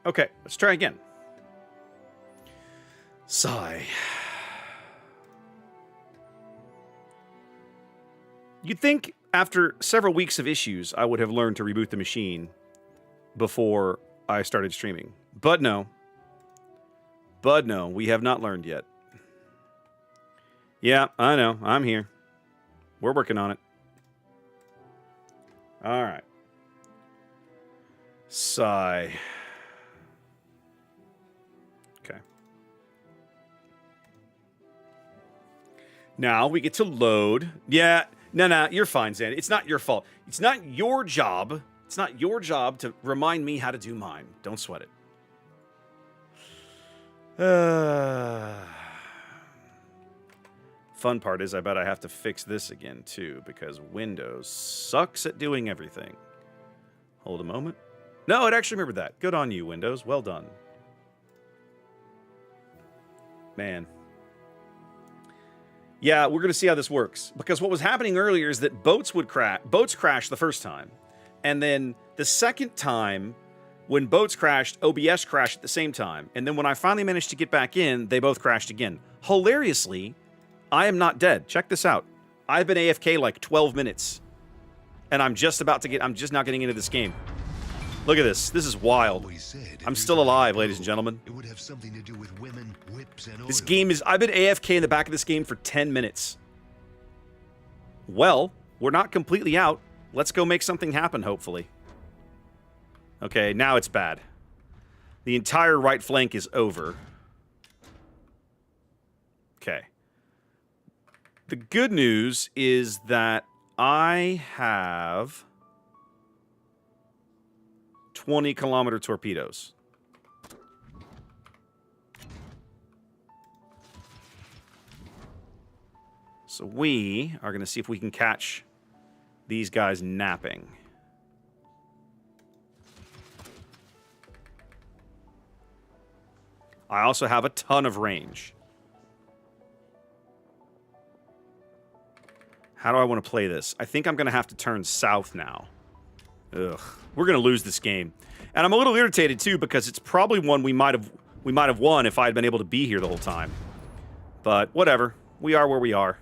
Okay, let's try again. Sigh. You'd think after several weeks of issues, I would have learned to reboot the machine before I started streaming. But no. But no, we have not learned yet. Yeah, I know. I'm here. We're working on it. All right. Sigh. Okay. Now we get to load. Yeah. No, you're fine, Zan. It's not your fault. It's not your job. It's not your job to remind me how to do mine. Don't sweat it. Fun part is I bet I have to fix this again, too, because Windows sucks at doing everything. Hold a moment. No, it actually remembered that. Good on you, Windows. Well done. Man. Yeah, we're going to see how this works. Because what was happening earlier is that boats crashed the first time. And then the second time, when boats crashed, OBS crashed at the same time. And then when I finally managed to get back in, they both crashed again. Hilariously, I am not dead. Check this out. I've been AFK like 12 minutes. And I'm just now getting into this game. Look at this. This is wild. I'm still alive, ladies and gentlemen. It would have something to do with women, whips, and oil. This game is... I've been AFK in the back of this game for 10 minutes. Well, we're not completely out. Let's go make something happen, hopefully. Okay, now it's bad. The entire right flank is over. Okay. The good news is that I have 20-kilometer torpedoes. So we are going to see if we can catch these guys napping. I also have a ton of range. How do I want to play this? I think I'm going to have to turn south now. Ugh. We're going to lose this game. And I'm a little irritated, too, because it's probably one we might have won if I had been able to be here the whole time. But whatever. We are where we are.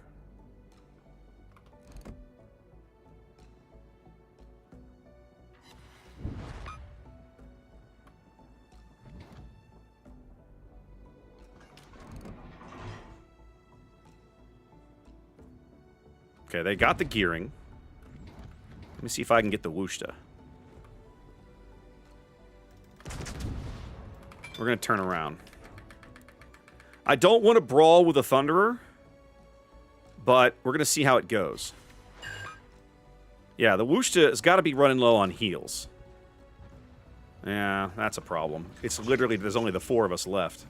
Okay, they got the gearing. Let me see if I can get the Wushta. We're going to turn around. I don't want to brawl with a Thunderer, but we're going to see how it goes. Yeah, the Wushta has got to be running low on heals. Yeah, that's a problem. It's literally, there's only the 4 of us left.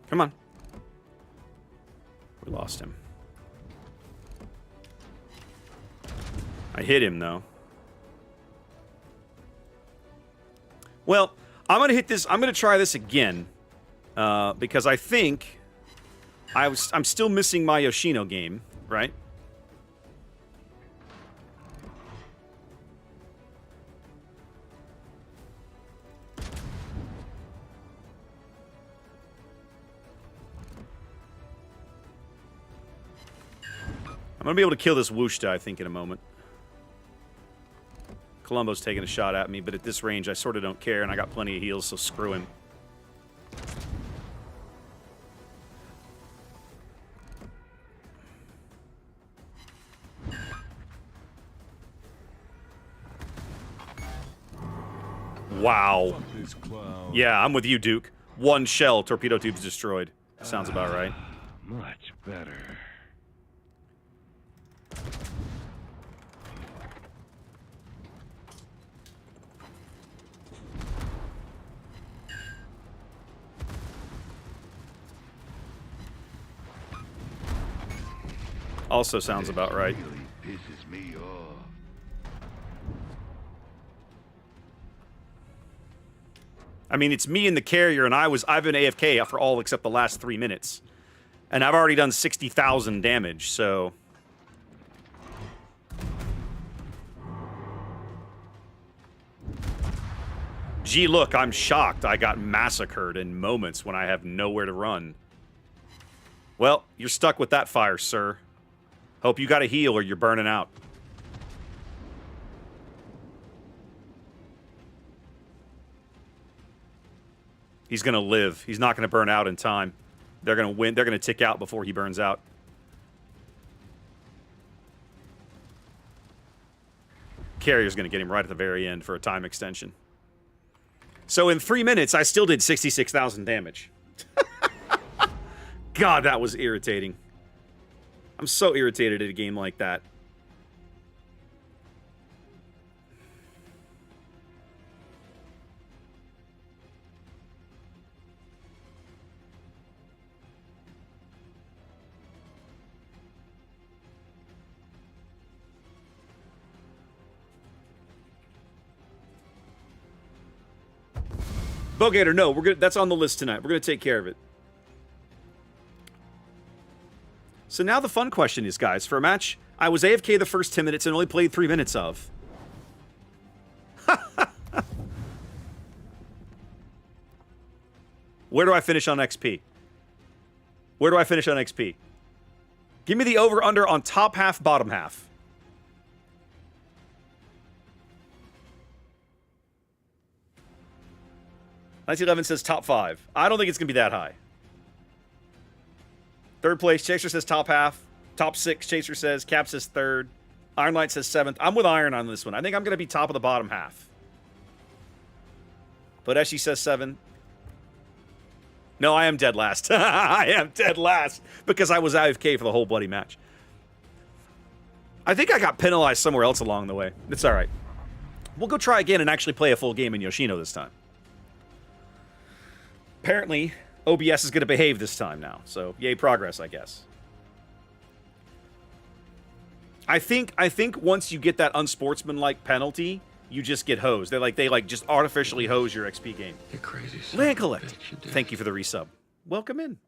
Come on. We lost him. I hit him, though. Well, I'm going to hit this. I'm going to try this again. Because I think I'm still missing my Yoshino game, right? I'm going to be able to kill this Wushta, I think, in a moment. Columbo's taking a shot at me, but at this range, I sort of don't care, and I got plenty of heals, so screw him. Wow. Yeah, I'm with you, Duke. 1 shell, torpedo tube's destroyed. Sounds about right. Much better. Also sounds about right. Really pisses me off. I mean, it's me and the carrier, and I've been AFK for all except the last 3 minutes. And I've already done 60,000 damage, so... Gee, look, I'm shocked. I got massacred in moments when I have nowhere to run. Well, you're stuck with that fire, sir. Hope you got a heal or you're burning out. He's gonna live. He's not gonna burn out in time. They're gonna win. They're gonna tick out before he burns out. Carrier's gonna get him right at the very end for a time extension. So in 3 minutes, I still did 66,000 damage. God, that was irritating. I'm so irritated at a game like that. Bogator, no, we're good. That's on the list tonight. We're gonna take care of it. So now the fun question is, guys, for a match I was AFK the first 10 minutes and only played 3 minutes of. Where do I finish on XP? Where do I finish on XP? Give me the over-under on top half, bottom half. 1911 says top 5. I don't think it's going to be that high. Third place, Chaser says top half. Top 6, Chaser says. Cap says third. Iron Light says 7th. I'm with Iron on this one. I think I'm going to be top of the bottom half. But Eshi says 7. No, I am dead last. I am dead last because I was AFK for the whole bloody match. I think I got penalized somewhere else along the way. It's all right. We'll go try again and actually play a full game in Yoshino this time. Apparently, OBS is going to behave this time now, so yay progress, I guess. I think once you get that unsportsmanlike penalty, you just get hosed. They just artificially hose your XP game. You're crazy. Land Collect. Thank you for the resub. Welcome in.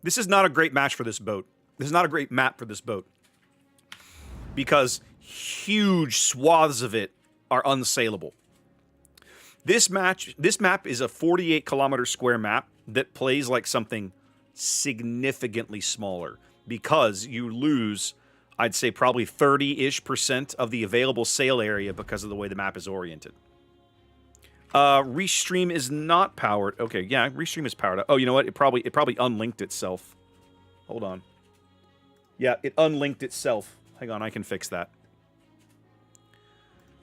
This is not a great match for this boat. This is not a great map for this boat. Because huge swaths of it are unsaleable. This map is a 48-kilometer square map that plays like something significantly smaller. Because you lose, I'd say, probably 30-ish% of the available sail area because of the way the map is oriented. Restream is not powered. Okay, yeah, Restream is powered up. Oh, you know what? It probably unlinked itself. Hold on. Yeah, it unlinked itself. Hang on, I can fix that.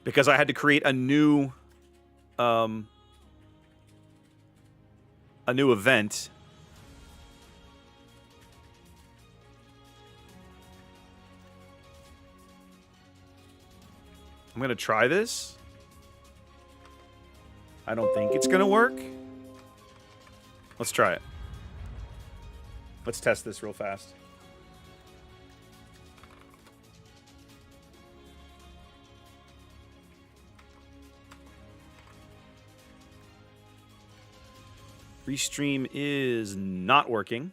Because I had to create a new event. I'm gonna try this. I don't think it's gonna work. Let's try it. Let's test this real fast. Restream is not working.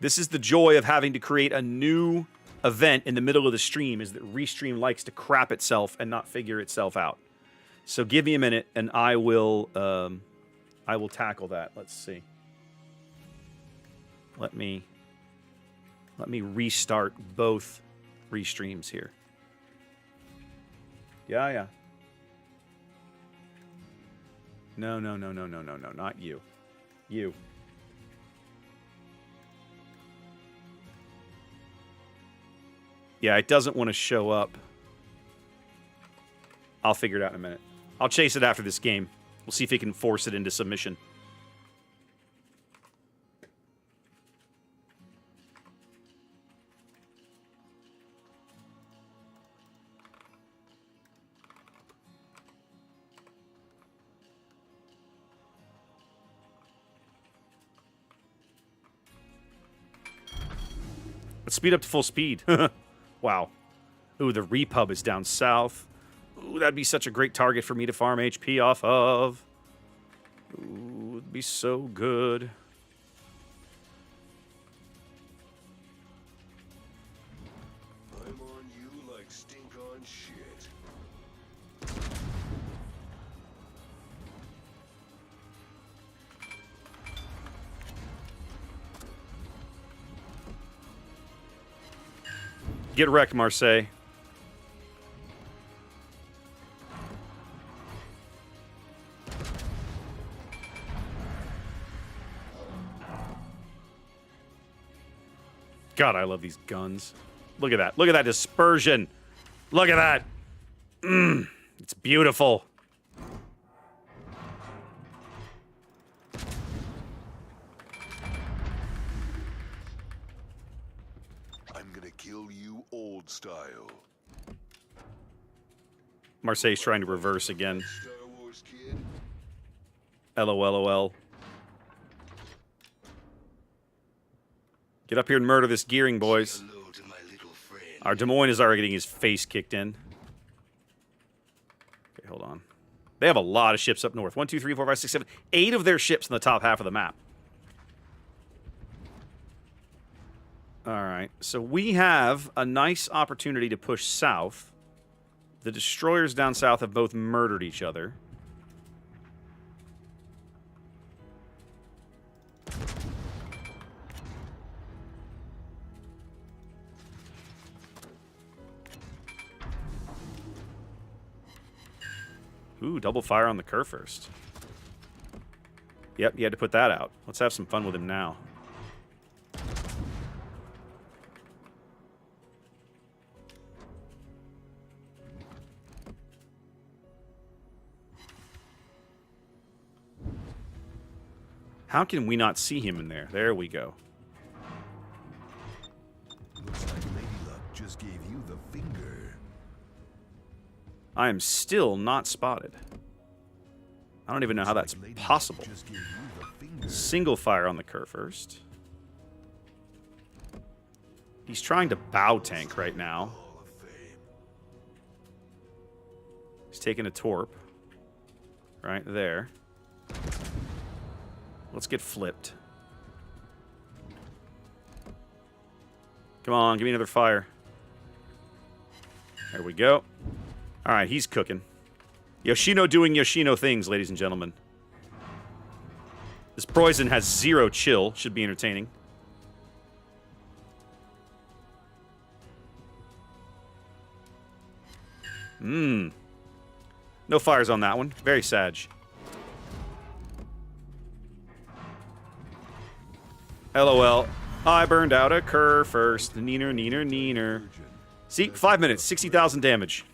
This is the joy of having to create a new event in the middle of the stream, is that Restream likes to crap itself and not figure itself out. So give me a minute, and I will tackle that. Let's see. Let me restart both restreams here. Yeah. No, not you. You. Yeah, it doesn't want to show up. I'll figure it out in a minute. I'll chase it after this game. We'll see if he can force it into submission. Let's speed up to full speed. Wow. Ooh, the Repub is down south. Ooh, that'd be such a great target for me to farm HP off of. Ooh, it'd be so good. I'm on you like stink on shit. Get wrecked, Marseille. God, I love these guns. Look at that. Look at that dispersion. Look at that. It's beautiful. I'm gonna kill you old style. Marseille's trying to reverse again. Star Wars kid. LOLOL. Get up here and murder this gearing, boys. Hello to my little friend. Our Des Moines is already getting his face kicked in. Okay, hold on. They have a lot of ships up north. 1, 2, 3, 4, 5, 6, 7. 8 of their ships in the top half of the map. All right, so we have a nice opportunity to push south. The destroyers down south have both murdered each other. Ooh, double fire on the Kerr first. Yep, you had to put that out. Let's have some fun with him now. How can we not see him in there? There we go. Looks like Lady Luck just gave you the finger. I am still not spotted. I don't even know how that's possible. Just gave you the finger. Single fire on the Kerr first. He's trying to bow tank right now. Hall of Fame. He's taking a torp. Right there. Let's get flipped. Come on, give me another fire. There we go. All right, he's cooking. Yoshino doing Yoshino things, ladies and gentlemen. This poison has 0 chill. Should be entertaining. No fires on that one. Very sag. LOL. I burned out a Kerr first. Neener, neener, neener. See, 5 minutes, 60,000 damage.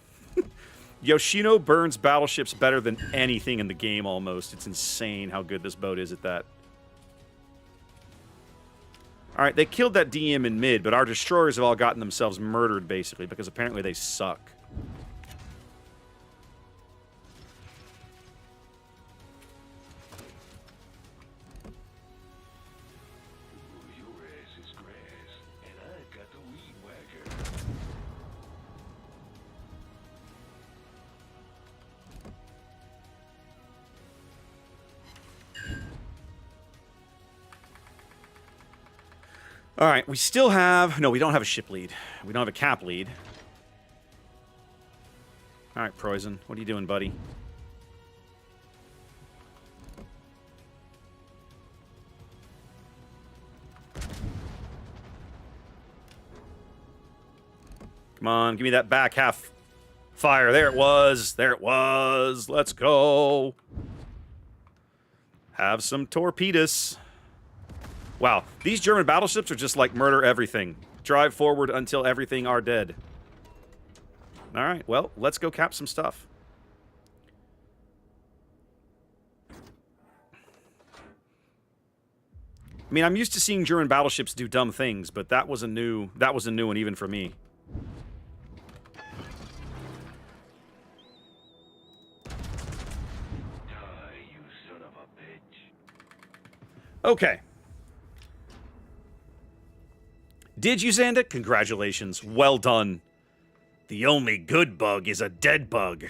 Yoshino burns battleships better than anything in the game almost. It's insane how good this boat is at that. Alright, they killed that DM in mid, but our destroyers have all gotten themselves murdered, basically, because apparently they suck. Your ass is grass, and I've got the weed whacker. All right, we still have... No, we don't have a ship lead. We don't have a cap lead. All right, Poison, what are you doing, buddy? Come on, give me that back half fire. There it was. There it was. Let's go. Have some torpedoes. Wow, these German battleships are just like murder everything. Drive forward until everything are dead. All right, well, let's go cap some stuff. I mean, I'm used to seeing German battleships do dumb things, but that was a new one even for me. Die, you son of a bitch. Okay. Did you, Xanda? Congratulations. Well done. The only good bug is a dead bug.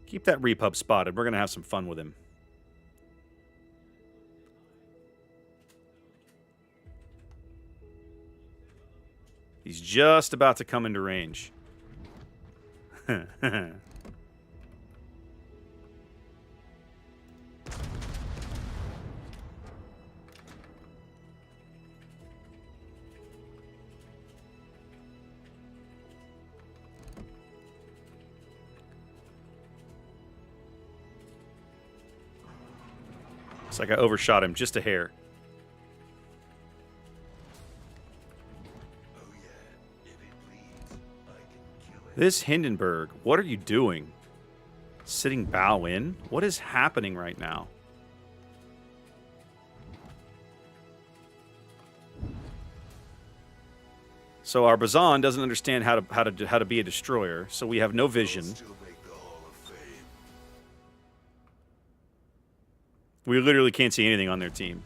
Keep that repub spotted. We're going to have some fun with him. He's just about to come into range. It's like I overshot him just a hair. Oh yeah, if it bleeds, I can kill it. This Hindenburg, what are you doing? Sitting bow in? What is happening right now? So our Bazan doesn't understand how to be a destroyer, so we have no vision. Still make the Hall of Fame. We literally can't see anything on their team.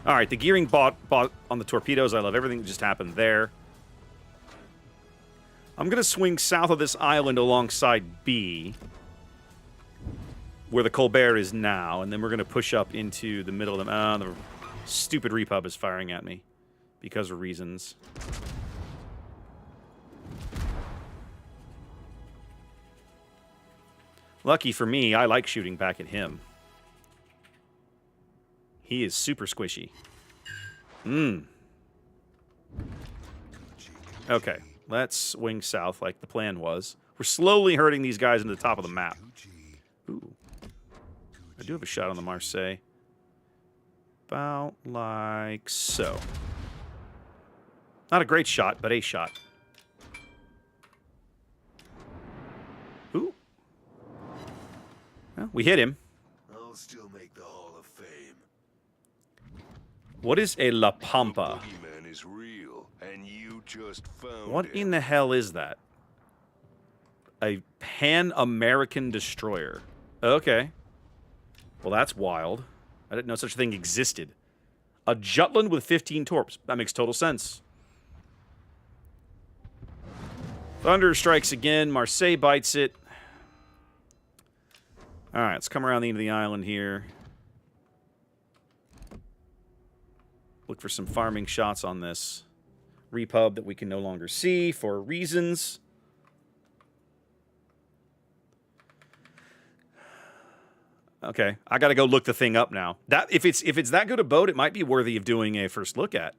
All right, the gearing bought on the torpedoes. I love everything that just happened there. I'm going to swing south of this island alongside B, where the Colbert is now, and then we're going to push up into the middle of them. The stupid repub is firing at me because of reasons. Lucky for me, I like shooting back at him. He is super squishy. Okay, let's swing south like the plan was. We're slowly herding these guys into the top of the map. Ooh. I do have a shot on the Marseille. About like so. Not a great shot, but a shot. Ooh. Well, we hit him. I'll still make the Hall of Fame. What is a La Pampa? The boogeyman is real, and you just found What it. in the hell is that? A Pan-American destroyer. Okay. Well, that's wild. I didn't know such a thing existed. A Jutland with 15 torps. That makes total sense. Thunder strikes again. Marseille bites it. All right, let's come around the end of the island here. Look for some farming shots on this repub that we can no longer see for reasons. Okay, I got to go look the thing up now. That if it's that good a boat, it might be worthy of doing a first look at.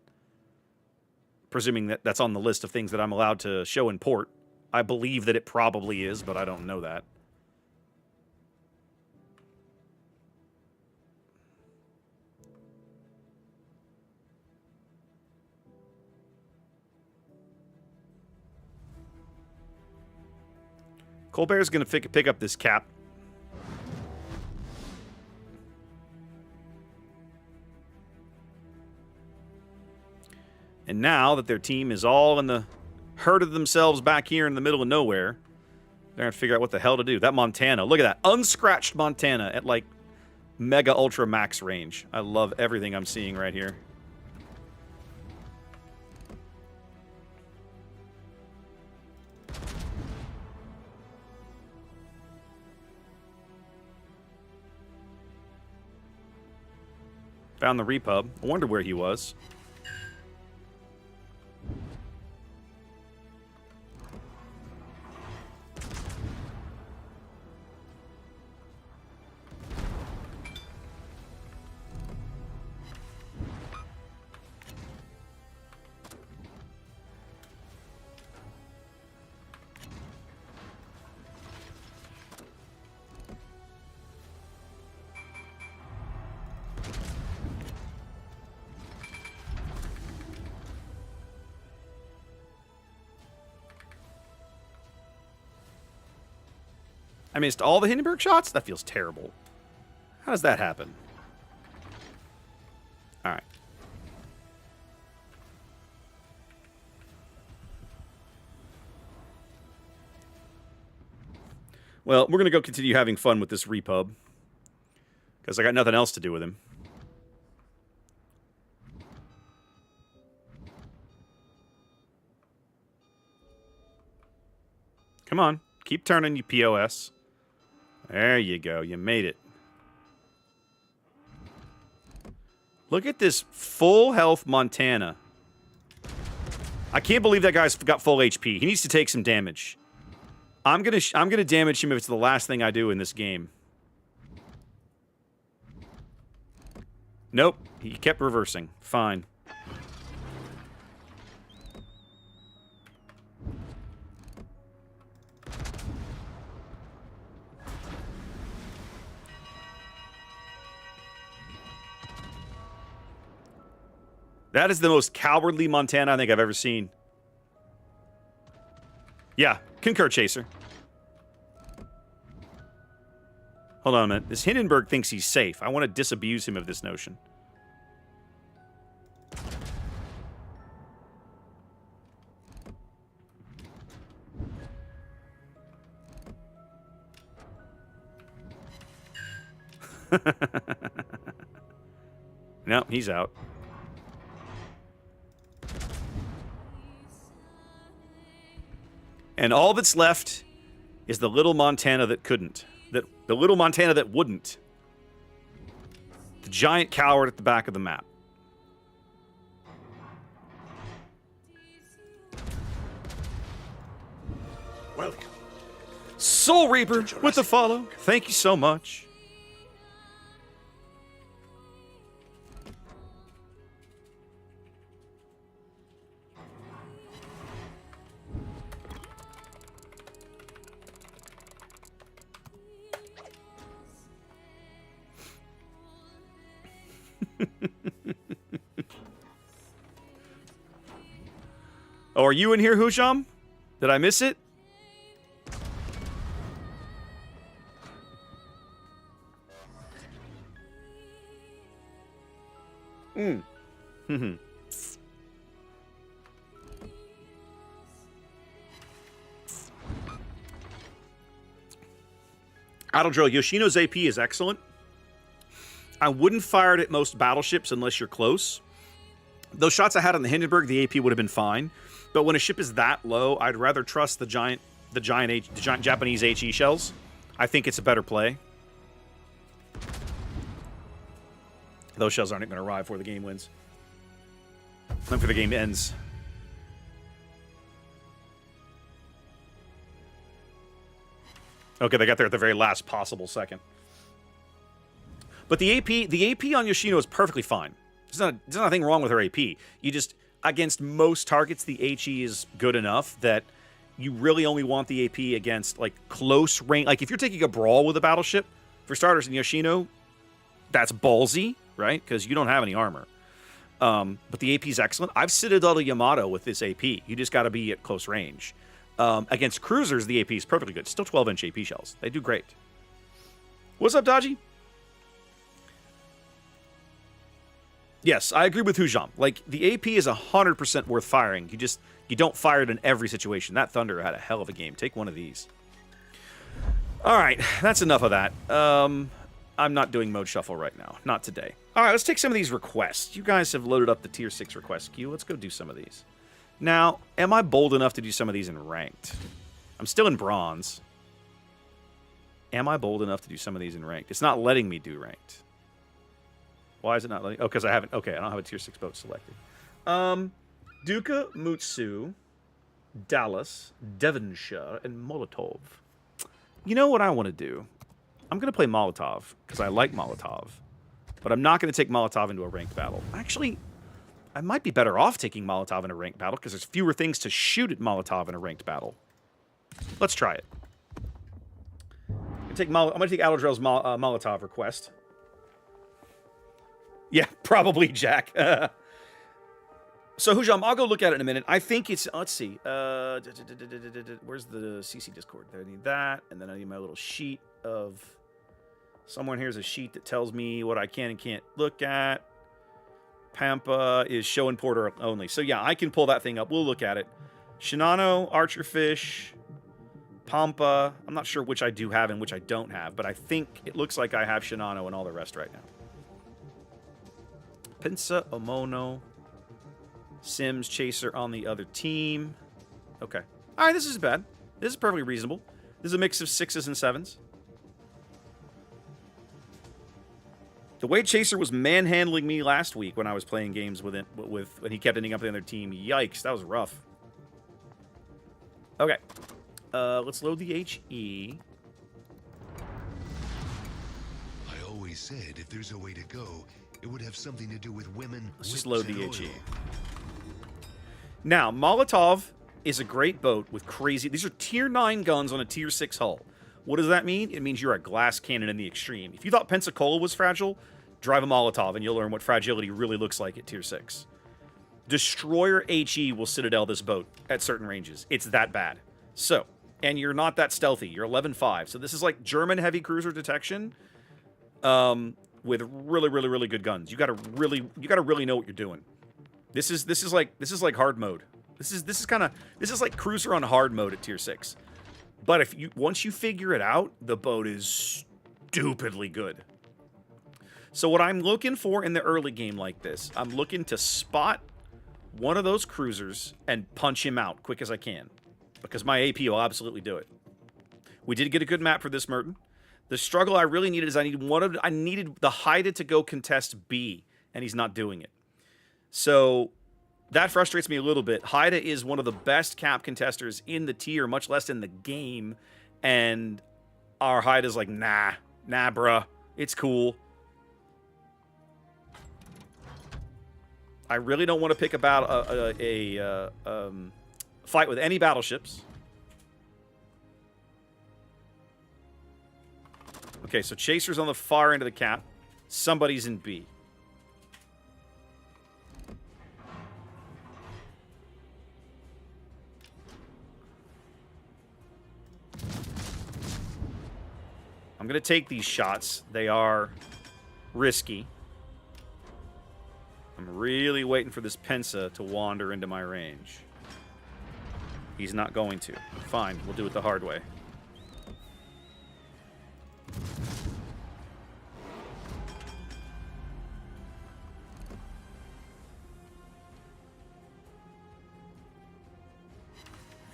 Presuming that that's on the list of things that I'm allowed to show in port. I believe that it probably is, but I don't know that. Colbert's going to pick up this cap. And now that their team is all in the herded themselves back here in the middle of nowhere, they're going to figure out what the hell to do. That Montana, look at that. Unscratched Montana at like mega ultra max range. I love everything I'm seeing right here. Found the repub. I wonder where he was. I missed all the Hindenburg shots? That feels terrible. How does that happen? All right. Well, we're going to go continue having fun with this repub. Because I got nothing else to do with him. Come on. Keep turning, you POS. There you go. You made it. Look at this full health Montana. I can't believe that guy's got full HP. He needs to take some damage. I'm gonna damage him if it's the last thing I do in this game. Nope. He kept reversing. Fine. That is the most cowardly Montana I think I've ever seen. Yeah, concur, Chaser. Hold on a minute. This Hindenburg thinks he's safe. I want to disabuse him of this notion. No, he's out. And all that's left is the little Montana that couldn't. The little Montana that wouldn't. The giant coward at the back of the map. Welcome. Soul Reaper with the follow. Thank you so much. Oh, are you in here, Hujam? Did I miss it? Autodrill, Yoshino's AP is excellent. I wouldn't fire it at most battleships unless you're close. Those shots I had on the Hindenburg, the AP would have been fine. But when a ship is that low, I'd rather trust the giant Japanese HE shells. I think it's a better play. Those shells aren't going to arrive before the game wins. Not before the game ends. Okay, they got there at the very last possible second. But the AP on Yoshino is perfectly fine. There's nothing wrong with her AP. You just, against most targets, the HE is good enough that you really only want the AP against, like, close range. Like, if you're taking a brawl with a battleship, for starters, in Yoshino, that's ballsy, right? Because you don't have any armor. But the AP is excellent. I've Citadel Yamato with this AP. You just got to be at close range. Against cruisers, the AP is perfectly good. Still 12-inch AP shells. They do great. What's up, Dodgy? Yes, I agree with Hujam. Like, the AP is 100% worth firing. You don't fire it in every situation. That Thunder had a hell of a game. Take one of these. All right, that's enough of that. I'm not doing mode shuffle right now. Not today. All right, let's take some of these requests. You guys have loaded up the tier 6 request queue. Let's go do some of these. Now, am I bold enough to do some of these in ranked? I'm still in bronze. Am I bold enough to do some of these in ranked? It's not letting me do ranked. Why is it not letting? Oh, because I haven't. Okay, I don't have a tier 6 boat selected. Duca, Mutsu, Dallas, Devonshire, and Molotov. You know what I want to do? I'm going to play Molotov because I like Molotov. But I'm not going to take Molotov into a ranked battle. Actually, I might be better off taking Molotov in a ranked battle because there's fewer things to shoot at Molotov in a ranked battle. Let's try it. I'm going to take Aldrell's Molotov request. Yeah, probably, Jack. So, Hujam, I'll go look at it in a minute. I think it's... Let's see. Where's the CC Discord? There, I need that. And then I need my little sheet of... Someone here's a sheet that tells me what I can and can't look at. Pampa is show and porter only. So, yeah, I can pull that thing up. We'll look at it. Shinano, Archerfish, Pampa. I'm not sure which I do have and which I don't have, but I think it looks like I have Shinano and all the rest right now. Pinsa, Omono, Sims, Chaser on the other team. Okay. All right, this is bad. This is perfectly reasonable. This is a mix of 6s and 7s. The way Chaser was manhandling me last week when I was playing games with when he kept ending up on the other team. Yikes, that was rough. Okay. Let's load the HE. I always said if there's a way to go, it would have something to do with women. Let's just load the HE. Now, Molotov is a great boat with crazy... These are tier 9 guns on a tier 6 hull. What does that mean? It means you're a glass cannon in the extreme. If you thought Pensacola was fragile, drive a Molotov and you'll learn what fragility really looks like at tier 6. Destroyer HE will Citadel this boat at certain ranges. It's that bad. So, and you're not that stealthy. You're 11.5. So this is like German heavy cruiser detection with really, really, really good guns. You gotta really know what you're doing. This is like hard mode. This is like cruiser on hard mode at tier 6. But once you figure it out, the boat is stupidly good. So what I'm looking for in the early game like this, I'm looking to spot one of those cruisers and punch him out quick as I can. Because my AP will absolutely do it. We did get a good map for this, Merton. The struggle I really needed is I needed the Haida to go contest B, and he's not doing it. So that frustrates me a little bit. Haida is one of the best cap contesters in the tier, much less in the game. And our Haida's like, nah, bruh. It's cool. I really don't want to pick about a fight with any battleships. Okay, so Chaser's on the far end of the cap. Somebody's in B. I'm going to take these shots. They are risky. I'm really waiting for this Pensa to wander into my range. He's not going to. Fine, we'll do it the hard way.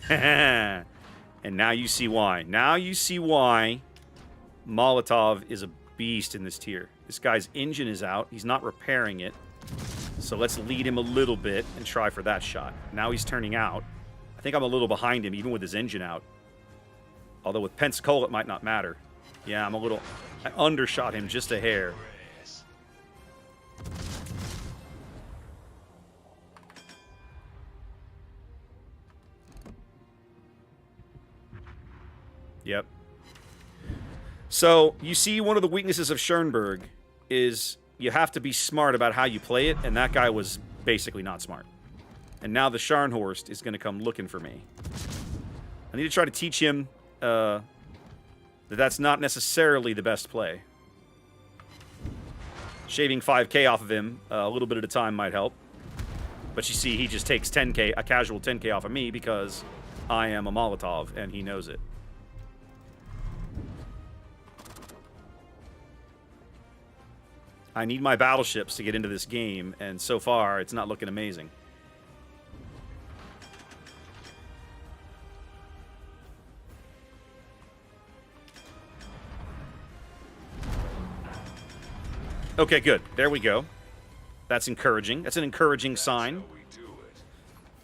And now you see why. Now you see why Molotov is a beast in this tier. This guy's engine is out. He's not repairing it. So let's lead him a little bit and try for that shot. Now he's turning out. I think I'm a little behind him, even with his engine out. Although with Pensacola, it might not matter. Yeah, I'm a little... I undershot him just a hair. Yep. So, you see one of the weaknesses of Schernberg is you have to be smart about how you play it, and that guy was basically not smart. And now the Scharnhorst is going to come looking for me. I need to try to teach him that that's not necessarily the best play. Shaving 5k off of him a little bit at a time might help. But you see, he just takes 10k, a casual 10k off of me because I am a Molotov, and he knows it. I need my battleships to get into this game, and so far, it's not looking amazing. Okay, good. There we go. That's encouraging. That's an encouraging sign.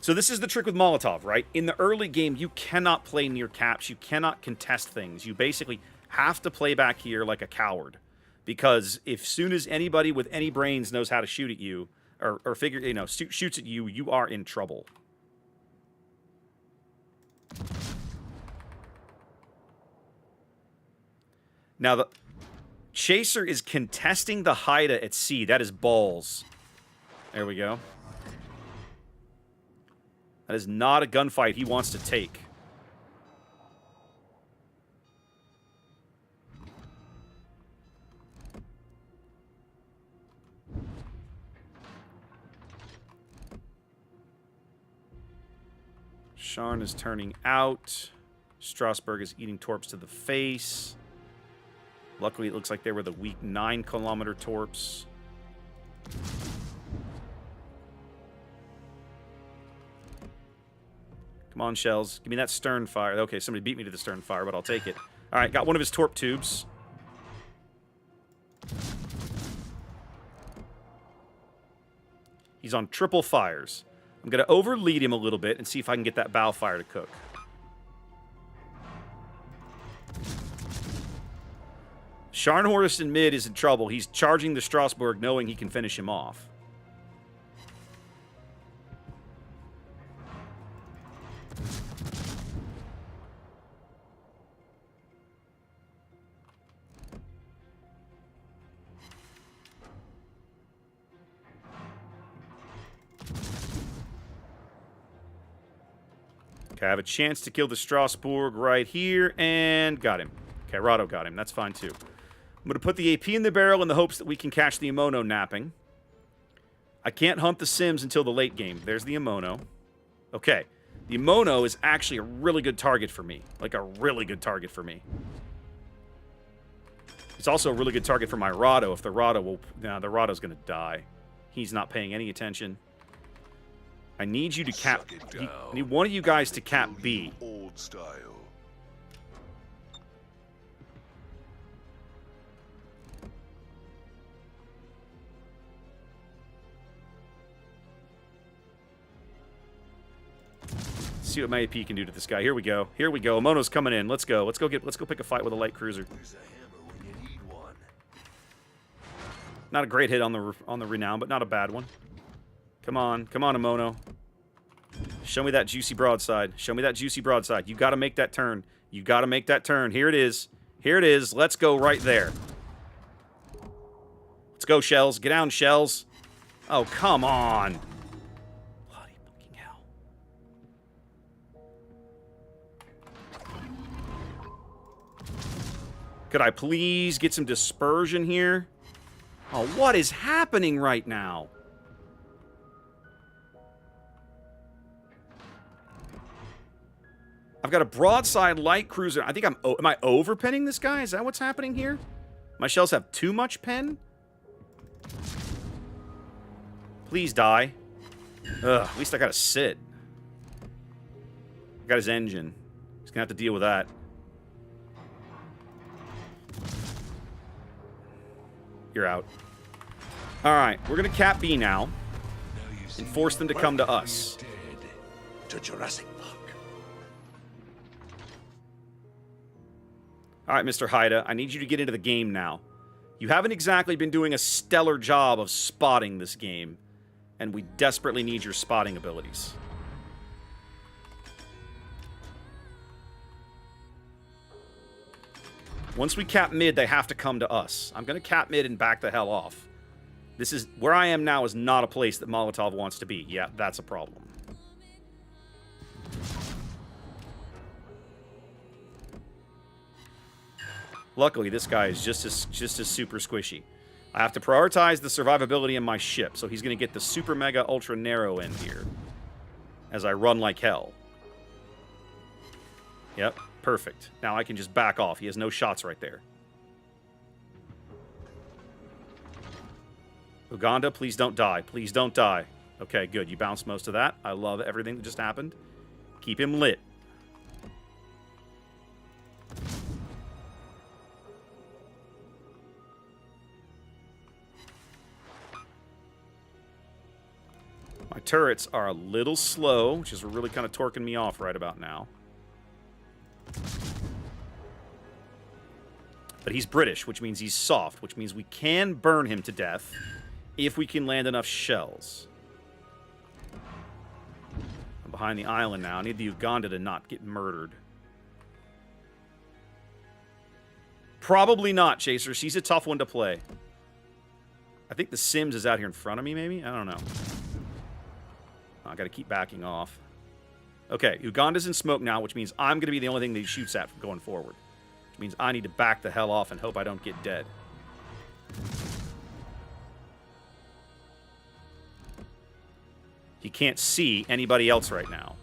So this is the trick with Molotov, right? In the early game, you cannot play near caps. You cannot contest things. You basically have to play back here like a coward. Because if soon as anybody with any brains knows how to shoot at you, or shoots at you, you are in trouble. Now, the Chaser is contesting the Haida at sea. That is balls. There we go. That is not a gunfight he wants to take. Sharn is turning out. Strasbourg is eating torps to the face. Luckily, it looks like they were the weak 9-kilometer torps. Come on, shells. Give me that stern fire. Okay, somebody beat me to the stern fire, but I'll take it. All right, got one of his torp tubes. He's on triple fires. I'm going to overlead him a little bit and see if I can get that bow fire to cook. Scharnhorst in mid is in trouble. He's charging the Strasbourg knowing he can finish him off. Okay, I have a chance to kill the Strasbourg right here, and got him. Okay, Rado got him. That's fine, too. I'm going to put the AP in the barrel in the hopes that we can catch the Amono napping. I can't hunt the Sims until the late game. There's the Amono. Okay, the Amono is actually a really good target for me. Like, a really good target for me. It's also a really good target for my Rado, if the Rado will... Nah, the Rado's going to die. He's not paying any attention. I need you to cap... I need one of you guys to cap B. Old style. See what my AP can do to this guy. Here we go. Here we go. Amono's coming in. Let's go. Let's go pick a fight with a light cruiser. There's a hammer when you need one. Not a great hit on the Renown, but not a bad one. Come on, Amono. Show me that juicy broadside. Show me that juicy broadside. You got to make that turn. You got to make that turn. Here it is. Here it is. Let's go right there. Let's go, Shells. Get down, Shells. Oh, come on. Bloody fucking hell. Could I please get some dispersion here? Oh, what is happening right now? I've got a broadside light cruiser. I think am I overpenning this guy? Is that what's happening here? My shells have too much pen? Please die. Ugh, at least I got a sit. I got his engine. He's gonna have to deal with that. You're out. Alright, we're gonna cap B now. And force them to come to us. To Jurassic Park. Alright, Mr. Haida, I need you to get into the game now. You haven't exactly been doing a stellar job of spotting this game, and we desperately need your spotting abilities. Once we cap mid, they have to come to us. I'm going to cap mid and back the hell off. This is... Where I am now is not a place that Molotov wants to be. Yeah, that's a problem. Luckily, this guy is just as super squishy. I have to prioritize the survivability in my ship, so he's going to get the super mega ultra narrow end here as I run like hell. Yep, perfect. Now I can just back off. He has no shots right there. Uganda, please don't die. Please don't die. Okay, good. You bounced most of that. I love everything that just happened. Keep him lit. My turrets are a little slow, which is really kind of torquing me off right about now. But he's British, which means he's soft, which means we can burn him to death if we can land enough shells. I'm behind the island now. I need the Uganda to not get murdered. Probably not, Chaser. She's a tough one to play. I think the Sims is out here in front of me, maybe? I don't know. I gotta keep backing off. Okay, Uganda's in smoke now, which means I'm going to be the only thing that he shoots at from going forward. Which means I need to back the hell off and hope I don't get dead. He can't see anybody else right now.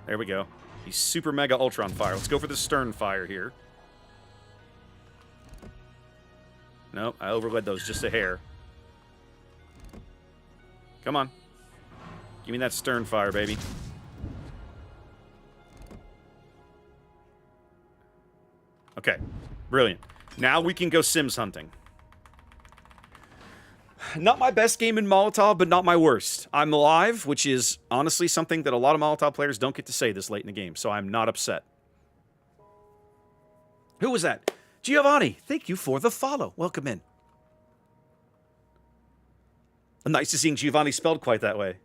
There we go. He's super mega ultra on fire. Let's go for the stern fire here. Nope, I overled those just a hair. Come on. Give me that stern fire, baby. Okay, brilliant. Now we can go Sims hunting. Not my best game in Molotov, but not my worst. I'm alive, which is honestly something that a lot of Molotov players don't get to say this late in the game, so I'm not upset. Who was that? Giovanni, thank you for the follow. Welcome in. Nice to seeing Giovanni spelled quite that way.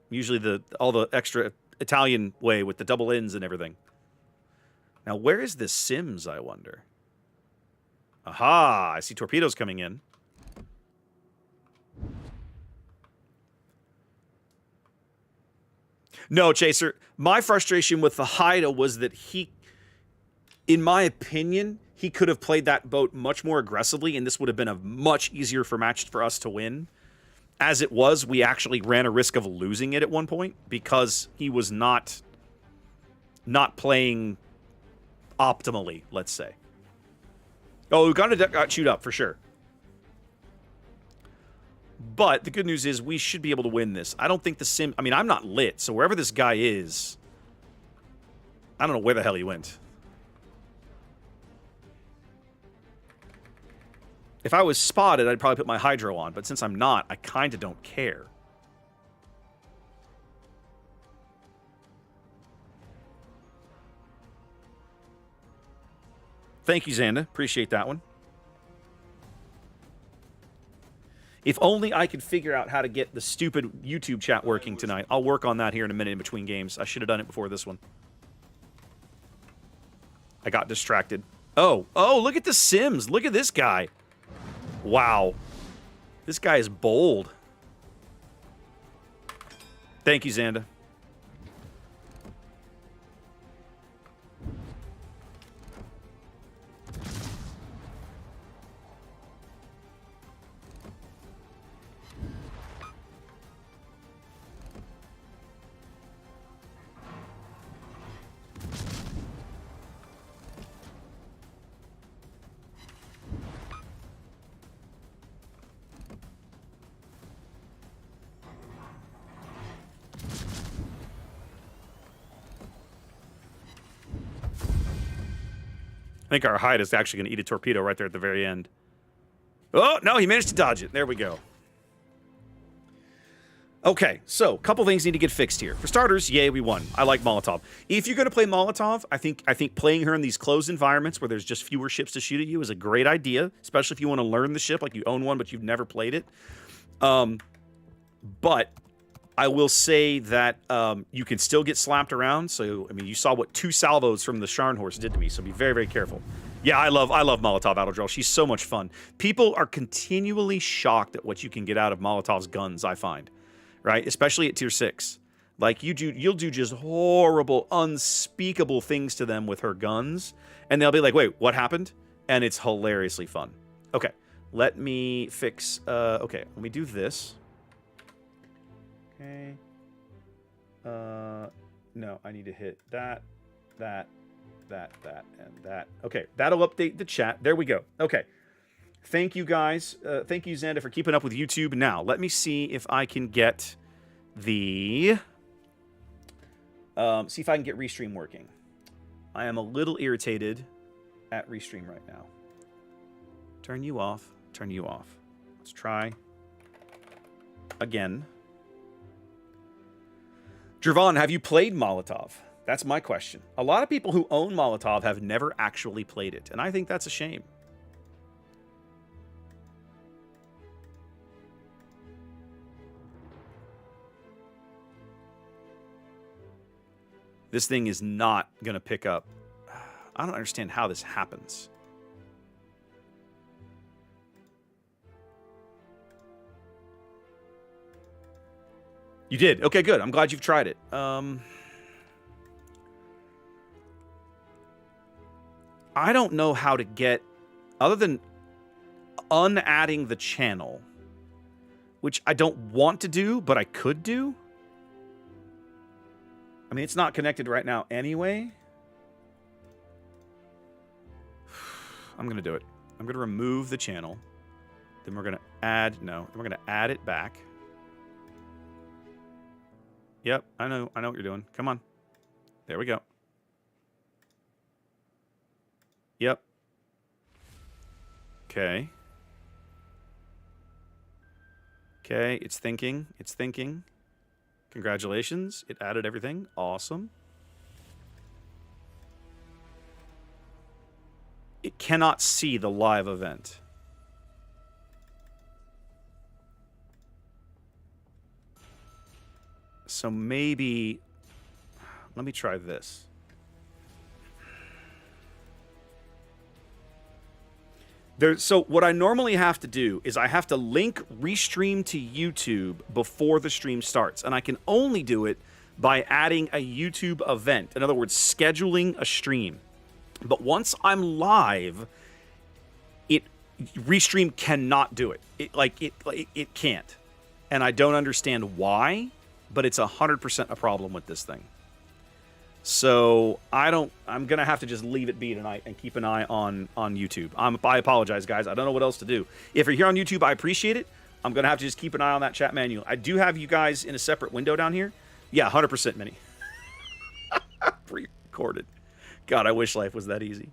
Usually all the extra Italian way with the double N's and everything. Now, where is this Sims, I wonder? Aha! I see torpedoes coming in. No, Chaser. My frustration with the Haida was that he, in my opinion, he could have played that boat much more aggressively, and this would have been a much easier match for us to win. As it was, we actually ran a risk of losing it at one point because he was not playing optimally, let's say. Oh, Uganda got chewed up for sure. But the good news is we should be able to win this. I don't think the Sim... I mean, I'm not lit, so wherever this guy is... I don't know where the hell he went. If I was spotted, I'd probably put my hydro on, but since I'm not, I kind of don't care. Thank you, Xanda. Appreciate that one. If only I could figure out how to get the stupid YouTube chat working tonight. I'll work on that here in a minute in between games. I should have done it before this one. I got distracted. Oh, look at the Sims. Look at this guy. Wow. This guy is bold. Thank you, Xanda. I think our hide is actually going to eat a torpedo right there at the very end. Oh, no, he managed to dodge it. There we go. Okay, so a couple things need to get fixed here. For starters, yay, we won. I like Molotov. If you're going to play Molotov, I think playing her in these closed environments where there's just fewer ships to shoot at you is a great idea, especially if you want to learn the ship, like you own one but you've never played it. But I will say that you can still get slapped around. So, I mean, you saw what 2 salvos from the Scharnhorst did to me, so be very, very careful. Yeah, I love Molotov Autodrill. She's so much fun. People are continually shocked at what you can get out of Molotov's guns, I find. Right? Especially at tier 6. Like, you'll do just horrible, unspeakable things to them with her guns, and they'll be like, wait, what happened? And it's hilariously fun. Okay, let me fix... okay, let me do this. Okay. No, I need to hit that, and that. Okay, that'll update the chat. There we go. Okay. Thank you, guys. Thank you, Xanda, for keeping up with YouTube. Now, let me see if I can get the... see if I can get Restream working. I am a little irritated at Restream right now. Turn you off. Turn you off. Let's try again. Jervon, have you played Molotov? That's my question. A lot of people who own Molotov have never actually played it, and I think that's a shame. This thing is not going to pick up. I don't understand how this happens. You did? Okay, good. I'm glad you've tried it. I don't know how to get, other than unadding the channel, which I don't want to do, but I could do. I mean, it's not connected right now anyway. I'm going to do it. I'm going to remove the channel. Then we're going to add, no, then we're going to add it back. Yep, I know what you're doing. Come on. There we go. Yep. Okay. Okay, it's thinking. It's thinking. Congratulations. It added everything. Awesome. It cannot see the live event. So maybe... Let me try this. So what I normally have to do is I have to link Restream to YouTube before the stream starts. And I can only do it by adding a YouTube event. In other words, scheduling a stream. But once I'm live, Restream cannot do it. It can't. And I don't understand why, but it's 100% a problem with this thing. So I'm going to have to just leave it be tonight and keep an eye on YouTube. I apologize, guys. I don't know what else to do. If you're here on YouTube, I appreciate it. I'm going to have to just keep an eye on that chat manual. I do have you guys in a separate window down here. Yeah, 100% Mini. Pre-recorded. God, I wish life was that easy.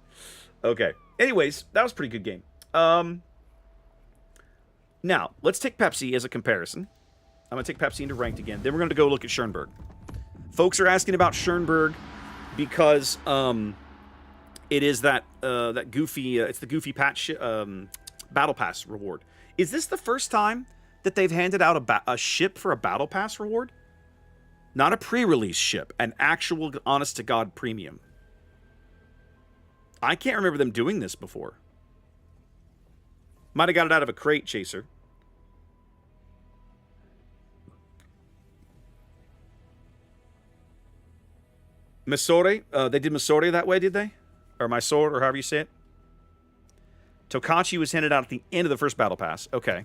Okay. Anyways, that was a pretty good game. Now, let's take Pepsi as a comparison. I'm going to take Pepsi into ranked again. Then we're going to go look at Schernberg. Folks are asking about Schernberg because it is that goofy. It's the goofy patch battle pass reward. Is this the first time that they've handed out a ship for a battle pass reward? Not a pre-release ship, an actual honest to God premium. I can't remember them doing this before. Might have got it out of a crate chaser. Misore? They did Misore that way, did they? Or Mysore, or however you say it? Tokachi was handed out at the end of the first battle pass. Okay.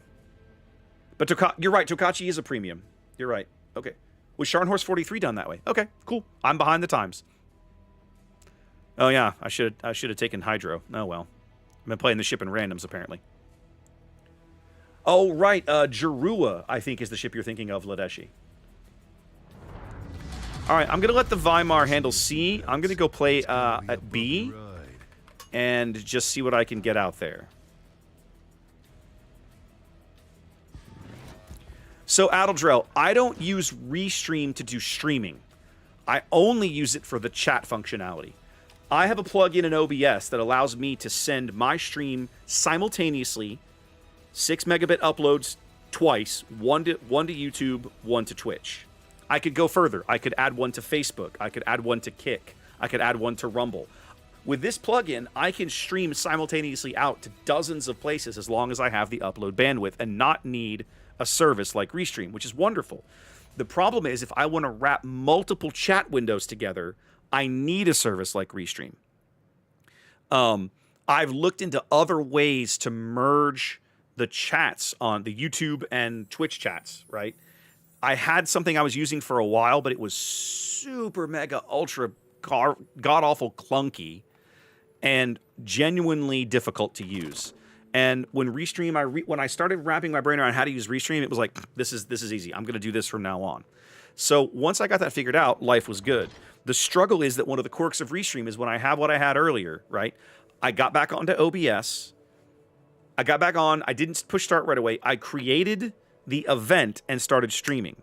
But you're right, Tokachi is a premium. You're right. Okay. Was Scharnhorst 43 done that way? Okay, cool. I'm behind the times. Oh yeah, I should have taken Hydro. Oh well. I've been playing the ship in randoms, apparently. Oh, right. Jirua, I think, is the ship you're thinking of, Ladeshi. All right, I'm going to let the Weimar handle C. I'm going to go play at B and just see what I can get out there. So, Adeldrell, I don't use Restream to do streaming. I only use it for the chat functionality. I have a plugin in OBS that allows me to send my stream simultaneously, 6 megabit uploads twice, one to YouTube, one to Twitch. I could go further. I could add one to Facebook. I could add one to Kick. I could add one to Rumble. With this plugin, I can stream simultaneously out to dozens of places as long as I have the upload bandwidth and not need a service like Restream, which is wonderful. The problem is if I want to wrap multiple chat windows together, I need a service like Restream. I've looked into other ways to merge the chats on the YouTube and Twitch chats, right? I had something I was using for a while, but it was super mega ultra god-awful clunky and genuinely difficult to use. And when Restream, when I started wrapping my brain around how to use Restream, it was like, this is easy. I'm going to do this from now on. So once I got that figured out, life was good. The struggle is that one of the quirks of Restream is when I have what I had earlier, right? I got back onto OBS. I got back on. I didn't push start right away. I created the event and started streaming.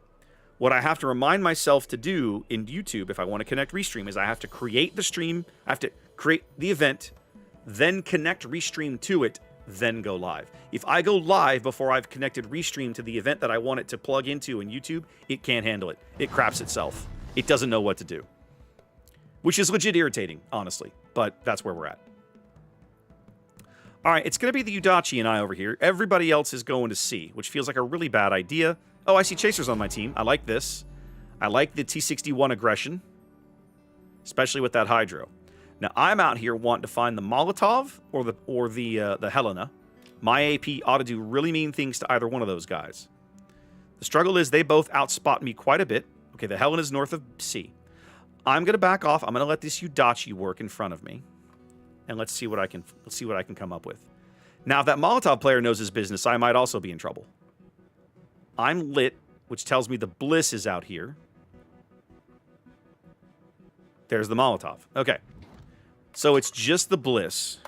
What I have to remind myself to do in YouTube, if I want to connect Restream, is I have to create the stream, I have to create the event, then connect Restream to it, then go live. If I go live before I've connected Restream to the event that I want it to plug into in YouTube, it can't handle it. It craps itself. It doesn't know what to do. Which is legit irritating, honestly, but that's where we're at. All right, it's going to be the Udachi and I over here. Everybody else is going to C, which feels like a really bad idea, Oh, I see chasers on my team. I like this. I like the T-61 aggression, especially with that hydro. Now, I'm out here wanting to find the Molotov or the Helena. My AP ought to do really mean things to either one of those guys. The struggle is they both outspot me quite a bit. Okay, the Helena's north of C. I'm going to back off. I'm going to let this Yudachi work in front of me. And let's see what I can come up with. Now, if that Molotov player knows his business, I might also be in trouble. I'm lit, which tells me the Bliss is out here. There's the Molotov. Okay. So it's just the Bliss.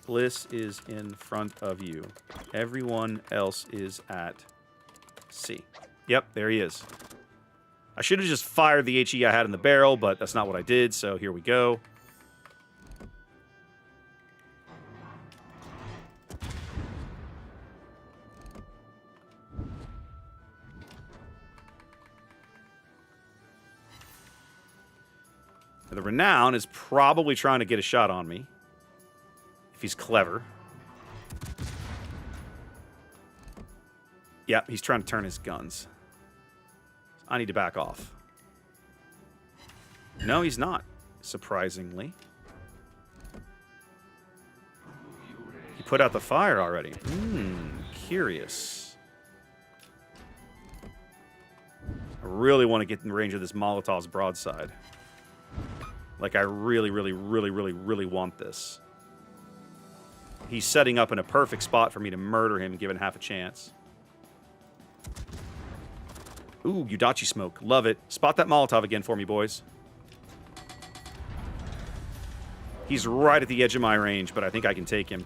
Bliss is in front of you. Everyone else is at C. Yep, there he is. I should have just fired the HE I had in the barrel, but that's not what I did, so here we go. The Renown is probably trying to get a shot on me. If he's clever. Yeah, he's trying to turn his guns. I need to back off. No, he's not, surprisingly. He put out the fire already. Curious. I really want to get in range of this Molotov's broadside. Like, I really, really, really, really, really want this. He's setting up in a perfect spot for me to murder him, given half a chance. Ooh, Yudachi smoke. Love it. Spot that Molotov again for me, boys. He's right at the edge of my range, but I think I can take him.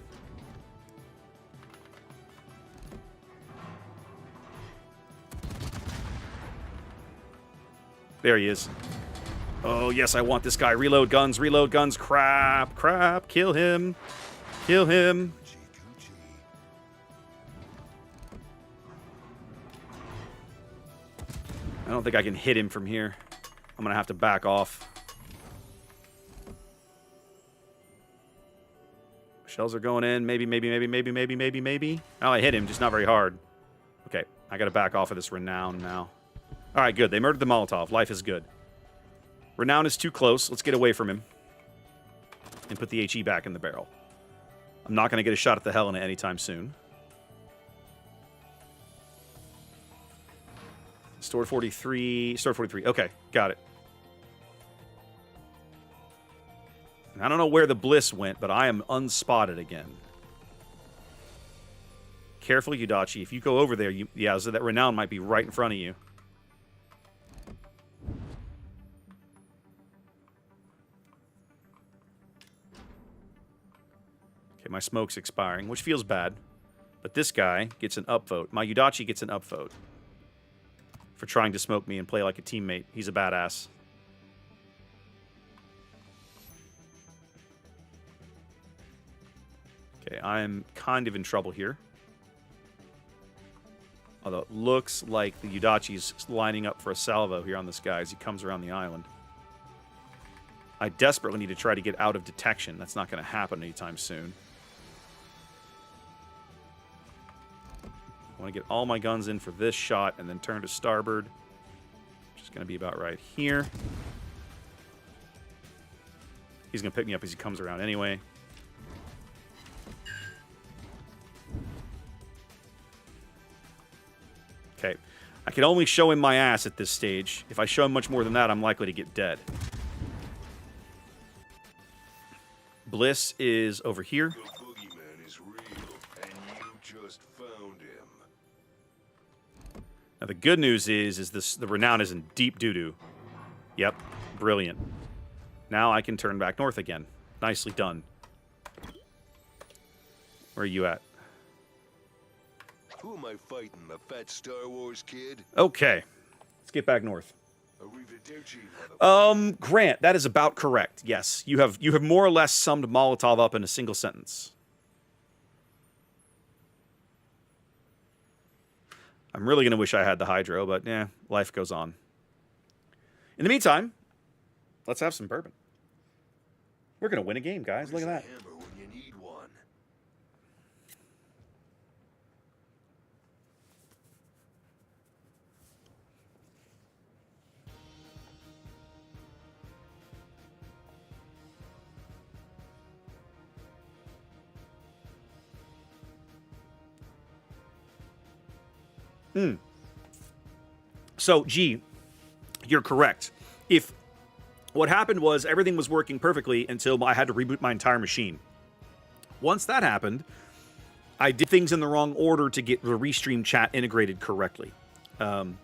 There he is. Oh, yes, I want this guy. Reload guns, reload guns. Crap, crap. Kill him. Kill him. I don't think I can hit him from here. I'm going to have to back off. Shells are going in. Maybe, maybe, maybe, maybe, maybe, maybe, maybe. Oh, I hit him, just not very hard. Okay, I got to back off of this Renown now. All right, good. They murdered the Molotov. Life is good. Renown is too close. Let's get away from him. And put the HE back in the barrel. I'm not going to get a shot at the Helena anytime soon. Store 43. Store 43. Okay, got it. And I don't know where the Bliss went, but I am unspotted again. Careful, Yudachi. If you go over there, yeah, so that Renown might be right in front of you. Okay, my smoke's expiring, which feels bad. But this guy gets an upvote. My Yudachi gets an upvote for trying to smoke me and play like a teammate. He's a badass. Okay, I'm kind of in trouble here. Although it looks like the Yudachi's lining up for a salvo here on this guy as he comes around the island. I desperately need to try to get out of detection. That's not going to happen anytime soon. I want to get all my guns in for this shot and then turn to starboard. Which is going to be about right here. He's going to pick me up as he comes around anyway. Okay. I can only show him my ass at this stage. If I show him much more than that, I'm likely to get dead. Bliss is over here. The boogeyman is real, and you just found him. Now the good news is the Renown is in deep doo-doo. Yep, brilliant. Now I can turn back north again. Nicely done. Where are you at? Who am I fighting, the fat Star Wars kid? Okay, let's get back north. Arrivederci, motherfucker. Grant, that is about correct. Yes, you have more or less summed Molotov up in a single sentence. I'm really gonna wish I had the hydro, but yeah, life goes on. In the meantime, let's have some bourbon. We're gonna win a game, guys. Look at that. Hammer when you need one. So, G, you're correct. If what happened was everything was working perfectly until I had to reboot my entire machine. Once that happened, I did things in the wrong order to get the restream chat integrated correctly. And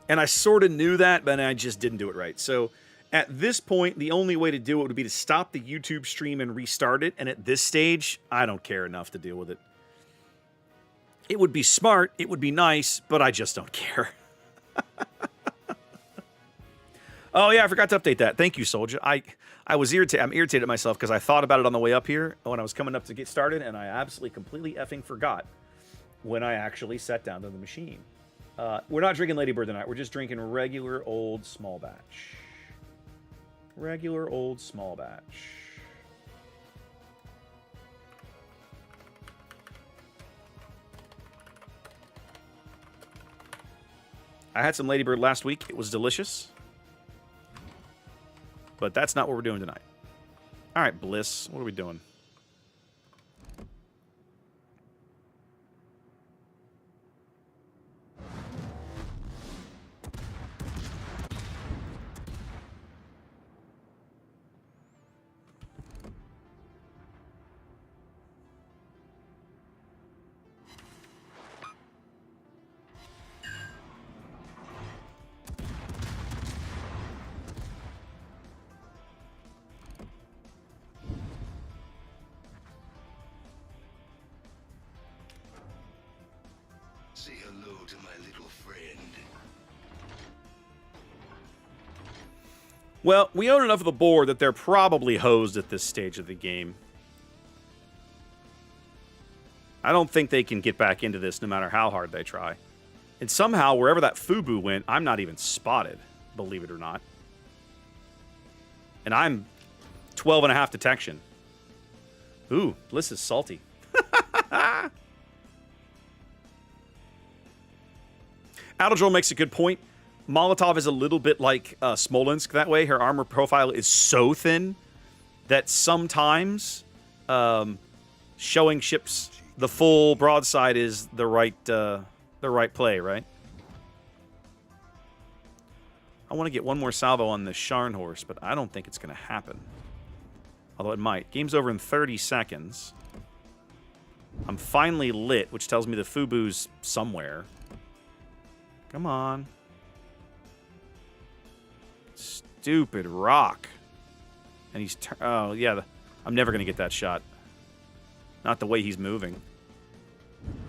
I sort of knew that, but I just didn't do it right. So at this point, the only way to do it would be to stop the YouTube stream and restart it. And at this stage, I don't care enough to deal with it. It would be smart, it would be nice, but I just don't care. Oh yeah, I forgot to update that. Thank you, Soldier. I was irritated. I'm irritated at myself because I thought about it on the way up here when I was coming up to get started, and I absolutely, completely effing forgot when I actually sat down to the machine. We're not drinking Ladybird tonight. We're just drinking regular old small batch. Regular old small batch. I had some Ladybird last week. It was delicious. But that's not what we're doing tonight. All right, Bliss. What are we doing? Say hello to my little friend. Well, we own enough of the board that they're probably hosed at this stage of the game. I don't think they can get back into this no matter how hard they try. And somehow, wherever that FUBU went, I'm not even spotted, believe it or not. And I'm 12.5 detection. Ooh, Bliss is salty. Adaldrol makes a good point. Molotov is a little bit like Smolensk that way. Her armor profile is so thin that sometimes showing ships the full broadside is the right play, right? I want to get one more salvo on the Sharn horse, but I don't think it's going to happen. Although it might. Game's over in 30 seconds. I'm finally lit, which tells me the FUBU's somewhere. Come on. Stupid rock. And he's... oh, yeah. I'm never going to get that shot. Not the way he's moving.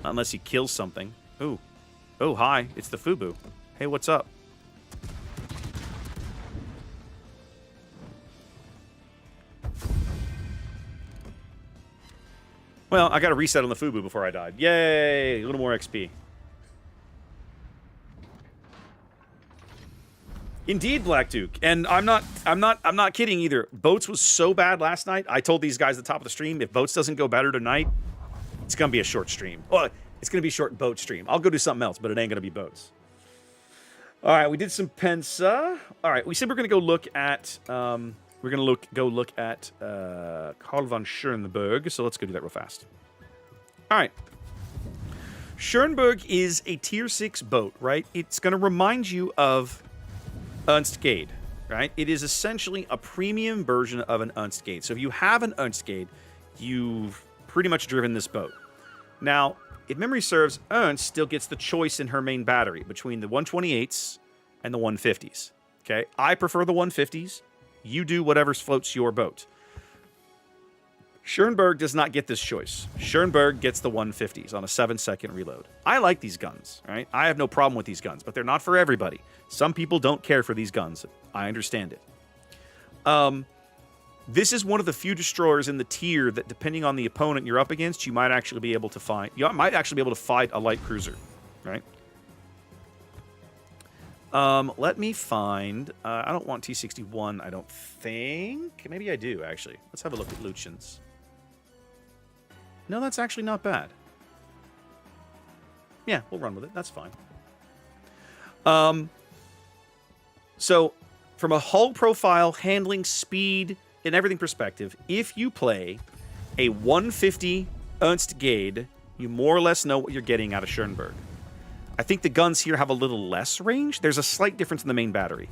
Not unless he kills something. Ooh. Oh, hi. It's the FUBU. Hey, what's up? Well, I got to reset on the FUBU before I died. Yay! A little more XP. Indeed, Black Duke, and I'm not kidding either. Boats was so bad last night. I told these guys at the top of the stream, if Boats doesn't go better tonight, it's gonna be a short stream. Well, it's gonna be a short boat stream. I'll go do something else, but it ain't gonna be Boats. All right, we did some Pensa. All right, we said we're gonna go look at Karl von Schernberg. So let's go do that real fast. All right. Schernberg is a tier 6 boat, right? It's gonna remind you of Ernst Gade, right? It is essentially a premium version of an Ernst Gade. So if you have an Ernst Gade, you've pretty much driven this boat. Now, if memory serves, Ernst still gets the choice in her main battery between the 128s and the 150s. Okay? I prefer the 150s. You do whatever floats your boat. Schernberg does not get this choice. Schernberg gets the 150s on a 7-second reload. I like these guns, right? I have no problem with these guns, but they're not for everybody. Some people don't care for these guns. I understand it. This is one of the few destroyers in the tier that, depending on the opponent you're up against, you might actually be able to find. You might actually be able to fight a light cruiser, right? Let me find. I don't want T61. I don't think. Maybe I do actually. Let's have a look at Lucian's. No, that's actually not bad. Yeah, we'll run with it. That's fine. So, from a hull profile, handling, speed, and everything perspective, if you play a 150 Ernst Gade, you more or less know what you're getting out of Schernberg. I think the guns here have a little less range. There's a slight difference in the main battery.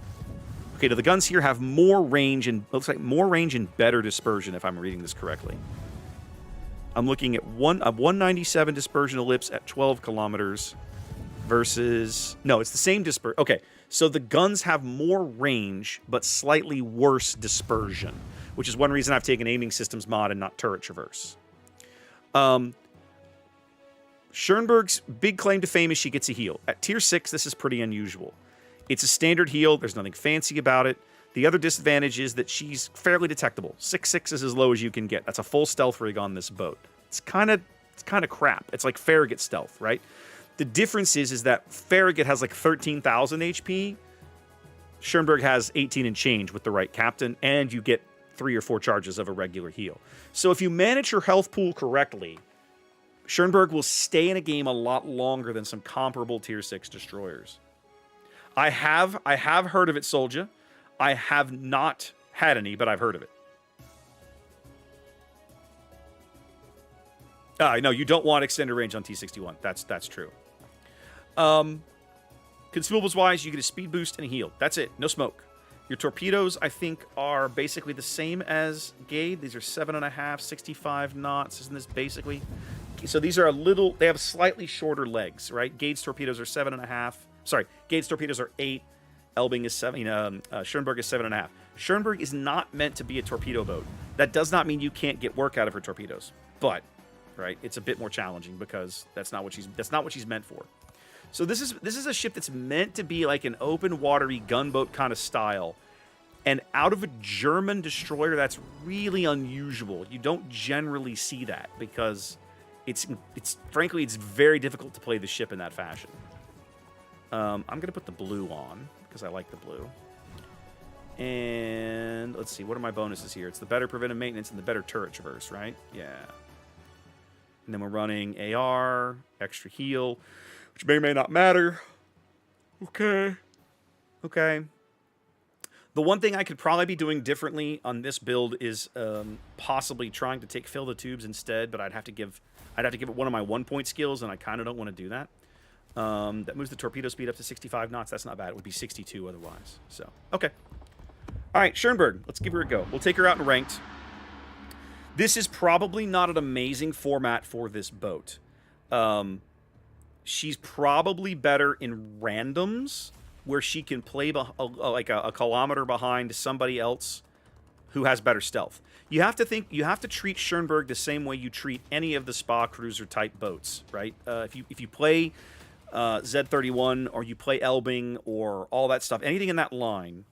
Okay, the guns here have more range and looks like more range and better dispersion, if I'm reading this correctly. I'm looking at a 197 dispersion ellipse at 12 kilometers versus... No, it's the same dispersion. Okay, so the guns have more range, but slightly worse dispersion, which is one reason I've taken aiming systems mod and not turret traverse. Schernberg's big claim to fame is she gets a heal. At tier 6, this is pretty unusual. It's a standard heal. There's nothing fancy about it. The other disadvantage is that she's fairly detectable. 6/6 is as low as you can get. That's a full stealth rig on this boat. It's kind of crap. It's like Farragut stealth, right? The difference is that Farragut has like 13,000 HP. Schernberg has 18 and change with the right captain, and you get 3 or 4 charges of a regular heal. So if you manage your health pool correctly, Schernberg will stay in a game a lot longer than some comparable tier 6 destroyers. I have heard of it, Soldier. I have not had any, but I've heard of it. No, you don't want extended range on T61. That's true. Consumables-wise, you get a speed boost and a heal. That's it. No smoke. Your torpedoes, I think, are basically the same as Gade. These are 7.5, 65 knots. Isn't this basically... So these are they have slightly shorter legs, right? Gade's torpedoes are 7.5. Sorry, Gade's torpedoes are 8. Elbing is 7. Schernberg is 7.5. Schernberg is not meant to be a torpedo boat. That does not mean you can't get work out of her torpedoes, but right, it's a bit more challenging because that's not what she's meant for. So this is a ship that's meant to be like an open watery gunboat kind of style, and out of a German destroyer, that's really unusual. You don't generally see that because it's frankly it's very difficult to play the ship in that fashion. I'm gonna put the blue on because I like the blue. And let's see, what are my bonuses here? It's the better preventive maintenance and the better turret traverse, right? Yeah. And then we're running AR, extra heal, which may or may not matter. Okay. The one thing I could probably be doing differently on this build is possibly trying to fill the tubes instead, but I'd have to give it one of my 1-point skills, and I kind of don't want to do that. That moves the torpedo speed up to 65 knots. That's not bad. It would be 62 otherwise. So, okay. All right, Schernberg. Let's give her a go. We'll take her out in ranked. This is probably not an amazing format for this boat. She's probably better in randoms, where she can play like a kilometer behind somebody else who has better stealth. You have to treat Schernberg the same way you treat any of the spa cruiser type boats, right? If you play Z31 or you play Elbing or all that stuff, anything in that line,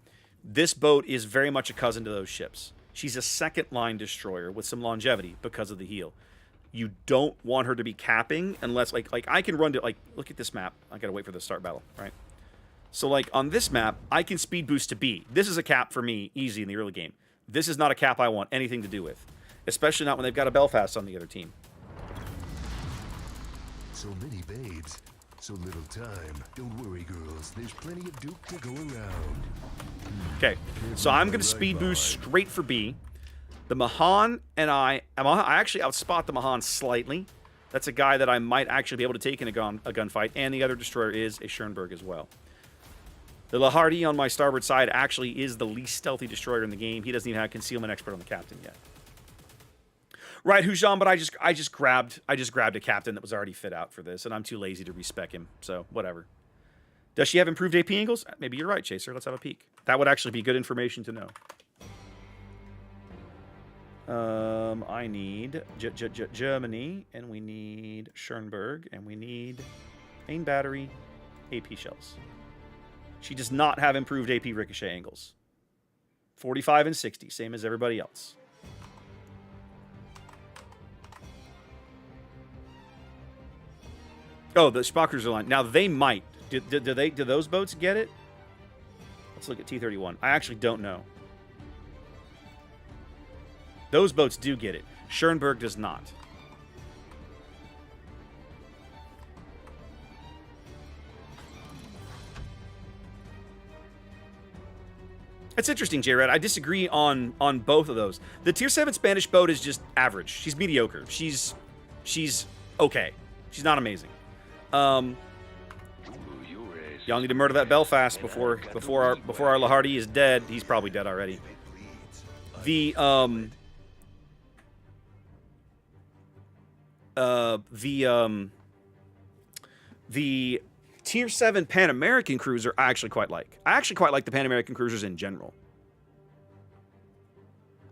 this boat is very much a cousin to those ships. She's a second line destroyer with some longevity because of the heal. You don't want her to be capping unless like I can run to look at this map. I gotta wait for the start battle, right? So like on this map, I can speed boost to B. This is a cap for me, easy in the early game. This is not a cap I want anything to do with, especially not when they've got a Belfast on the other team. So many babes, so little time. Don't worry, girls. There's plenty of Duke to go around. Okay, so I'm going to speed boost straight for B. The Mahan and I actually outspot the Mahan slightly. That's a guy that I might actually be able to take in a gunfight, and the other destroyer is a Schernberg as well. The Lahardy on my starboard side actually is the least stealthy destroyer in the game. He doesn't even have concealment expert on the captain yet. Right, Hujan, but I just grabbed a captain that was already fit out for this, and I'm too lazy to respec him, so whatever. Does she have improved AP angles? Maybe you're right, Chaser. Let's have a peek. That would actually be good information to know. I need Germany, and we need Schernberg, and we need main battery, AP shells. She does not have improved AP ricochet angles. 45 and 60, same as everybody else. Oh, the Spockers are line. Now they might. Do those boats get it? Let's look at T-31. I actually don't know. Those boats do get it. Schernberg does not. That's interesting, J-Red. I disagree on both of those. The Tier 7 Spanish boat is just average. She's mediocre. She's okay. She's not amazing. Y'all need to murder that Belfast before our Lahardy is dead. He's probably dead already. The Tier 7 Pan American cruiser I actually quite like. I actually quite like the Pan American cruisers in general.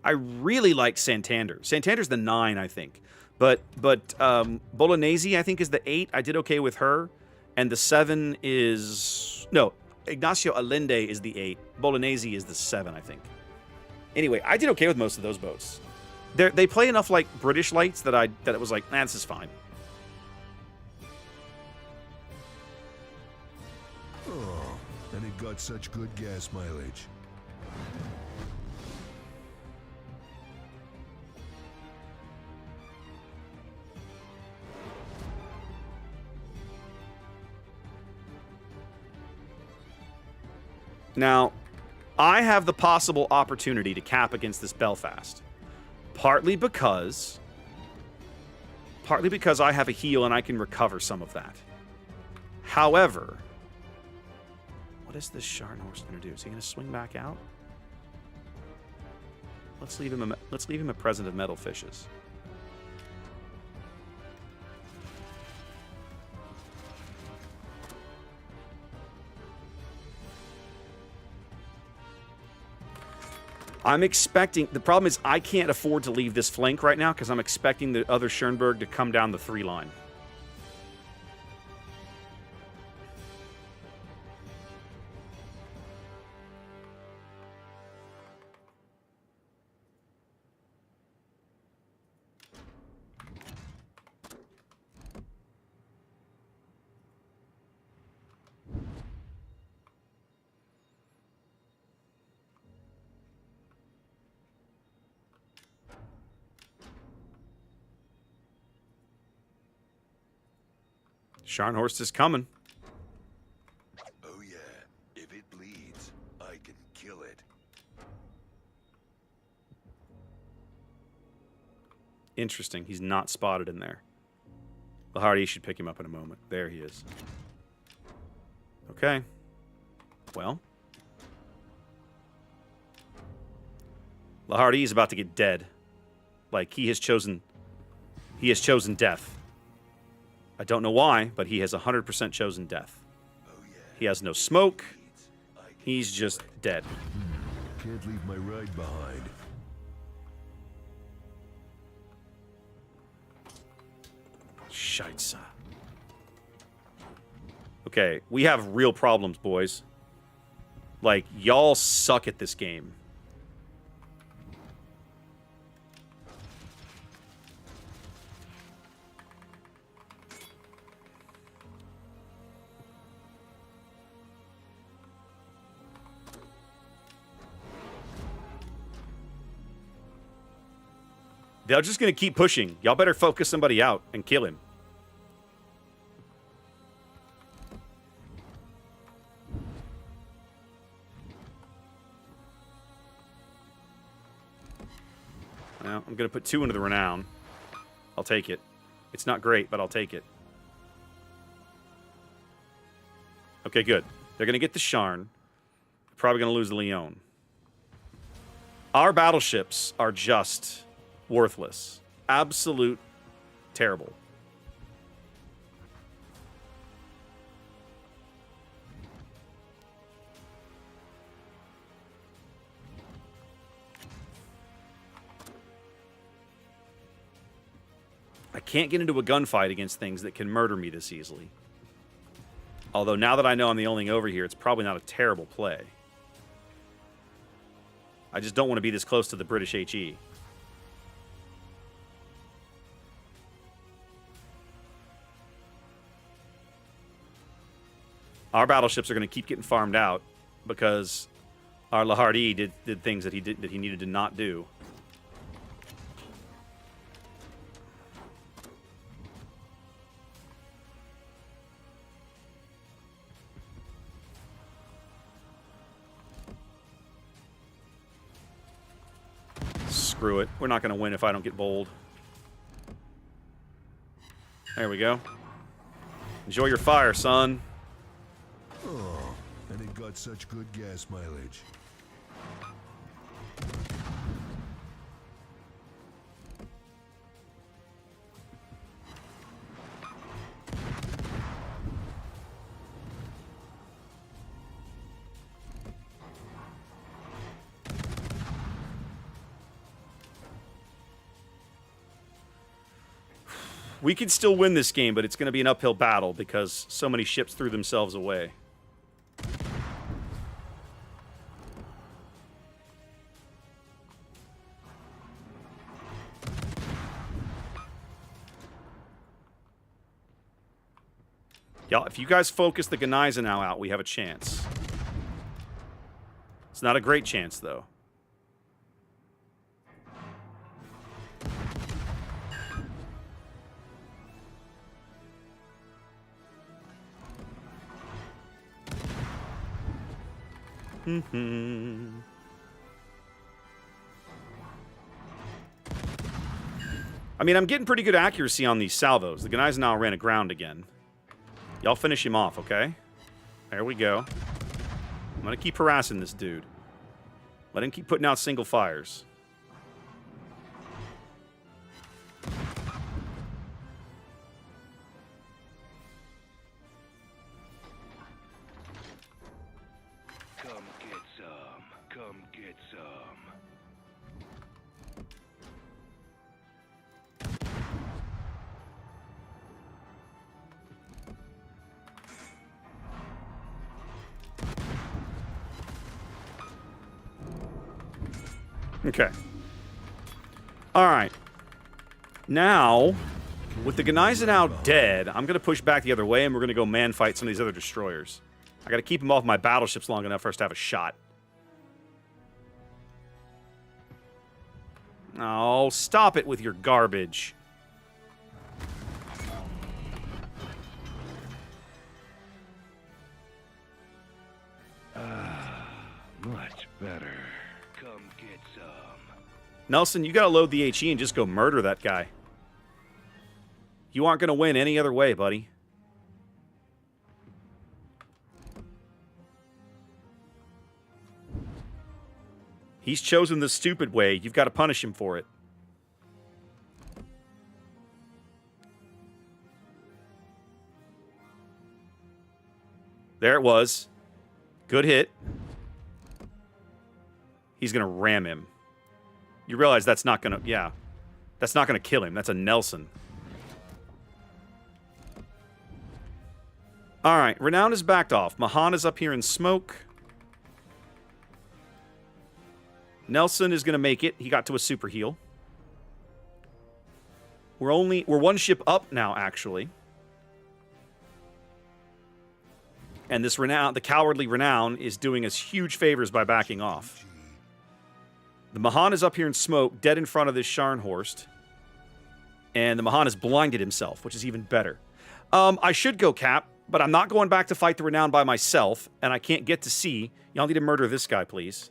I really like Santander. Santander's the 9, I think. But Bolognese, I think, is the 8. I did okay with her. And the 7 is... No, Ignacio Allende is the 8. Bolognese is the 7, I think. Anyway, I did okay with most of those boats. They play enough like British lights that it was like, this is fine. Oh, and it got such good gas mileage. Now, I have the possible opportunity to cap against this Belfast. Partly because I have a heal and I can recover some of that. However, what is this Scharnhorst going to do? Is he going to swing back out? Let's leave him a present of metal fishes. I'm expecting... The problem is I can't afford to leave this flank right now because I'm expecting the other Schernberg to come down the 3 line. Scharnhorst is coming. Oh yeah, if it bleeds, I can kill it. Interesting. He's not spotted in there. Lahardy should pick him up in a moment. There he is. Okay. Well. Lahardy is about to get dead. Like, he has chosen death. I don't know why, but he has 100% chosen death. He has no smoke. He's just dead. Can't leave my ride behind. Scheisse. Okay, we have real problems, boys. Like, y'all suck at this game. They're just going to keep pushing. Y'all better focus somebody out and kill him. Now, I'm going to put 2 into the Renown. I'll take it. It's not great, but I'll take it. Okay, good. They're going to get the Sharn. Probably going to lose the Leon. Our battleships are just... worthless. Absolute terrible. I can't get into a gunfight against things that can murder me this easily. Although now that I know I'm the only over here, it's probably not a terrible play. I just don't want to be this close to the British HE. Our battleships are going to keep getting farmed out because our Lahardy did things that he needed to not do. Screw it. We're not going to win if I don't get bold. There we go. Enjoy your fire, son. Oh, and it got such good gas mileage. We could still win this game, but it's going to be an uphill battle because so many ships threw themselves away. Y'all, if you guys focus the Gneisenau out, we have a chance. It's not a great chance, though. I mean, I'm getting pretty good accuracy on these salvos. The Gneisenau ran aground again. Y'all finish him off, okay? There we go. I'm gonna keep harassing this dude. Let him keep putting out single fires. Come get some. Come get some. Okay. All right. Now, with the Gneisenau dead, I'm going to push back the other way, and we're going to go man-fight some of these other destroyers. I got to keep them off my battleships long enough for us to have a shot. Oh, stop it with your garbage. Much better. Come get some. Nelson, you got to load the HE and just go murder that guy. You aren't going to win any other way, buddy. He's chosen the stupid way. You've got to punish him for it. There it was. Good hit. He's going to ram him. You realize that's not going to... Yeah. That's not going to kill him. That's a Nelson. All right. Renown is backed off. Mahan is up here in smoke. Nelson is going to make it. He got to a super heal. We're one ship up now, actually. And this Renown, the cowardly Renown, is doing us huge favors by backing off. The Mahan is up here in smoke, dead in front of this Scharnhorst. And the Mahan has blinded himself, which is even better. I should go Cap, but I'm not going back to fight the Renown by myself, and I can't get to sea. Y'all need to murder this guy, please.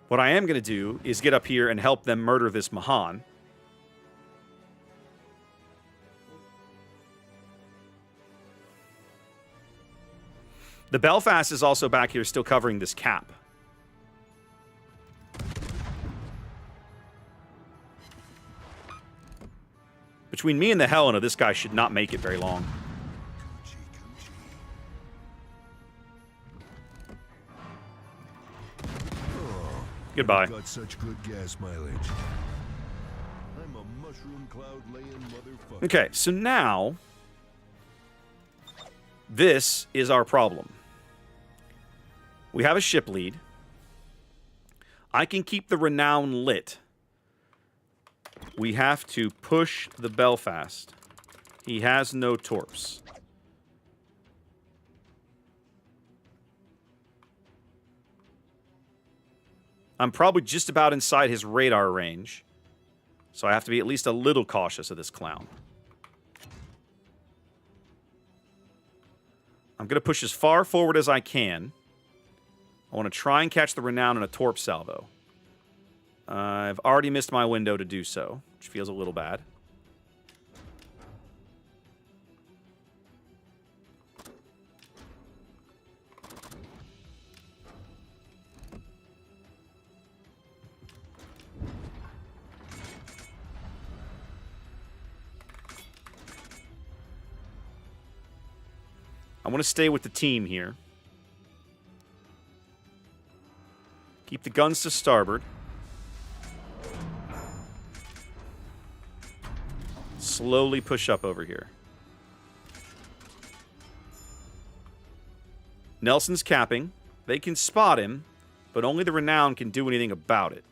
What I am going to do is get up here and help them murder this Mahan. The Belfast is also back here still covering this Cap. Between me and the Helena, this guy should not make it very long. Goodbye. Got such good gas mileage. I'm a mushroom cloud laying motherfucker. Okay, so now this is our problem. We have a ship lead. I can keep the Renown lit. We have to push the Belfast. He has no torps. I'm probably just about inside his radar range. So I have to be at least a little cautious of this clown. I'm going to push as far forward as I can. I want to try and catch the Renown in a torp salvo. I've already missed my window to do so, which feels a little bad. I want to stay with the team here. Keep the guns to starboard. Slowly push up over here. Nelson's capping. They can spot him, but only the Renown can do anything about it.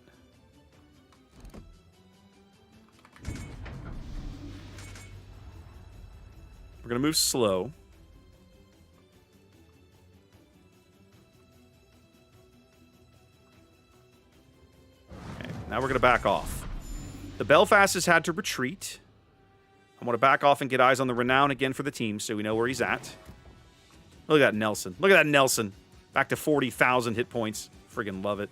We're going to move slow. Okay, now we're going to back off. The Belfast has had to retreat. I want to back off and get eyes on the Renown again for the team so we know where he's at. Look at that Nelson. Look at that Nelson. Back to 40,000 hit points. Friggin' love it.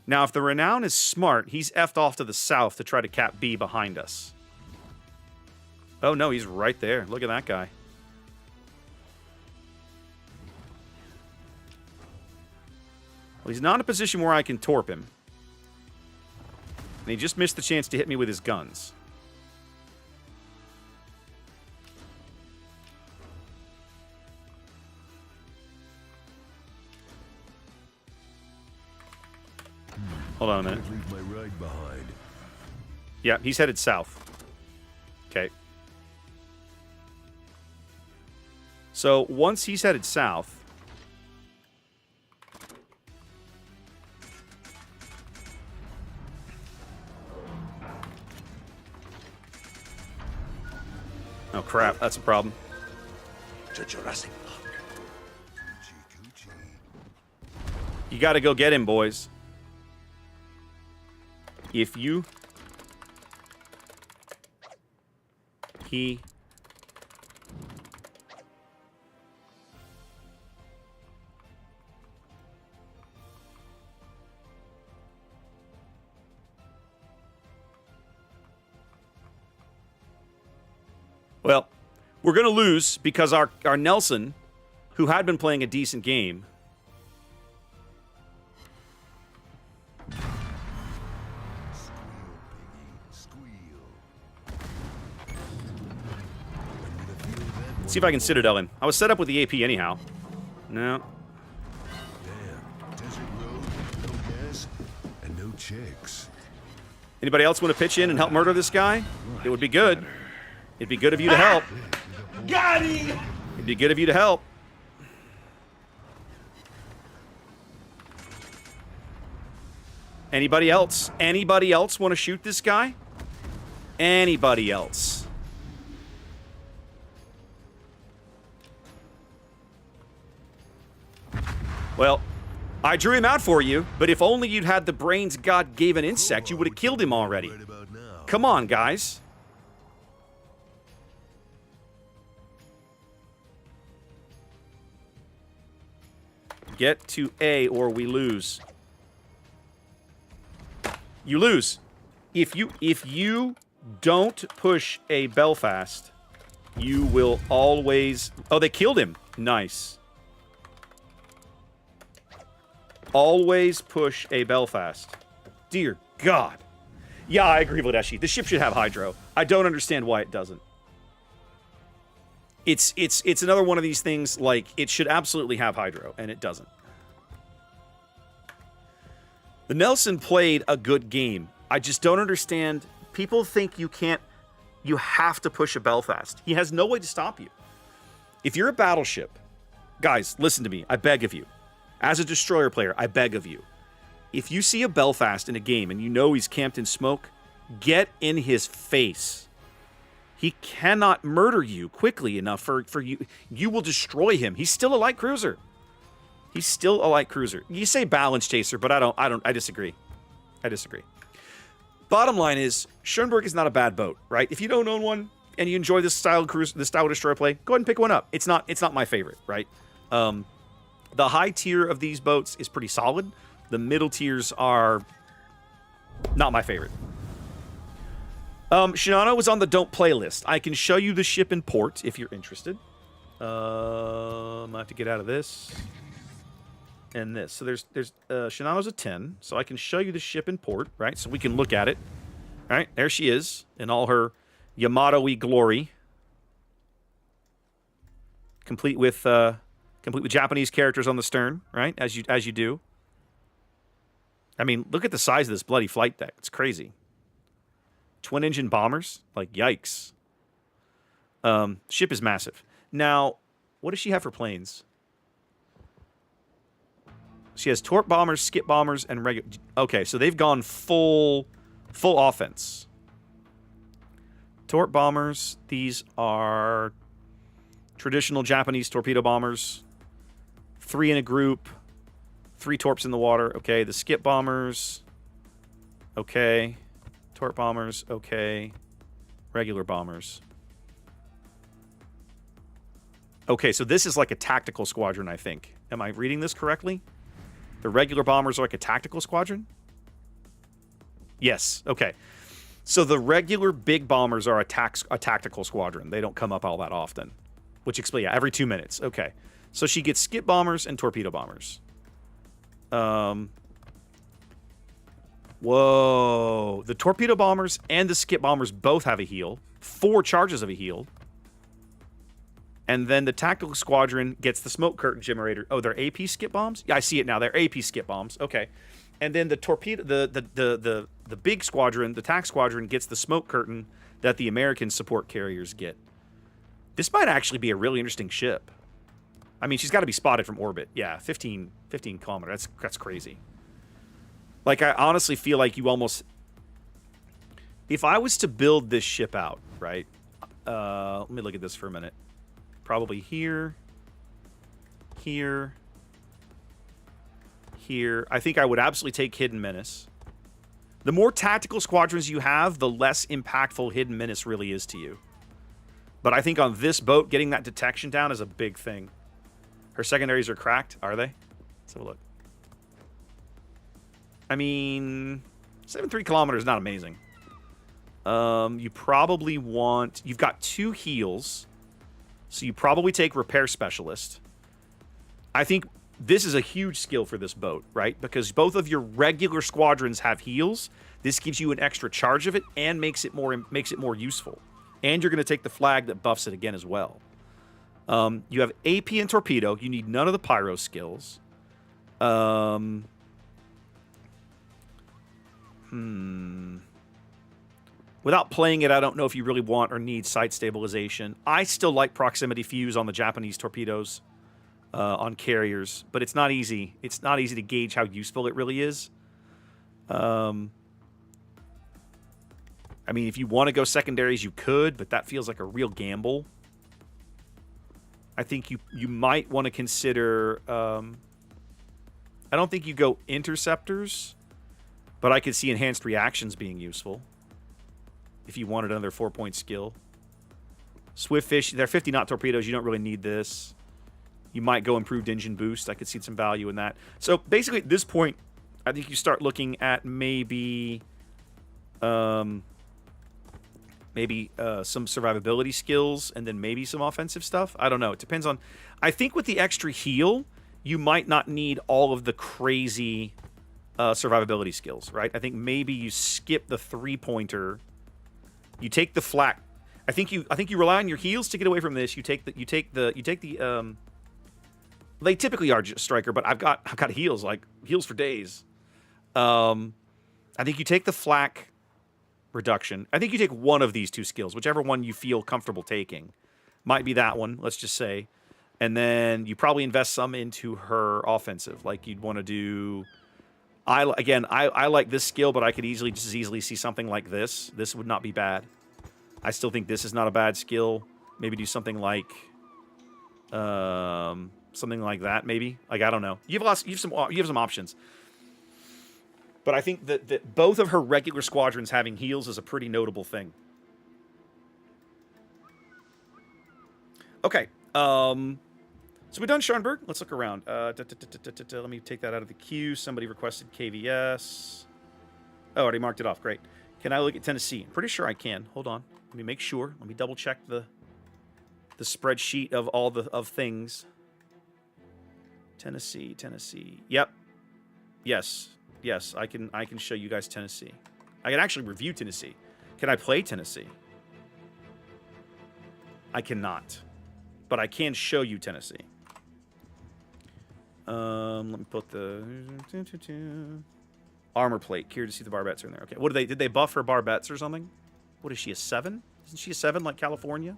Now, if the Renown is smart, he's effed off to the south to try to cap B behind us. Oh, no, he's right there. Look at that guy. Well, he's not in a position where I can torp him. And he just missed the chance to hit me with his guns. Hold on a minute. Leave my ride behind. Yeah, he's headed south. Okay. So once he's headed south, oh crap, that's a problem. To Jurassic Park. You got to go get him, boys. If you... He... Well, we're going to lose because our Nelson, who had been playing a decent game... See if I can Citadel him. I was set up with the AP anyhow. No. Damn. Desert road, no gas, and no chicks. Anybody else want to pitch in and help murder this guy? It would be good. It'd be good of you to help. Got him! It'd be good of you to help. Anybody else? Anybody else want to shoot this guy? Anybody else? Well, I drew him out for you, but if only you'd had the brains God gave an insect, you would have killed him already. Right about now. Come on, guys. Get to A or we lose. You lose. If you don't push a Belfast, you will always... Oh, they killed him. Nice. Always push a Belfast. Dear God. Yeah, I agree with Eshi. The ship should have hydro. I don't understand why it doesn't. It's another one of these things, like, it should absolutely have hydro, and it doesn't. The Nelson played a good game. I just don't understand. People think you can't... You have to push a Belfast. He has no way to stop you. If you're a battleship... Guys, listen to me. I beg of you. As a destroyer player, I beg of you. If you see a Belfast in a game and you know he's camped in smoke, get in his face. He cannot murder you quickly enough for you. You will destroy him. He's still a light cruiser. He's still a light cruiser. You say balance chaser, but I disagree. I disagree. Bottom line is, Schernberg is not a bad boat, right? If you don't own one and you enjoy this style destroyer play, go ahead and pick one up. It's not my favorite, right? The high tier of these boats is pretty solid. The middle tiers are not my favorite. Shinano was on the don't play list. I can show you the ship in port if you're interested. I have to get out of this and this. So there's Shinano's a 10, so I can show you the ship in port, right? So we can look at it. All right, there she is in all her Yamato-y glory. complete with Japanese characters on the stern, right? As you do. I mean, look at the size of this bloody flight deck. It's crazy. Twin engine bombers, like yikes. Ship is massive. Now, what does she have for planes? She has torp bombers, skip bombers, and regular. Okay, so they've gone full offense. Torp bombers. These are traditional Japanese torpedo bombers. 3 in a group. 3 torps in the water. Okay, the skip bombers. Okay. Torp bombers. Okay. Regular bombers. Okay, so this is like a tactical squadron, I think. Am I reading this correctly? The regular bombers are like a tactical squadron? Yes, okay. So the regular big bombers are a tactical squadron. They don't come up all that often. Which explains, yeah, every 2 minutes. Okay. So she gets skip bombers and torpedo bombers. Whoa. The torpedo bombers and the skip bombers both have a heal. 4 charges of a heal. And then the tactical squadron gets the smoke curtain generator. Oh, they're AP skip bombs? Yeah, I see it now. They're AP skip bombs. Okay. And then the torpedo, the big squadron, the TAC squadron, gets the smoke curtain that the American support carriers get. This might actually be a really interesting ship. I mean, she's got to be spotted from orbit. Yeah, 15 kilometers. That's crazy. Like, I honestly feel like you almost... If I was to build this ship out, right? Let me look at this for a minute. Probably here. Here. Here. I think I would absolutely take Hidden Menace. The more tactical squadrons you have, the less impactful Hidden Menace really is to you. But I think on this boat, getting that detection down is a big thing. Her secondaries are cracked, are they? Let's have a look. I mean, 73 kilometers is not amazing. You probably want... You've got 2 heals, so you probably take Repair Specialist. I think this is a huge skill for this boat, right? Because both of your regular squadrons have heals. This gives you an extra charge of it and makes it more useful. And you're going to take the flag that buffs it again as well. You have AP and Torpedo. You need none of the Pyro skills. Without playing it, I don't know if you really want or need sight stabilization. I still like proximity fuse on the Japanese torpedoes on carriers, but it's not easy. It's not easy to gauge how useful it really is. I mean, if you want to go secondaries, you could, but that feels like a real gamble. I think you might want to consider... I don't think you go interceptors, but I could see enhanced reactions being useful. If you wanted another 4-point skill. Swift Fish, they're 50 knot torpedoes. You don't really need this. You might go improved engine boost. I could see some value in that. So basically at this point, I think you start looking at maybe some survivability skills and then maybe some offensive stuff. I don't know. It depends on... I think with the extra heal, you might not need all of the crazy survivability skills, right? I think maybe you skip the 3-pointer. You take the flak. I think you rely on your heals to get away from this. You take the they typically are just striker, but I've got heals for days. I think you take the flak reduction. I think you take one of these 2 skills, whichever one you feel comfortable taking. Might be that one, let's just say. And then you probably invest some into her offensive. Like you'd want to do... I like this skill, but I could easily see something like this. This would not be bad. I still think this is not a bad skill. Maybe do something like that. Maybe I don't know. You have some options. But I think that both of her regular squadrons having heals is a pretty notable thing. Okay. So we've done Schernberg. Let's look around. Let me take that out of the queue. Somebody requested KVS. Oh, already marked it off. Great. Can I look at Tennessee? I'm pretty sure I can. Hold on. Let me make sure. Let me double check the spreadsheet of all of things. Tennessee. Yep. Yes. I can show you guys Tennessee. I can actually review Tennessee. Can I play Tennessee? I cannot. but I can show you Tennessee. Let me put the armor plate. Curious to see the barbettes are in there. Okay, what did they buff her barbettes or something? What is she, a 7? Isn't she a 7 like California?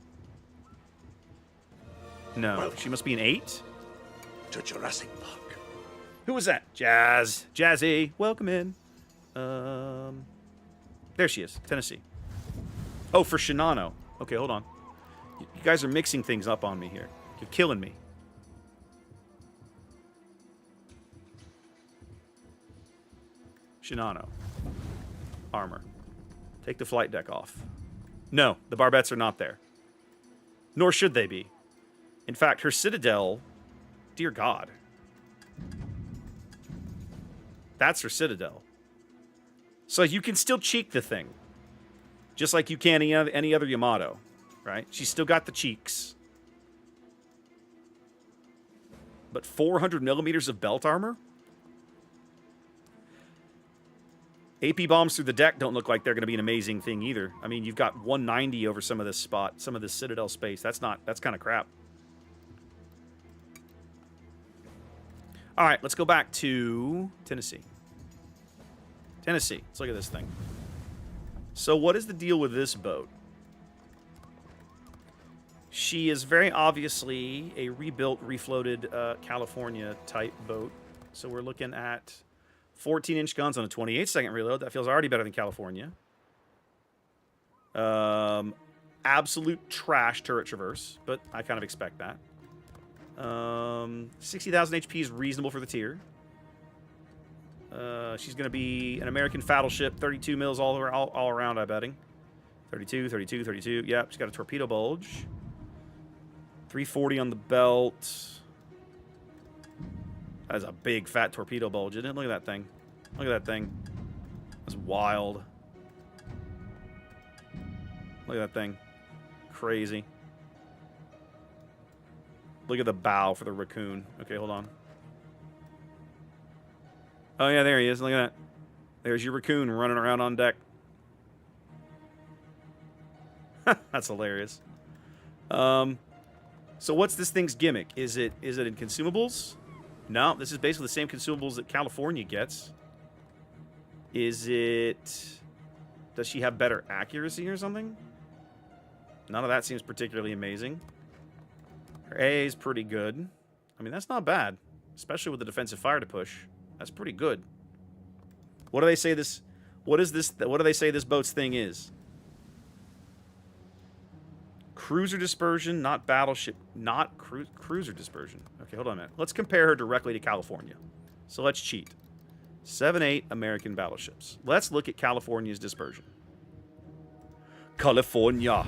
No, Welcome. she must be an 8. To Jurassic Park. Who was that? Jazz. Jazzy. Welcome in. There she is. Tennessee. Oh, for Shinano. Okay, hold on. You guys are mixing things up on me here. You're killing me. Shinano. Armor. Take the flight deck off. No, the barbettes are not there. Nor should they be. In fact, her citadel... Dear God. That's her citadel. So you can still cheek the thing. Just like you can any other Yamato. Right? She's still got the cheeks. But 400 millimeters of belt armor? AP bombs through the deck don't look like they're going to be an amazing thing either. I mean, you've got 190 over some of this spot, some of this citadel space. That's kind of crap. All right, let's go back to Tennessee. Tennessee, let's look at this thing. So what is the deal with this boat? She is very obviously a rebuilt, refloated California type boat. So we're looking at 14-inch guns on a 28-second reload. That feels already better than California. Absolute trash turret traverse, but I kind of expect that. 60,000 HP is reasonable for the tier. She's going to be an American battleship, 32 mils all around, I'm betting. 32, 32, 32. Yep, she's got a torpedo bulge. 340 on the belt. That is a big, fat torpedo bulge, isn't it? Look at that thing. Look at that thing. That's wild. Look at that thing. Crazy. Look at the bow for the raccoon. Okay, hold on. Oh, yeah, there he is. Look at that. There's your raccoon running around on deck. That's hilarious. So what's this thing's gimmick? Is it in consumables? No, this is basically the same consumables that California gets. Is it... Does she have better accuracy or something? None of that seems particularly amazing. Her A is pretty good. I mean, that's not bad. Especially with the defensive fire to push. That's pretty good. What do they say this... What do they say this boat's thing is? Cruiser dispersion, not battleship, not cruiser dispersion. Okay, hold on a minute. Let's compare her directly to California. So let's cheat. 7-8 American battleships. Let's look at California's dispersion. California.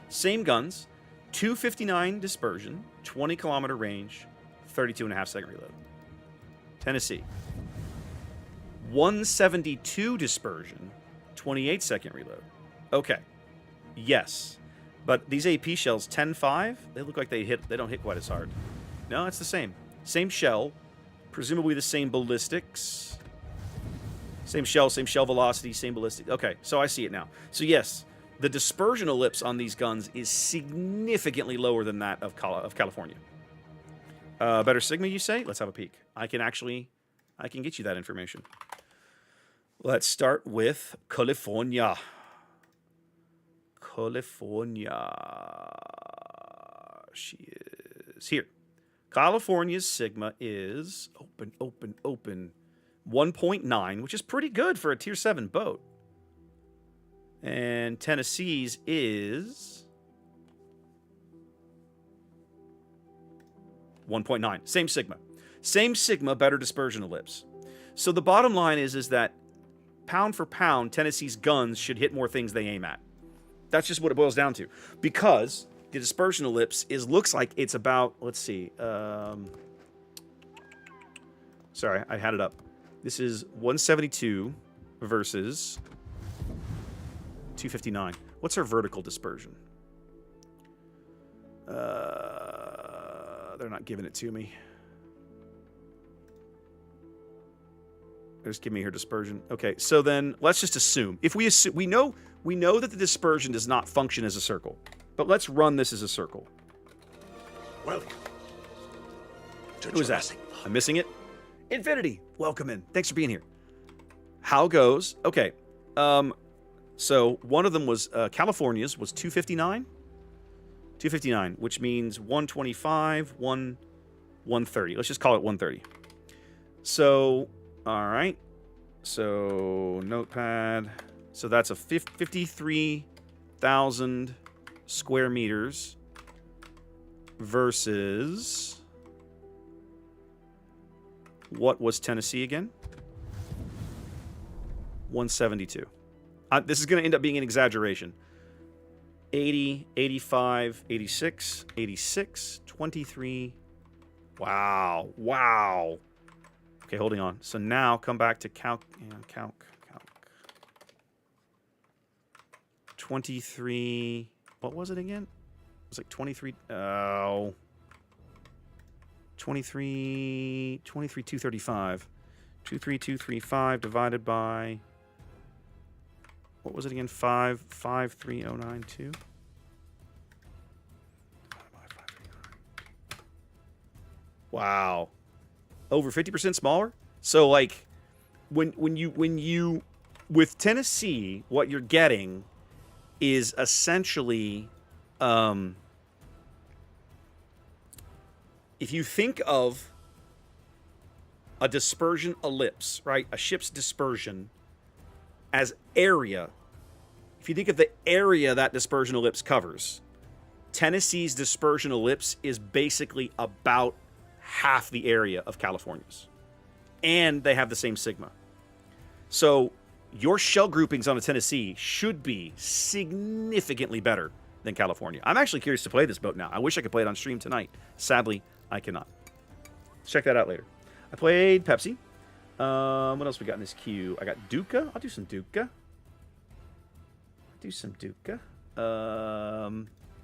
Same guns, 259 dispersion, 20-kilometer range, 32.5-second reload. Tennessee. 172 dispersion, 28-second reload. Okay. Yes. But these AP shells, 10.5, they look like they don't hit quite as hard. No, it's the same. Same shell. Presumably the same ballistics. Same shell velocity, same ballistic. Okay, so I see it now. So yes, the dispersion ellipse on these guns is significantly lower than that of California. Better Sigma, you say? Let's have a peek. I can get you that information. Let's start with California. She is here. California's Sigma is open 1.9, which is pretty good for a tier 7 boat. And Tennessee's is 1.9. Same Sigma. Same Sigma, better dispersion ellipse. So the bottom line is that pound for pound, Tennessee's guns should hit more things they aim at. That's just what it boils down to. Because the dispersion ellipse looks like it's about, let's see. Sorry, I had it up. This is 172 versus 259. What's her vertical dispersion? They're not giving it to me. They're just giving me her dispersion. Okay, so then let's just assume. If we assume, we know that the dispersion does not function as a circle. But let's run this as a circle. Welcome to Who is that? Jurassic Park. I'm missing it. Infinity, welcome in. Thanks for being here. How goes? Okay. So one of them was California's was 259. 259, which means 125, 130. Let's just call it 130. So, all right. So, notepad. So that's a 53,000 square meters versus what was Tennessee again? 172. This is going to end up being an exaggeration. 80, 85, 86, 86, 23. Wow. Wow. Okay, holding on. So now come back to calc. 23. What was it again? It was like 23. Oh. 235. 23235 divided by. What was it again? 53092. Wow. Over 50% smaller? So like when you with Tennessee, what you're getting is essentially if you think of a dispersion ellipse, right? A ship's dispersion as area. If you think of the area that dispersion ellipse covers, Tennessee's dispersion ellipse is basically about half the area of California's. And they have the same sigma. So your shell groupings on a Tennessee should be significantly better than California. I'm actually curious to play this boat now. I wish I could play it on stream tonight. Sadly, I cannot. Check that out later. I played Pepsi. What else we got in this queue? I got Duca. I'll do some Duca.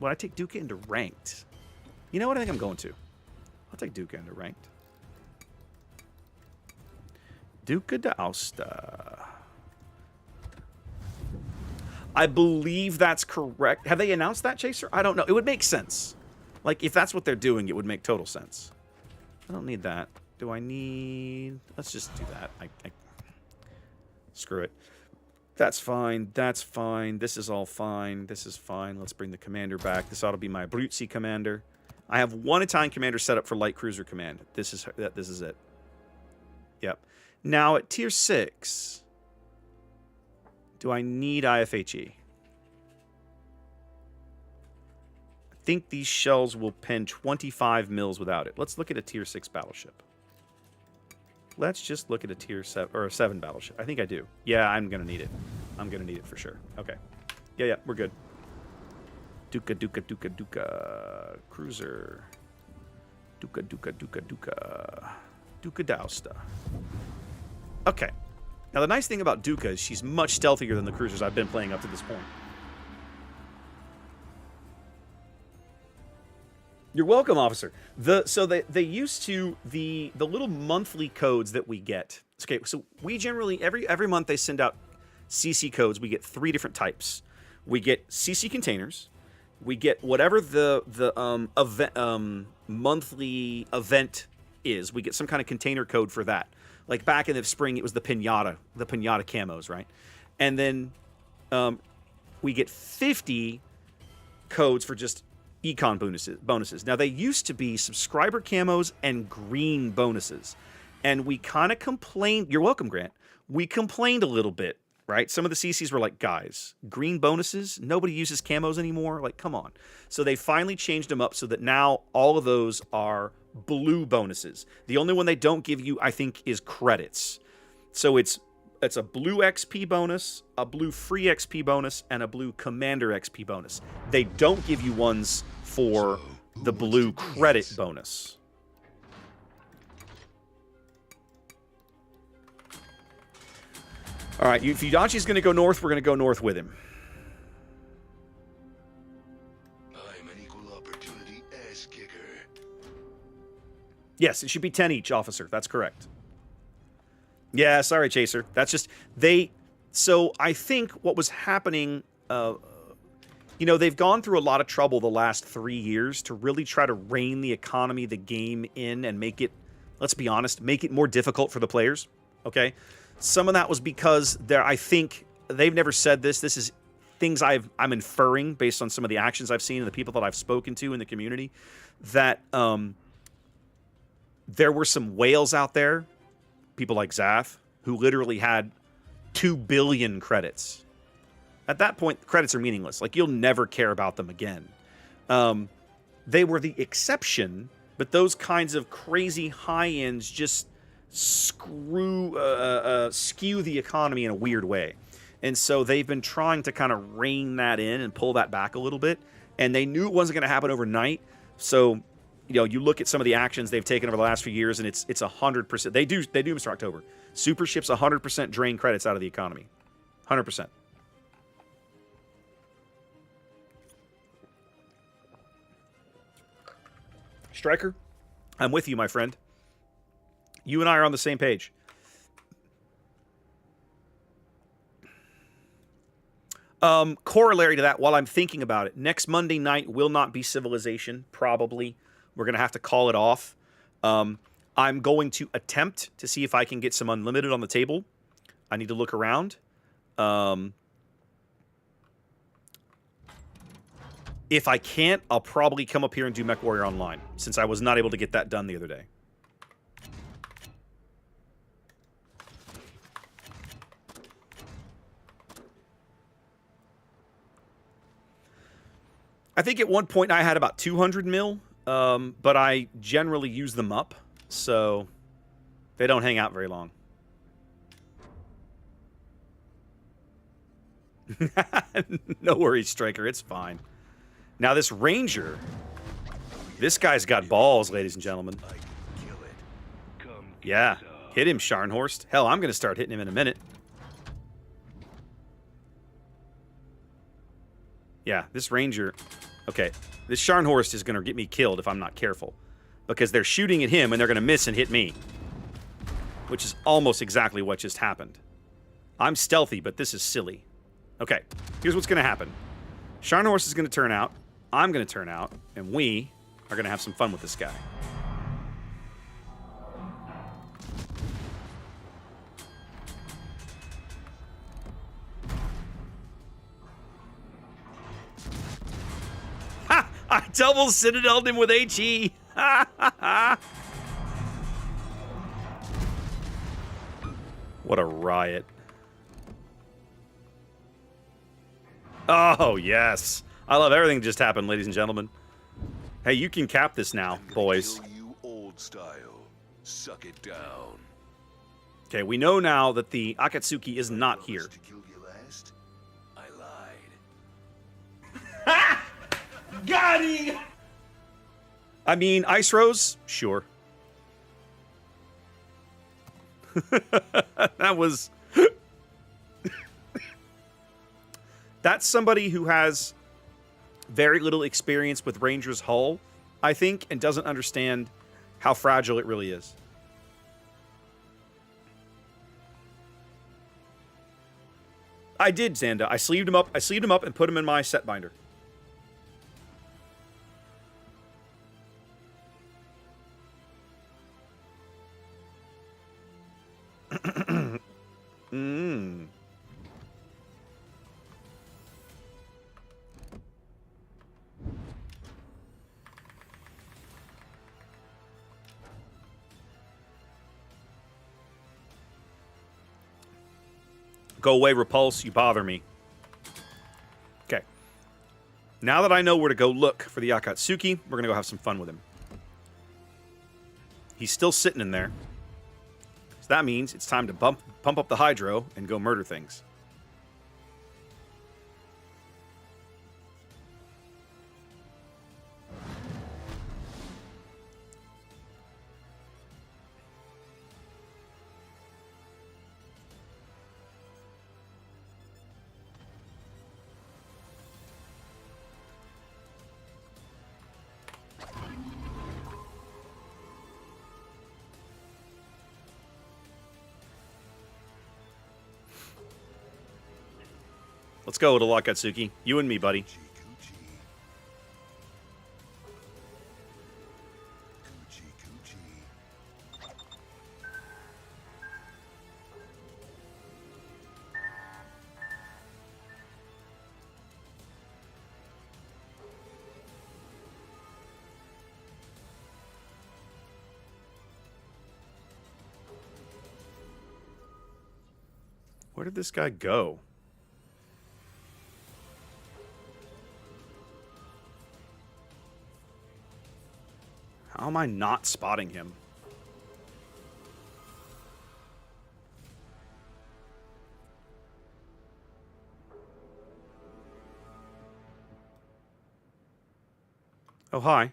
Would I take Duca into ranked? You know what? I think I'm going to. I'll take Duca into ranked. Duca d'Aosta. I believe that's correct. Have they announced that, Chaser? I don't know. It would make sense. Like, if that's what they're doing, it would make total sense. I don't need that. Do I need... Let's just do that. Screw it. That's fine. That's fine. This is all fine. This is fine. Let's bring the commander back. This ought to be my Abruzzi commander. I have one Italian commander set up for light cruiser command. This is it. Yep. Now at tier 6, do I need IFHE? I think these shells will pen 25 mils without it. Let's look at a tier 6 battleship. Let's just look at a tier 7 or a 7 battleship. I think I do. Yeah, I'm gonna need it. I'm gonna need it for sure. Okay. Yeah, we're good. Duca. Cruiser. Duca. Duca d'Aosta. Okay. Now, the nice thing about Duca is she's much stealthier than the cruisers I've been playing up to this point. You're welcome, officer. So they used to the little monthly codes that we get. Okay, so we generally every month they send out CC codes. We get 3 different types. We get CC containers. We get whatever the monthly event is. We get some kind of container code for that. Like back in the spring, it was the pinata camos, right? And then we get 50 codes for just econ bonuses. Now, they used to be subscriber camos and green bonuses. And we kind of complained. You're welcome, Grant. We complained a little bit, right? Some of the CCs were like, guys, green bonuses? Nobody uses camos anymore? Like, come on. So they finally changed them up so that now all of those are blue bonuses. The only one they don't give you, I think, is credits. So it's a blue XP bonus, a blue free XP bonus, and a blue commander XP bonus. They don't give you ones for the blue credit bonus. All right, if Yudachi's going to go north, we're going to go north with him. I'm an equal opportunity ass kicker. Yes, it should be 10 each, officer. That's correct. Yeah, sorry, Chaser. That's just... So I think what was happening you know, they've gone through a lot of trouble the last 3 years to really try to rein the economy, the game in, and make it, let's be honest, make it more difficult for the players. Okay, some of that was because I think they've never said this. This is things I'm inferring based on some of the actions I've seen and the people that I've spoken to in the community, that there were some whales out there, people like Zath, who literally had 2 billion credits. At that point, credits are meaningless. Like, you'll never care about them again. They were the exception, but those kinds of crazy high-ends just skew the economy in a weird way. And so they've been trying to kind of rein that in and pull that back a little bit. And they knew it wasn't going to happen overnight. So, you know, you look at some of the actions they've taken over the last few years, and it's 100%. They do, Mr. October. Super ships 100% drain credits out of the economy. 100%. Striker, I'm with you, my friend. You and I are on the same page. Corollary to that, while I'm thinking about it, next Monday night will not be Civilization, probably. We're going to have to call it off. I'm going to attempt to see if I can get some Unlimited on the table. I need to look around. If I can't, I'll probably come up here and do MechWarrior Online, since I was not able to get that done the other day. I think at one point I had about 200 mil, but I generally use them up, so they don't hang out very long. No worries, Striker. It's fine. Now this Ranger, this guy's got balls, ladies and gentlemen. Yeah, hit him, Scharnhorst. Hell, I'm going to start hitting him in a minute. Yeah, this Ranger... Okay, this Scharnhorst is going to get me killed if I'm not careful. Because they're shooting at him and they're going to miss and hit me. Which is almost exactly what just happened. I'm stealthy, but this is silly. Okay, here's what's going to happen. Scharnhorst is going to turn out, I'm going to turn out, and we are going to have some fun with this guy. Ha! I double citadeled him with HE! Ha ha ha! What a riot. Oh, yes. I love everything that just happened, ladies and gentlemen. Hey, you can cap this now, boys. Kill you old style. Suck it down. Okay, we know now that the Akatsuki is not here. To kill you last? I lied. Ha! Got him! I mean, Ice Rose? Sure. That was... That's somebody who has very little experience with Ranger's hull, I think, and doesn't understand how fragile it really is. I did, Xanda. I sleeved him up and put him in my set binder. Mmm. Go away, Repulse. You bother me. Okay. Now that I know where to go look for the Akatsuki, we're going to go have some fun with him. He's still sitting in there. So that means it's time to pump up the hydro and go murder things. Let's go, little Akatsuki. You and me, buddy. Where did this guy go? How am I not spotting him? Oh, hi.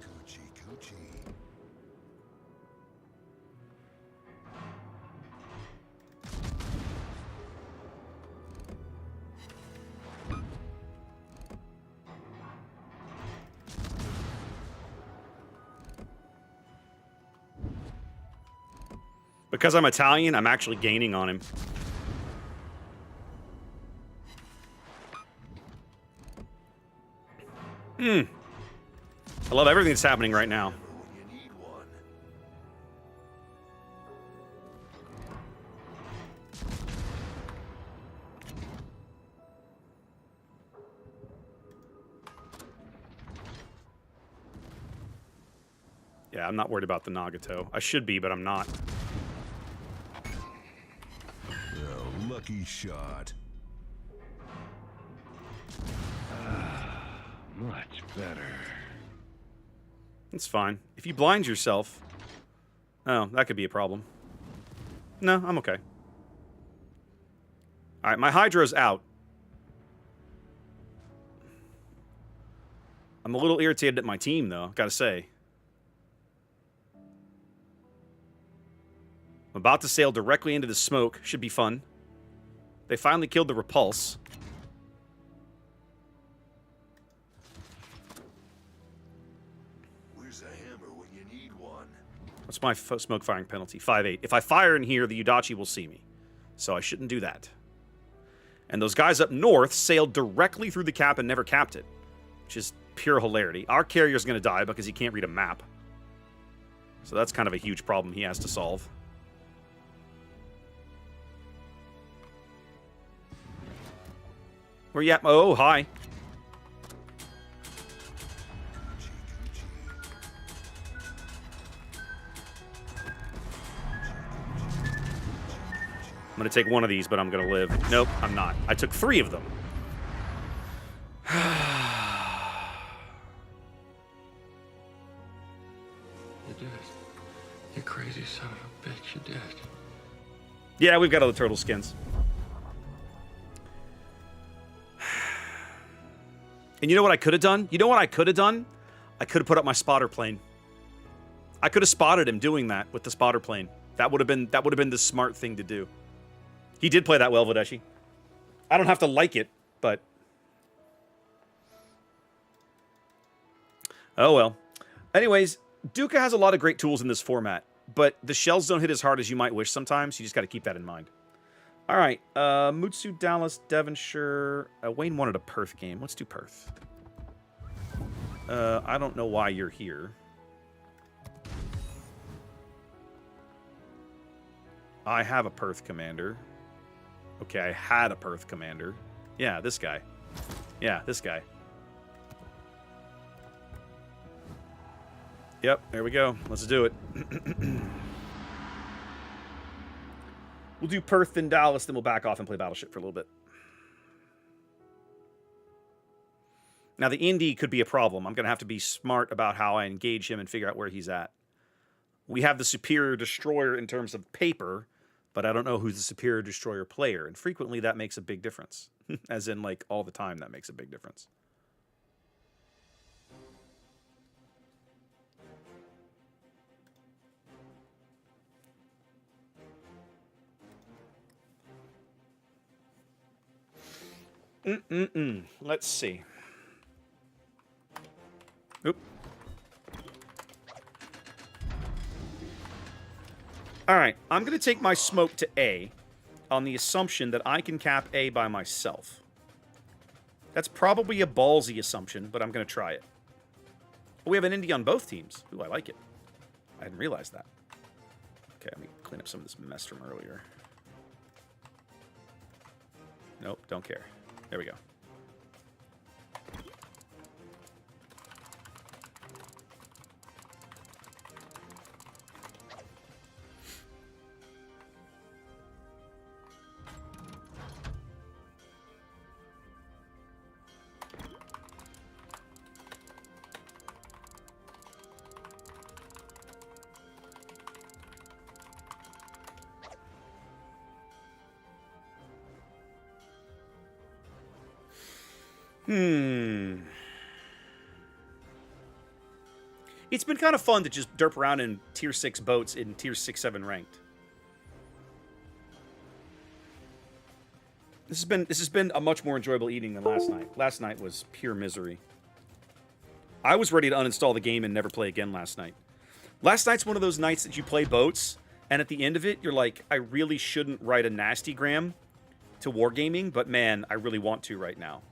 Coochie coochie. Because I'm Italian, I'm actually gaining on him. I love everything that's happening right now. When you need one. Yeah, I'm not worried about the Nagato. I should be, but I'm not. Oh, lucky shot. Much better. It's fine. If you blind yourself... Oh, that could be a problem. No, I'm okay. Alright, my Hydra's out. I'm a little irritated at my team, though, gotta say. I'm about to sail directly into the smoke. Should be fun. They finally killed the Repulse. Where's the hammer when you need one? What's my smoke firing penalty? 5-8. If I fire in here, the Udachi will see me. So I shouldn't do that. And those guys up north sailed directly through the cap and never capped it. Which is pure hilarity. Our carrier's going to die because he can't read a map. So that's kind of a huge problem he has to solve. Where you at? Oh, hi. I'm going to take one of these, but I'm going to live. Nope, I'm not. I took 3 of them. You did. You crazy son of a bitch, you did. Yeah, we've got all the turtle skins. And you know what I could have done? You know what I could have done? I could have put up my spotter plane. I could have spotted him doing that with the spotter plane. That would have been the smart thing to do. He did play that well, Vodeshi. I don't have to like it, but... Oh, well. Anyways, Duca has a lot of great tools in this format, but the shells don't hit as hard as you might wish sometimes. You just got to keep that in mind. All right. Mutsu, Dallas, Devonshire. Wayne wanted a Perth game. Let's do Perth. I don't know why you're here. I have a Perth commander. Okay, I had a Perth commander. Yeah, this guy. Yeah, this guy. Yep, there we go. Let's do it. We'll do Perth and Dallas, then we'll back off and play Battleship for a little bit. Now, the Indy could be a problem. I'm going to have to be smart about how I engage him and figure out where he's at. We have the superior destroyer in terms of paper, but I don't know who's the superior destroyer player. And frequently that makes a big difference. As in, like, all the time that makes a big difference. Let's see. Oop. All right, I'm going to take my smoke to A on the assumption that I can cap A by myself. That's probably a ballsy assumption, but I'm going to try it. We have an Indy on both teams. Ooh, I like it. I didn't realize that. Okay, let me clean up some of this mess from earlier. Nope, don't care. There we go. It's been kind of fun to just derp around in tier 6 boats in tier 6, 7 ranked. This has been a much more enjoyable evening than last night. Last night was pure misery. I was ready to uninstall the game and never play again last night. Last night's one of those nights that you play boats, and at the end of it, you're like, I really shouldn't write a nastygram to Wargaming, but man, I really want to right now.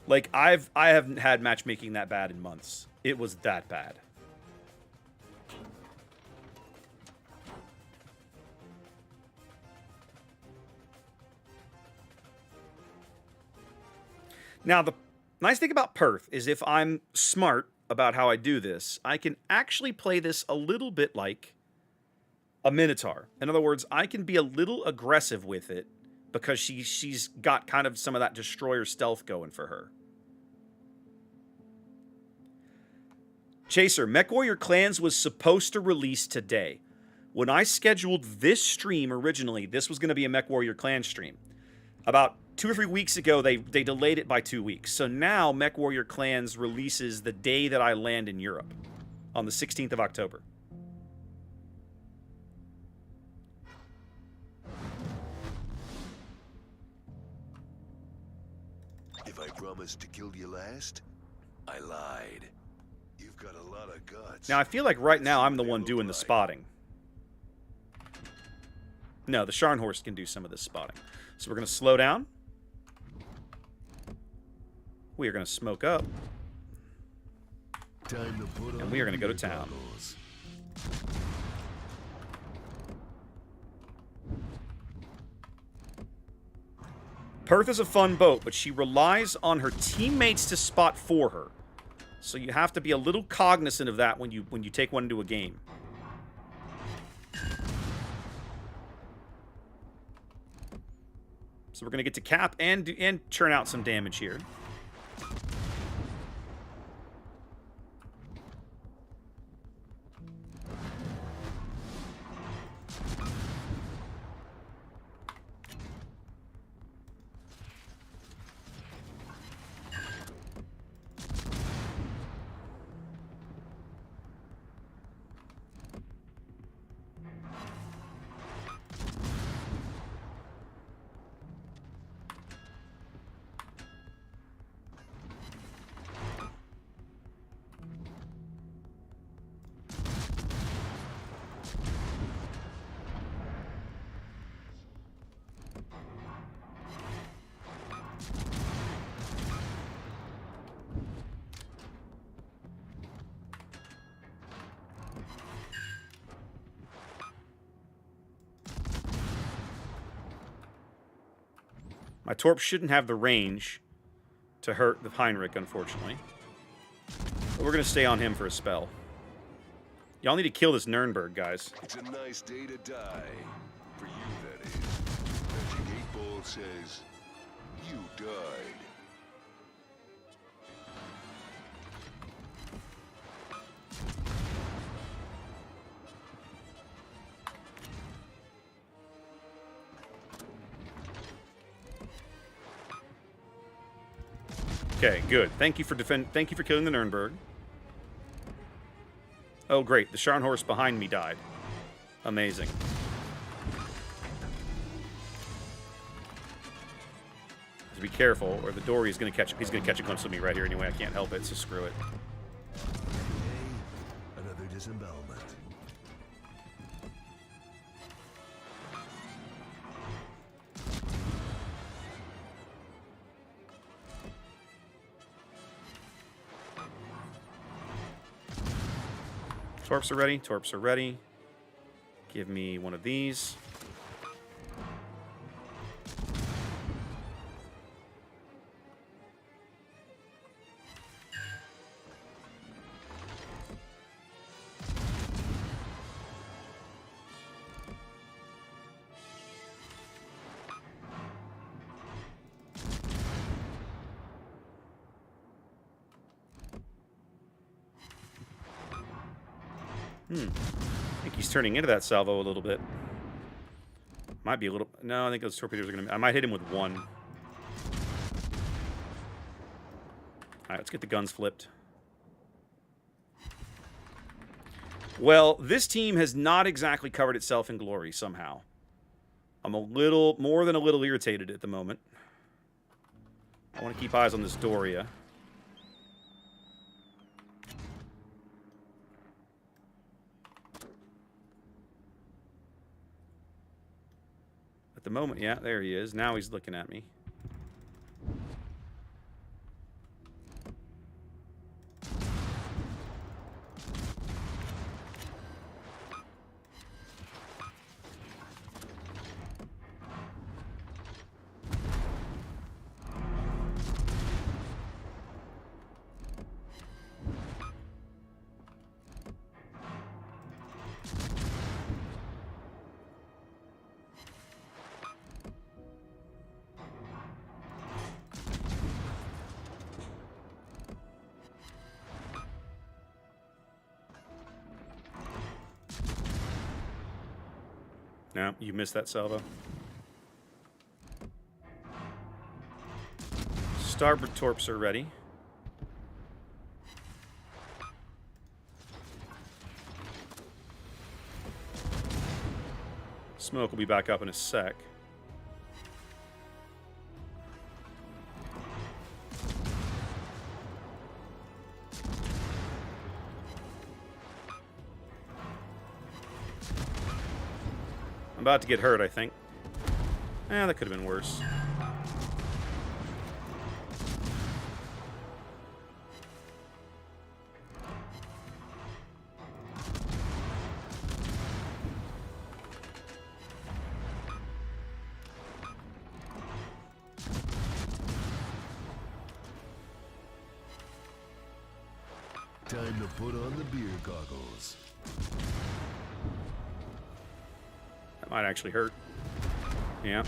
Like, I haven't had matchmaking that bad in months. It was that bad. Now, the nice thing about Perth is if I'm smart about how I do this, I can actually play this a little bit like a Minotaur. In other words, I can be a little aggressive with it because she's got kind of some of that destroyer stealth going for her. Chaser, MechWarrior Clans was supposed to release today. When I scheduled this stream originally, this was going to be a MechWarrior Clan stream. About 2 or 3 weeks ago, they delayed it by 2 weeks. So now MechWarrior Clans releases the day that I land in Europe, on the 16th of October. If I promised to kill you last, I lied. You've got a lot of guts. Now, I feel like right now I'm the one doing the spotting. No, the Scharnhorst can do some of this spotting. So we're going to slow down. We are going to smoke up. Time to put on And we are going to go to your town. goggles. Perth is a fun boat, but she relies on her teammates to spot for her. So you have to be a little cognizant of that when you take one into a game. So we're going to get to cap and churn out some damage here. My Torp shouldn't have the range to hurt the Heinrich, unfortunately. But we're going to stay on him for a spell. Y'all need to kill this Schernberg, guys. It's a nice day to die. For you, that is. Magic 8 Ball says, you died. Okay, good. Thank you for killing the Schernberg. Oh, great. The Scharnhorst behind me died. Amazing. So be careful, or the Dory is going to catch. He's going to catch a glimpse of me right here anyway. I can't help it, so screw it. Another disembowelment. Torps are ready. Torps are ready. Give me one of these. I think he's turning into that salvo a little bit. Might be a little... No, I think those torpedoes are going to... I might hit him with one. All right, let's get the guns flipped. Well, this team has not exactly covered itself in glory somehow. I'm a little... more than a little irritated at the moment. I want to keep eyes on this Doria. At the moment, yeah, there he is. Now he's looking at me. No, you missed that salvo. Starboard torps are ready. Smoke will be back up in a sec. I'm about to get hurt, I think. That could have been worse. Time to put on the beer goggles. That might actually hurt. Yeah.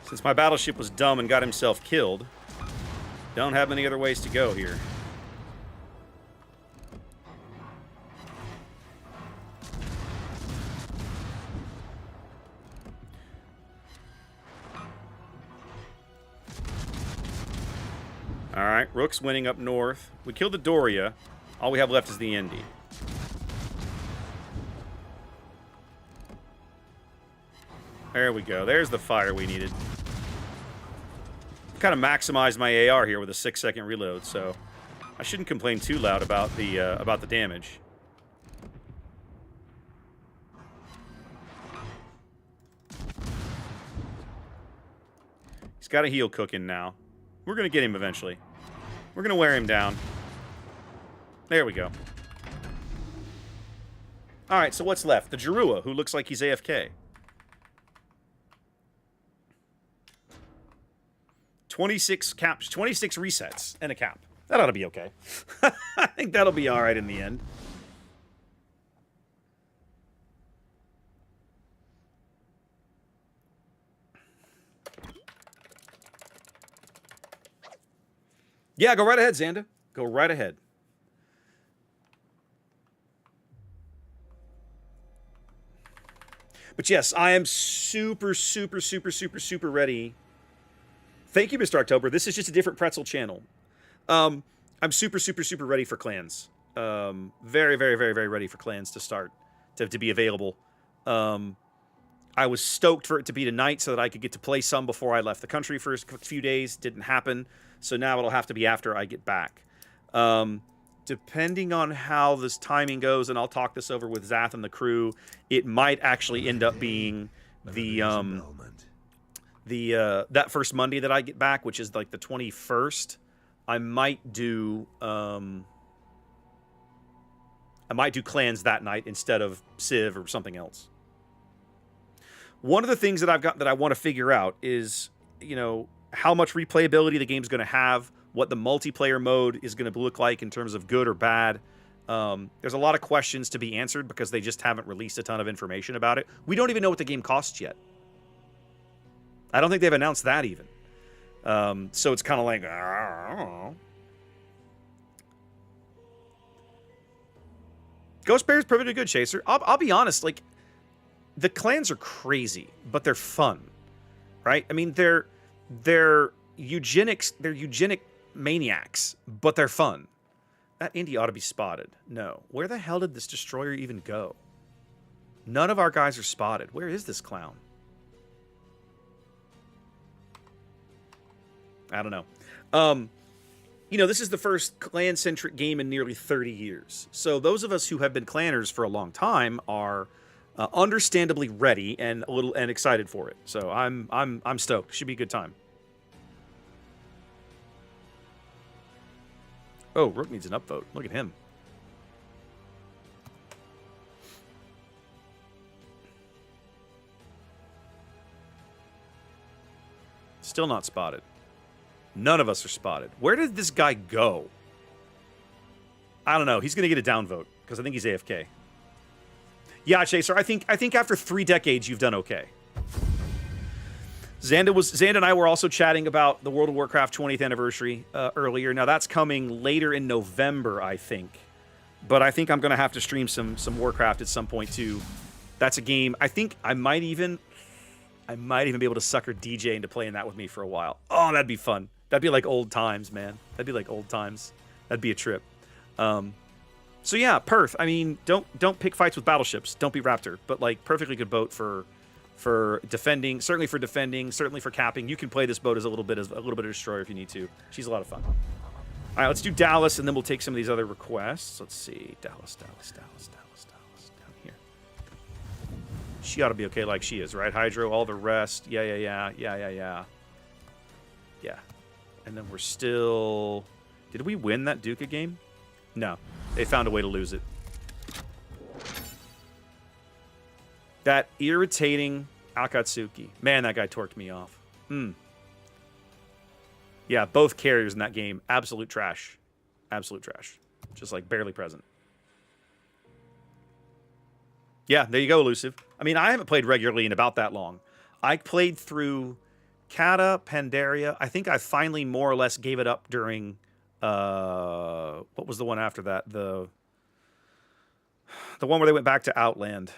Since my battleship was dumb and got himself killed, don't have many other ways to go here. Alright, Rook's winning up north. We killed the Doria. All we have left is the Indy. There we go. There's the fire we needed. Kind of maximized my AR here with a 6-second reload, so I shouldn't complain too loud about the damage. He's got a heel cooking now. We're going to get him eventually. We're going to wear him down. There we go. Alright, so what's left? The Jirua, who looks like he's AFK. 26 caps, 26 resets, and a cap. That ought to be okay. I think that'll be alright in the end. Yeah, go right ahead, Xanda. Go right ahead. But yes, I am super, super, super, super, super ready. Thank you, Mr. October. This is just a different pretzel channel. I'm super, super, super ready for clans. Very, very, very, very ready for clans to start, to be available. I was stoked for it to be tonight so that I could get to play some before I left the country for a few days. Didn't happen. So now it'll have to be after I get back. Depending on how this timing goes, and I'll talk this over with Zath and the crew, it might actually end up being that first Monday that I get back, which is like the 21st. I might do clans that night instead of Civ or something else. One of the things that I've got that I want to figure out is, you know, how much replayability the game's going to have, what the multiplayer mode is going to look like in terms of good or bad. There's a lot of questions to be answered because they just haven't released a ton of information about it. We don't even know what the game costs yet. I don't think they've announced that even. So it's kind of like, I don't know. Ghost Bear's perfectly good, Chaser. I'll be honest, like, the clans are crazy, but they're fun, right? I mean, they're eugenic maniacs, but they're fun. That Indy ought to be spotted. No. Where the hell did this destroyer even go? None of our guys are spotted. Where is this clown? I don't know. You know, this is the first clan-centric game in nearly 30 years. So those of us who have been clanners for a long time are understandably ready and a little excited for it. So I'm stoked. Should be a good time. Oh, Rook needs an upvote. Look at him. Still not spotted. None of us are spotted. Where did this guy go? I don't know. He's going to get a downvote because I think he's AFK. Yeah, Chaser. I think after 3 decades, you've done okay. Xanda and I were also chatting about the World of Warcraft 20th anniversary earlier. Now that's coming later in November, I think. But I think I'm going to have to stream some Warcraft at some point too. That's a game. I think I might even be able to sucker DJ into playing that with me for a while. Oh, that'd be fun. That'd be like old times, man. That'd be like old times. That'd be a trip. So yeah, Perth. I mean, don't pick fights with battleships. Don't be Raptor. But like, perfectly good boat for defending. Certainly for defending. Certainly for capping. You can play this boat as a little bit of destroyer if you need to. She's a lot of fun. All right, let's do Dallas, and then we'll take some of these other requests. Let's see, Dallas down here. She ought to be okay, like she is, right? Hydro, all the rest. Yeah. And then we're still... Did we win that Duca game? No. They found a way to lose it. That irritating Akatsuki. Man, that guy torqued me off. Yeah, both carriers in that game. Absolute trash. Absolute trash. Just like barely present. Yeah, there you go, Elusive. I mean, I haven't played regularly in about that long. I played through Kata, Pandaria. I think I finally more or less gave it up during... what was the one after that? The one where they went back to Outland.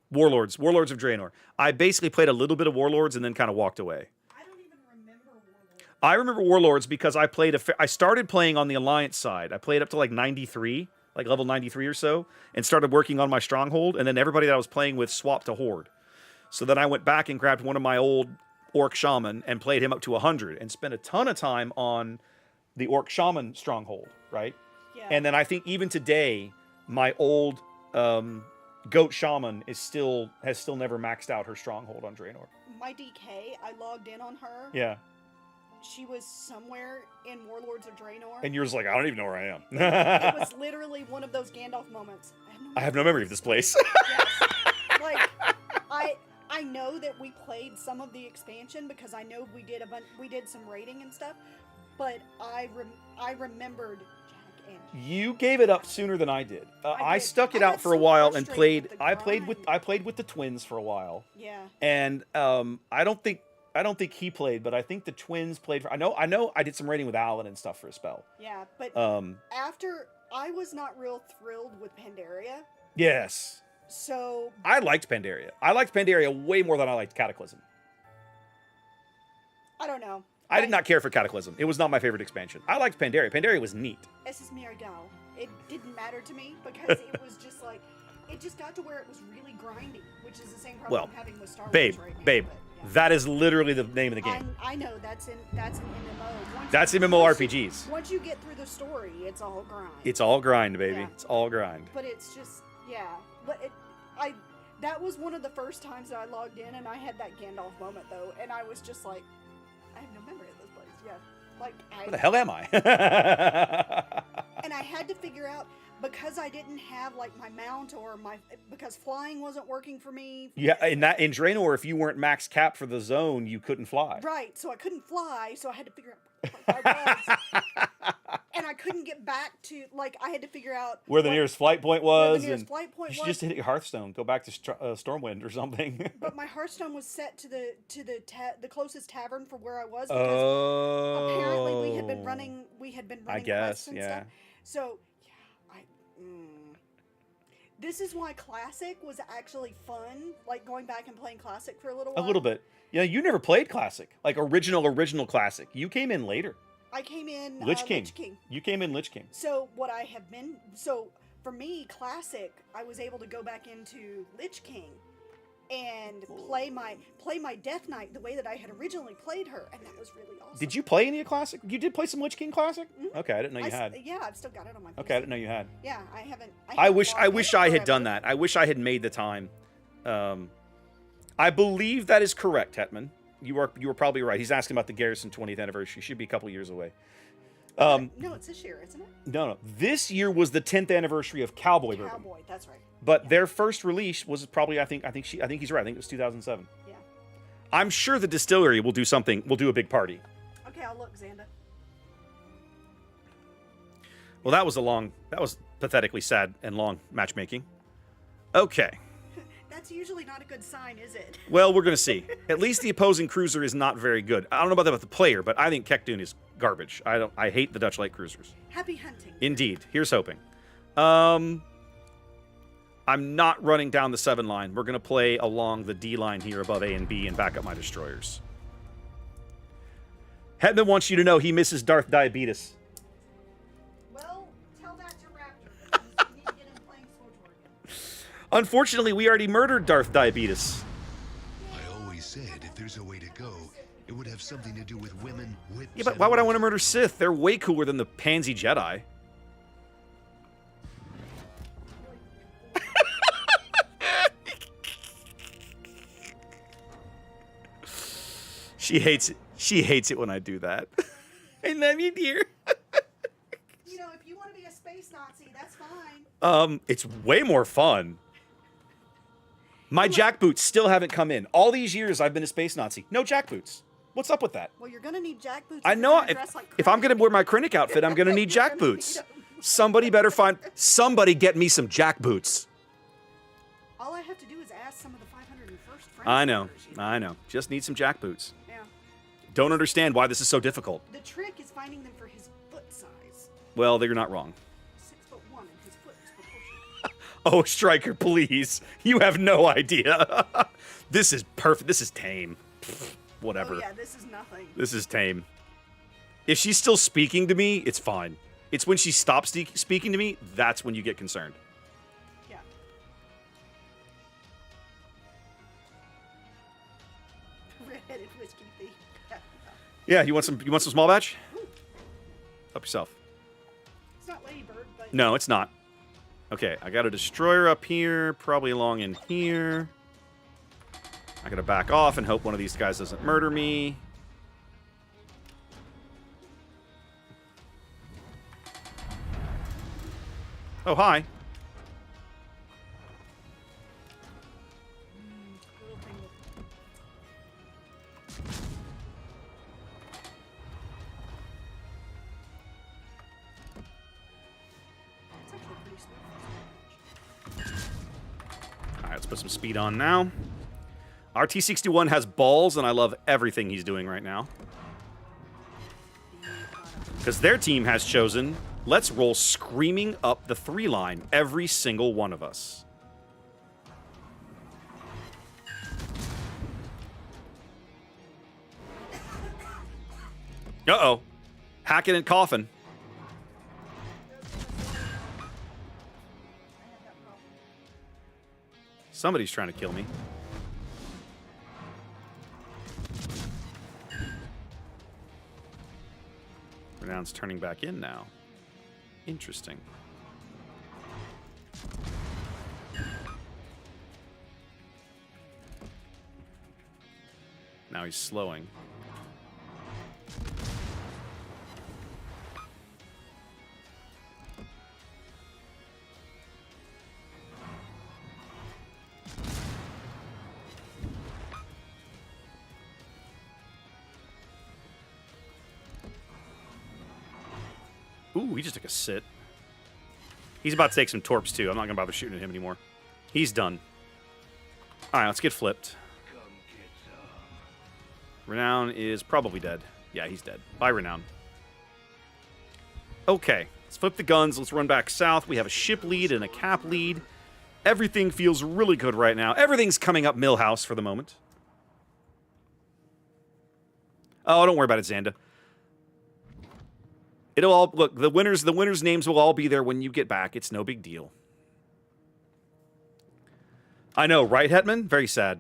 Warlords of Draenor. I basically played a little bit of Warlords and then kind of walked away. I don't even remember Warlords. I remember Warlords because I started playing on the Alliance side. I played up to like 93, like level 93 or so, and started working on my stronghold, and then everybody that I was playing with swapped to Horde. So then I went back and grabbed one of my old Orc Shaman and played him up to 100 and spent a ton of time on the Orc Shaman stronghold, right? Yeah. And then I think even today, my old Goat Shaman has still never maxed out her stronghold on Draenor. My DK, I logged in on her. Yeah. She was somewhere in Warlords of Draenor. And you're just like, I don't even know where I am. It was literally one of those Gandalf moments. I have no memory of this place. Yes. Like, I know that we played some of the expansion because I know we did some raiding and stuff, but I remembered Jack and You gave it up sooner than I did. I did. stuck it I out got for a so while and frustrated played. with the I played with the twins for a while. Yeah. And I don't think he played, but I think the twins played for. I know I did some raiding with Alan and stuff for a spell. Yeah, but after I was not real thrilled with Pandaria. Yes. So I liked Pandaria. I liked Pandaria way more than I liked Cataclysm. I don't know. I did not care for Cataclysm. It was not my favorite expansion. I liked Pandaria. Pandaria was neat. Es ist mir egal. It didn't matter to me because it was just like, it just got to where it was really grindy, which is the same problem I'm having with Star Wars right now. Babe, but, yeah. that is literally the name of the game. I know that's an MMO. That's MMORPGs. Once you get through the story, it's all grind. It's all grind, baby. Yeah. It's all grind. But it's just, yeah. But that was one of the first times that I logged in, and I had that Gandalf moment though, and I was just like, I have no memory of this place. Yeah, like Where the hell am I? And I had to figure out, because I didn't have like my mount because flying wasn't working for me. Yeah, in Draenor, if you weren't max cap for the zone, you couldn't fly. Right, so I couldn't fly, so I had to figure out where I was. and I couldn't get back to, like, I had to figure out Where the nearest flight point was. the nearest and flight point you should was. just hit your Hearthstone. Go back to Stormwind or something. But my Hearthstone was set to the closest tavern for where I was, because Oh. apparently we had been running I guess, quests and yeah. stuff. So yeah, this is why Classic was actually fun, like going back and playing Classic for a little while. A little bit. Yeah, you never played Classic. Like original Classic. You came in later. I came in Lich King. Lich King. You came in Lich King. So what I have been, so for me, Classic, I was able to go back into Lich King and play my Death Knight the way that I had originally played her, and that was really awesome. Did you play any of Classic? You did play some Lich King Classic? Okay, I didn't know you had. Yeah, I've still got it on my PC. Okay, I didn't know you had. Yeah, I haven't. I wish logged I in had done forever. that. I wish I had made the time. I believe that is correct, Hetman. You were probably right. He's asking about the Garrison 20th anniversary. Should be a couple years away. No, it's this year, isn't it? No. This year was the 10th anniversary of Cowboy Bourbon. Cowboy, that's right. But their first release was probably I think he's right. I think it was 2007. Yeah. I'm sure the distillery will do something. We'll do a big party. Okay, I'll look, Xanda. Well, that was pathetically sad and long matchmaking. Okay. That's usually not a good sign, is it? Well, we're going to see. At least the opposing cruiser is not very good. I don't know about the player, but I think Kekdun is garbage. I hate the Dutch light cruisers. Happy hunting. Indeed. Here's hoping. I'm not running down the 7 line. We're going to play along the D line here above A and B and back up my destroyers. Hetman wants you to know he misses Darth Diabetes. Well, tell that to Raptor. We need to get him playing Swordsword again. Unfortunately, we already murdered Darth Diabetes. I always said if there's a way to go, it would have something to do with women, whips, Yeah, but and why would I all want to that. murder Sith? They're way cooler than the pansy Jedi. She hates it. She hates it when I do that. I love you, dear. You know, if you want to be a space Nazi, that's fine. It's way more fun. My jackboots still haven't come in. All these years I've been a space Nazi. No jackboots. What's up with that? Well, you're gonna need jackboots. I know if I'm gonna wear my Krennic outfit, I'm gonna need jackboots. Somebody better somebody get me some jackboots. All I have to do is ask some of the 501st friends. I know. members, you I know. Just need some jackboots. Yeah. Don't understand why this is so difficult. The trick is finding them for his foot size. Well, they're not wrong. 6'1" and his foot is proportional. Oh, Striker, please. You have no idea. This is perfect. This is tame. Pfft, whatever. Oh yeah, this is nothing. This is tame. If she's still speaking to me, it's fine. It's when she stops speaking to me, that's when you get concerned. Yeah. Red-headed whiskey thief. Yeah, you want some small batch? Help yourself. It's not Ladybird, but No, it's not. Okay, I got a destroyer up here, probably along in here. I gotta back off and hope one of these guys doesn't murder me. Oh, hi. little thing with it's actually pretty smooth. All right, let's put some speed on now. RT61 has balls, and I love everything he's doing right now. Because their team has chosen, let's roll screaming up the 3 line, every single one of us. Uh-oh. Hacking and coughing. Somebody's trying to kill me. Renown's turning back in now. Interesting. Now he's slowing. Ooh, he just took a sit. He's about to take some torps, too. I'm not going to bother shooting at him anymore. He's done. All right, let's get flipped. Renown is probably dead. Yeah, he's dead. Bye, Renown. Okay, let's flip the guns. Let's run back south. We have a ship lead and a cap lead. Everything feels really good right now. Everything's coming up Millhouse for the moment. Oh, don't worry about it, Xanda. It'll all look. The winners' names will all be there when you get back. It's no big deal. I know, right, Hetman? Very sad.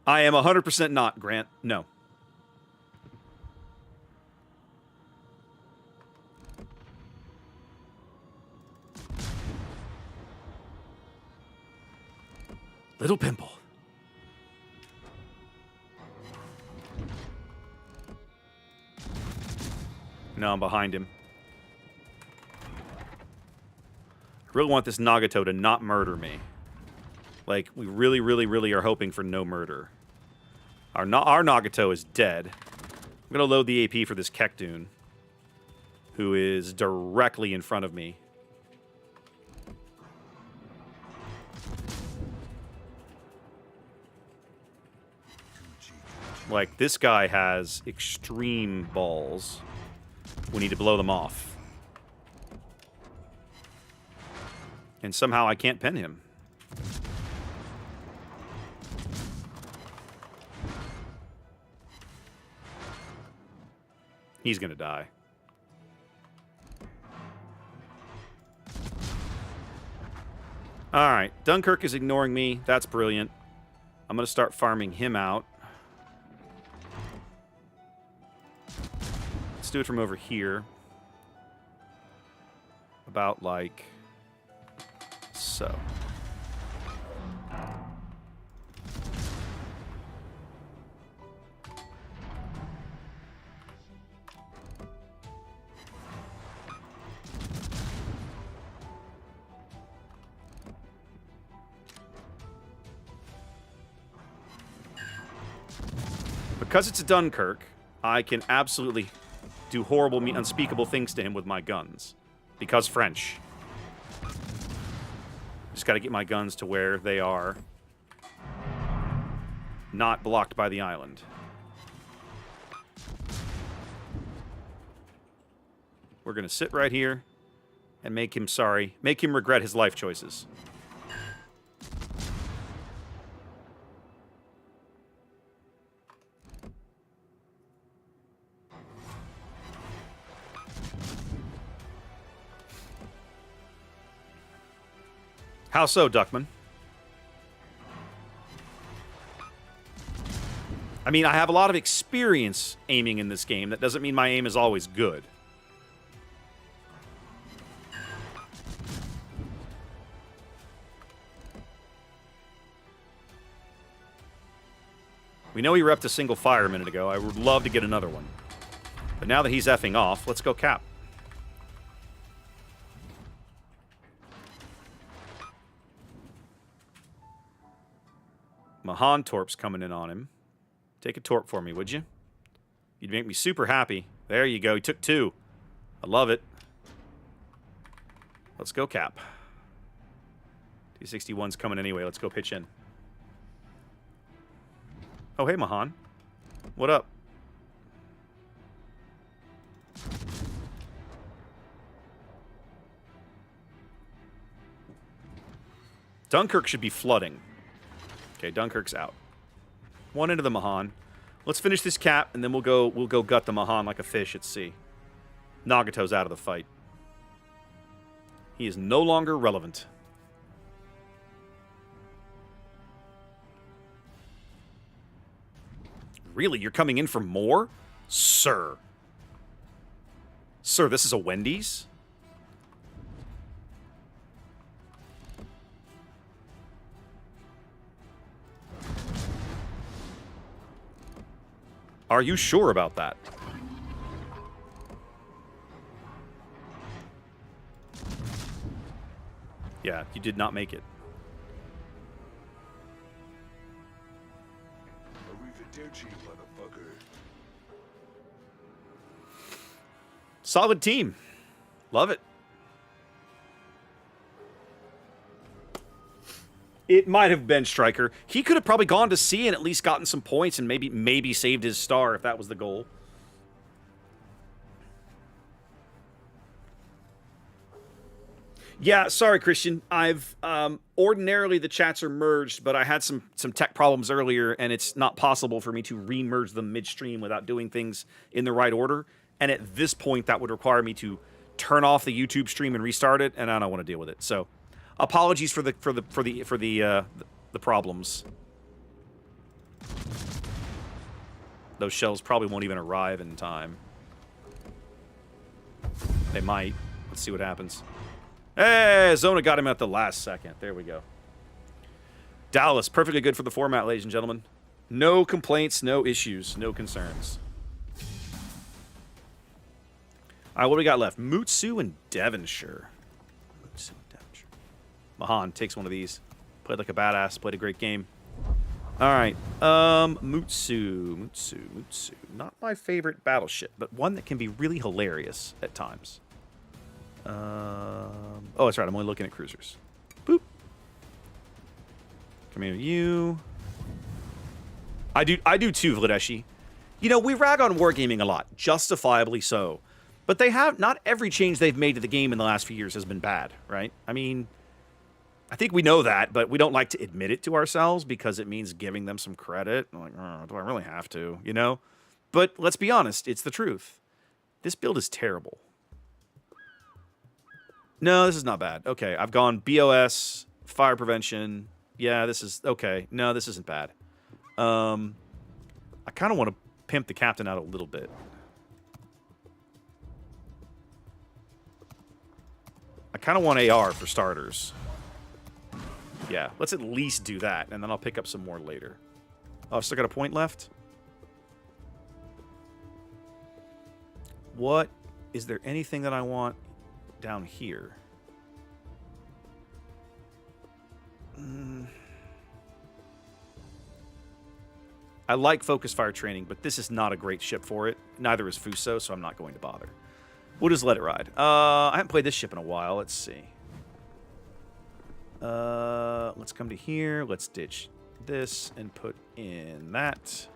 I am 100% not, Grant. No. Little pimple. No, I'm behind him. I really want this Nagato to not murder me. Like, we really, really, really are hoping for no murder. Our Nagato is dead. I'm going to load the AP for this Kekdun, who is directly in front of me. Like, this guy has extreme balls. We need to blow them off. And somehow I can't pin him. He's gonna die. Alright, Dunkirk is ignoring me. That's brilliant. I'm gonna start farming him out. Let's do it from over here. About like so. Because it's a Dunkirk, I can absolutely do horrible, unspeakable things to him with my guns. Because French. Just gotta get my guns to where they are not blocked by the island. We're gonna sit right here and make him sorry. Make him regret his life choices. How so, Duckman? I mean, I have a lot of experience aiming in this game. That doesn't mean my aim is always good. We know he repped a single fire a minute ago. I would love to get another one. But now that he's effing off, let's go cap. Mahan Torp's coming in on him. Take a Torp for me, would you? You'd make me super happy. There you go. He took 2. I love it. Let's go cap. T61's coming anyway. Let's go pitch in. Oh, hey, Mahan. What up? Dunkirk should be flooding. Okay, Dunkirk's out. One into the Mahan. Let's finish this cap, and then we'll go gut the Mahan like a fish at sea. Nagato's out of the fight. He is no longer relevant. Really? You're coming in for more? Sir. Sir, this is a Wendy's? Are you sure about that? Yeah, you did not make it. Arrivederci, motherfucker. Solid team. Love it. It might have been Striker. He could have probably gone to sea and at least gotten some points and maybe saved his star if that was the goal. Yeah, sorry, Christian. I've ordinarily the chats are merged, but I had some tech problems earlier, and it's not possible for me to re-merge them midstream without doing things in the right order. And at this point, that would require me to turn off the YouTube stream and restart it, and I don't want to deal with it. So, apologies for the problems. Those shells probably won't even arrive in time. They might. Let's see what happens. Hey, Zona got him at the last second. There we go. Dallas, perfectly good for the format, ladies and gentlemen. No complaints, no issues, no concerns. All right, what do we got left? Mutsu and Devonshire. Mutsu and Devonshire. Mahan takes one of these. Played like a badass. Played a great game. All right. Mutsu. Not my favorite battleship, but one that can be really hilarious at times. Oh, that's right. I'm only looking at cruisers. Boop. Come here, you. I do too, Vladeshi. You know, we rag on wargaming a lot, justifiably so. But not every change they've made to the game in the last few years has been bad, right? I mean, I think we know that, but we don't like to admit it to ourselves because it means giving them some credit. I'm like, oh, do I really have to, you know? But let's be honest, it's the truth. This build is terrible. No, this is not bad. Okay, I've gone BOS, fire prevention. Yeah, this is okay. No, this isn't bad. I kind of want to pimp the captain out a little bit. I kind of want AR for starters. Yeah, let's at least do that, and then I'll pick up some more later. Oh, I've still got a point left? What? Is there anything that I want down here? I like focus fire training, but this is not a great ship for it. Neither is Fuso, so I'm not going to bother. We'll just let it ride. I haven't played this ship in a while. Let's see. Let's come to here. Let's ditch this and put in that.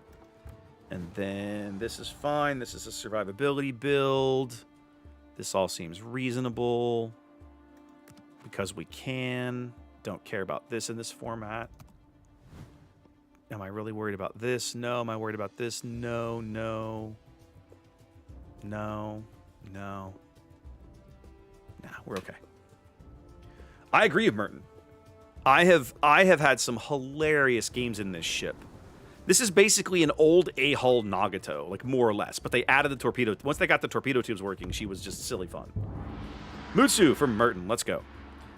And then this is fine. This is a survivability build. This all seems reasonable. Because we can. Don't care about this in this format. Am I really worried about this? No. Am I worried about this? No, no. No. No. Nah, we're okay. I agree with Merton. I have had some hilarious games in this ship. This is basically an old A-hull Nagato, like more or less. But they added the torpedo. Once they got the torpedo tubes working, she was just silly fun. Mutsu from Merton. Let's go.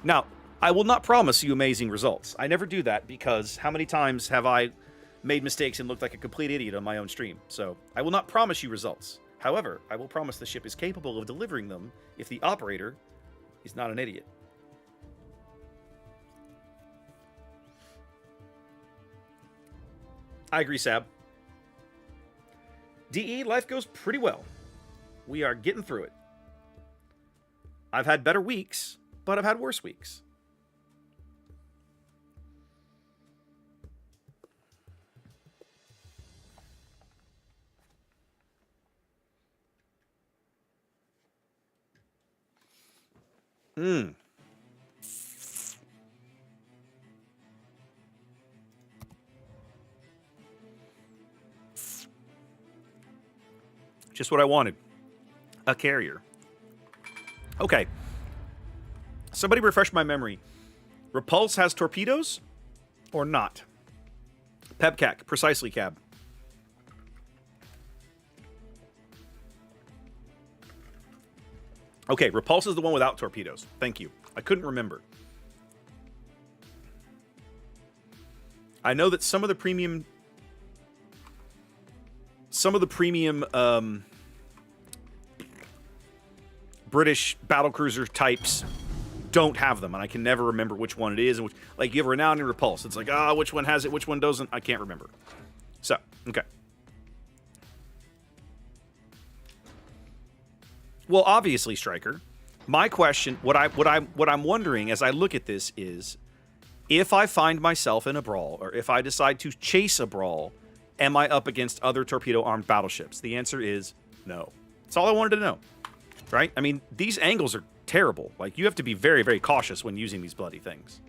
Now, I will not promise you amazing results. I never do that because how many times have I made mistakes and looked like a complete idiot on my own stream? So I will not promise you results. However, I will promise the ship is capable of delivering them if the operator is not an idiot. I agree, Sab. DE, life goes pretty well. We are getting through it. I've had better weeks, but I've had worse weeks. Just what I wanted. A carrier. Okay. Somebody refresh my memory. Repulse has torpedoes or not? Pebcac. Precisely, Cab. Okay, Repulse is the one without torpedoes. Thank you. I couldn't remember. I know that some of the premium British battlecruiser types don't have them, and I can never remember which one it is. And which, like, you have Renown and Repulse. It's like, which one has it, which one doesn't? I can't remember. So, okay. Well, obviously, Striker. My question, what I'm wondering as I look at this is, if I find myself in a brawl, or if I decide to chase a brawl, am I up against other torpedo-armed battleships? The answer is no. That's all I wanted to know. Right? I mean, these angles are terrible. Like, you have to be very, very cautious when using these bloody things.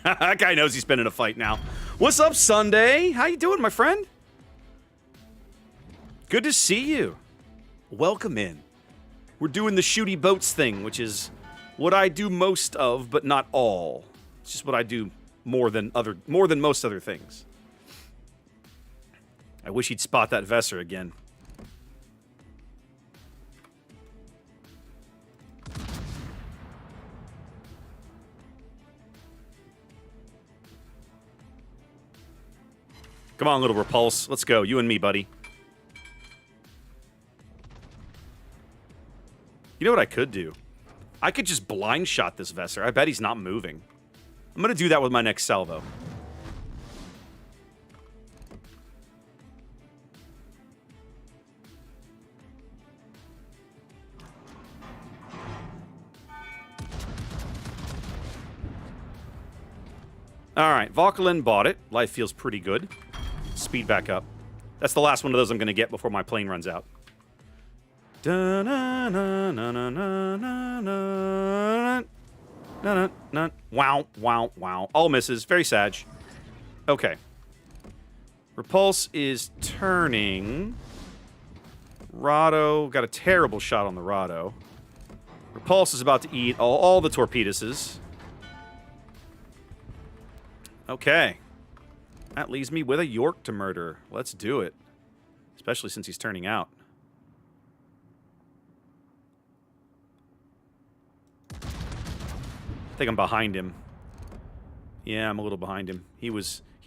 That guy knows he's been in a fight now. What's up, Sunday? How you doing, my friend? Good to see you. Welcome in. We're doing the shooty boats thing, which is what I do most of, but not all. It's just what I do more than most other things. I wish he'd spot that Vesser again. Come on, little Repulse. Let's go. You and me, buddy. You know what I could do? I could just blind shot this Vesser. I bet he's not moving. I'm going to do that with my next salvo. Alright, Valkalin bought it. Life feels pretty good. Speed back up. That's the last one of those I'm going to get before my plane runs out. Wow, wow, wow. All misses. Very sad. Okay. Repulse is turning. Rado. Got a terrible shot on the Rado. Repulse is about to eat all the torpedoes. Okay. That leaves me with a York to murder. Let's do it. Especially since he's turning out. I think I'm behind him. Yeah, I'm a little behind him. He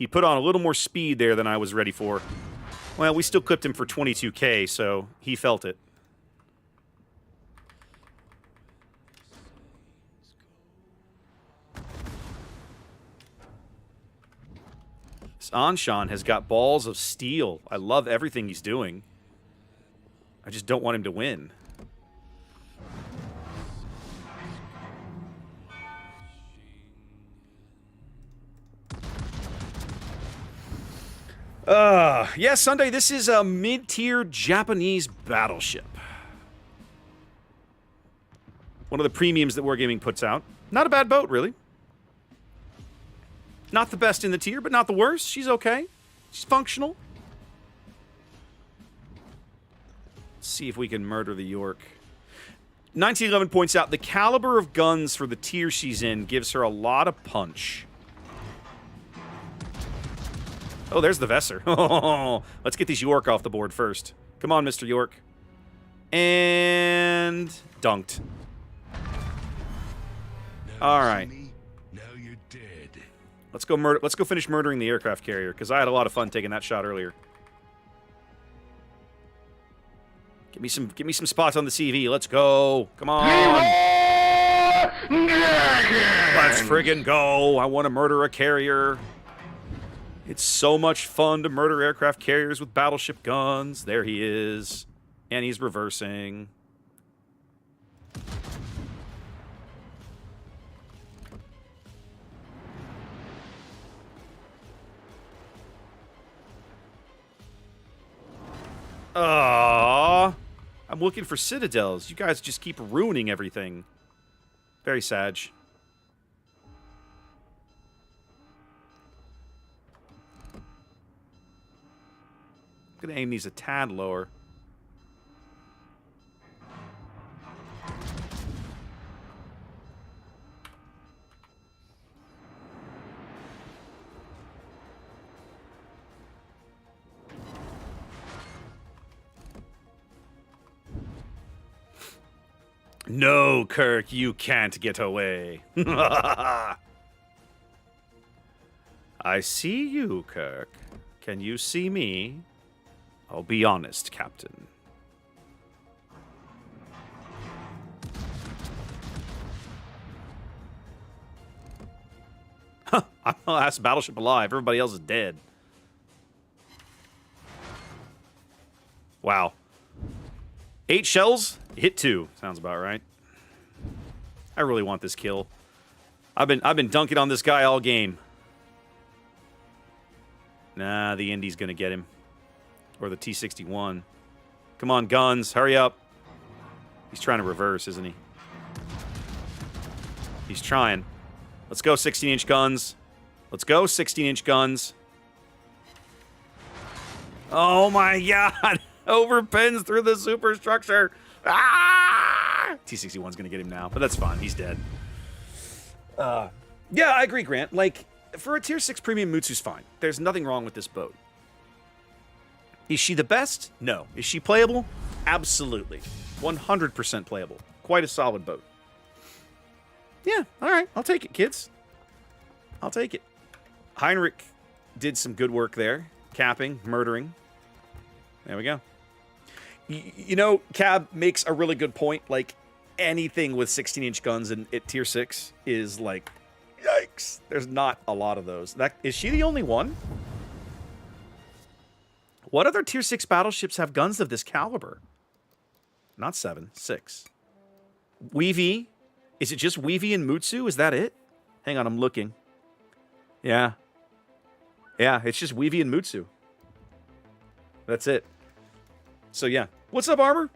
put on a little more speed there than I was ready for. Well, we still clipped him for 22K, so he felt it. This Anshan has got balls of steel. I love everything he's doing. I just don't want him to win. Yeah, Sunday, this is a mid-tier Japanese battleship. One of the premiums that Wargaming puts out. Not a bad boat, really. Not the best in the tier, but not the worst. She's okay. She's functional. Let's see if we can murder the York. 1911 points out the caliber of guns for the tier she's in gives her a lot of punch. Oh, there's the Vesser. Let's get these York off the board first. Come on, Mr. York. And dunked. All right. Now you're dead. Let's go murder. Let's go finish murdering the aircraft carrier because I had a lot of fun taking that shot earlier. Give me some spots on the CV. Let's go. Come on. Let's friggin' go. I want to murder a carrier. It's so much fun to murder aircraft carriers with battleship guns. There he is. And he's reversing. I'm looking for citadels. You guys just keep ruining everything. Very sad. going to aim these a tad lower. No, Kirk, you can't get away. I see you, Kirk. Can you see me? I'll be honest, Captain. Huh, I'm the last battleship alive. Everybody else is dead. Wow. 8 shells, hit 2. Sounds about right. I really want this kill. I've been dunking on this guy all game. Nah, the Indy's gonna get him. Or the T-61. Come on, guns, hurry up. He's trying to reverse, isn't he? He's trying. Let's go, 16-inch guns. Let's go, 16-inch guns. Oh my god! Overpins through the superstructure. Ah! T-61's gonna get him now, but that's fine. He's dead. Yeah, I agree, Grant. Like, for a Tier 6 premium, Mutsu's fine. There's nothing wrong with this boat. Is she the best? No. Is she playable? Absolutely. 100% playable. Quite a solid boat. Yeah, all right. I'll take it, kids. I'll take it. Heinrich did some good work there. Capping, murdering. There we go. You know, Cab makes a really good point. Like, anything with 16-inch guns at Tier 6 is like, yikes. There's not a lot of those. Is she the only one? What other Tier 6 battleships have guns of this caliber? Not 7, 6. Weavy. Is it just Weavy and Mutsu? Is that it? Hang on, I'm looking. Yeah. Yeah, it's just Weavy and Mutsu. That's it. So, yeah. What's up, Armor?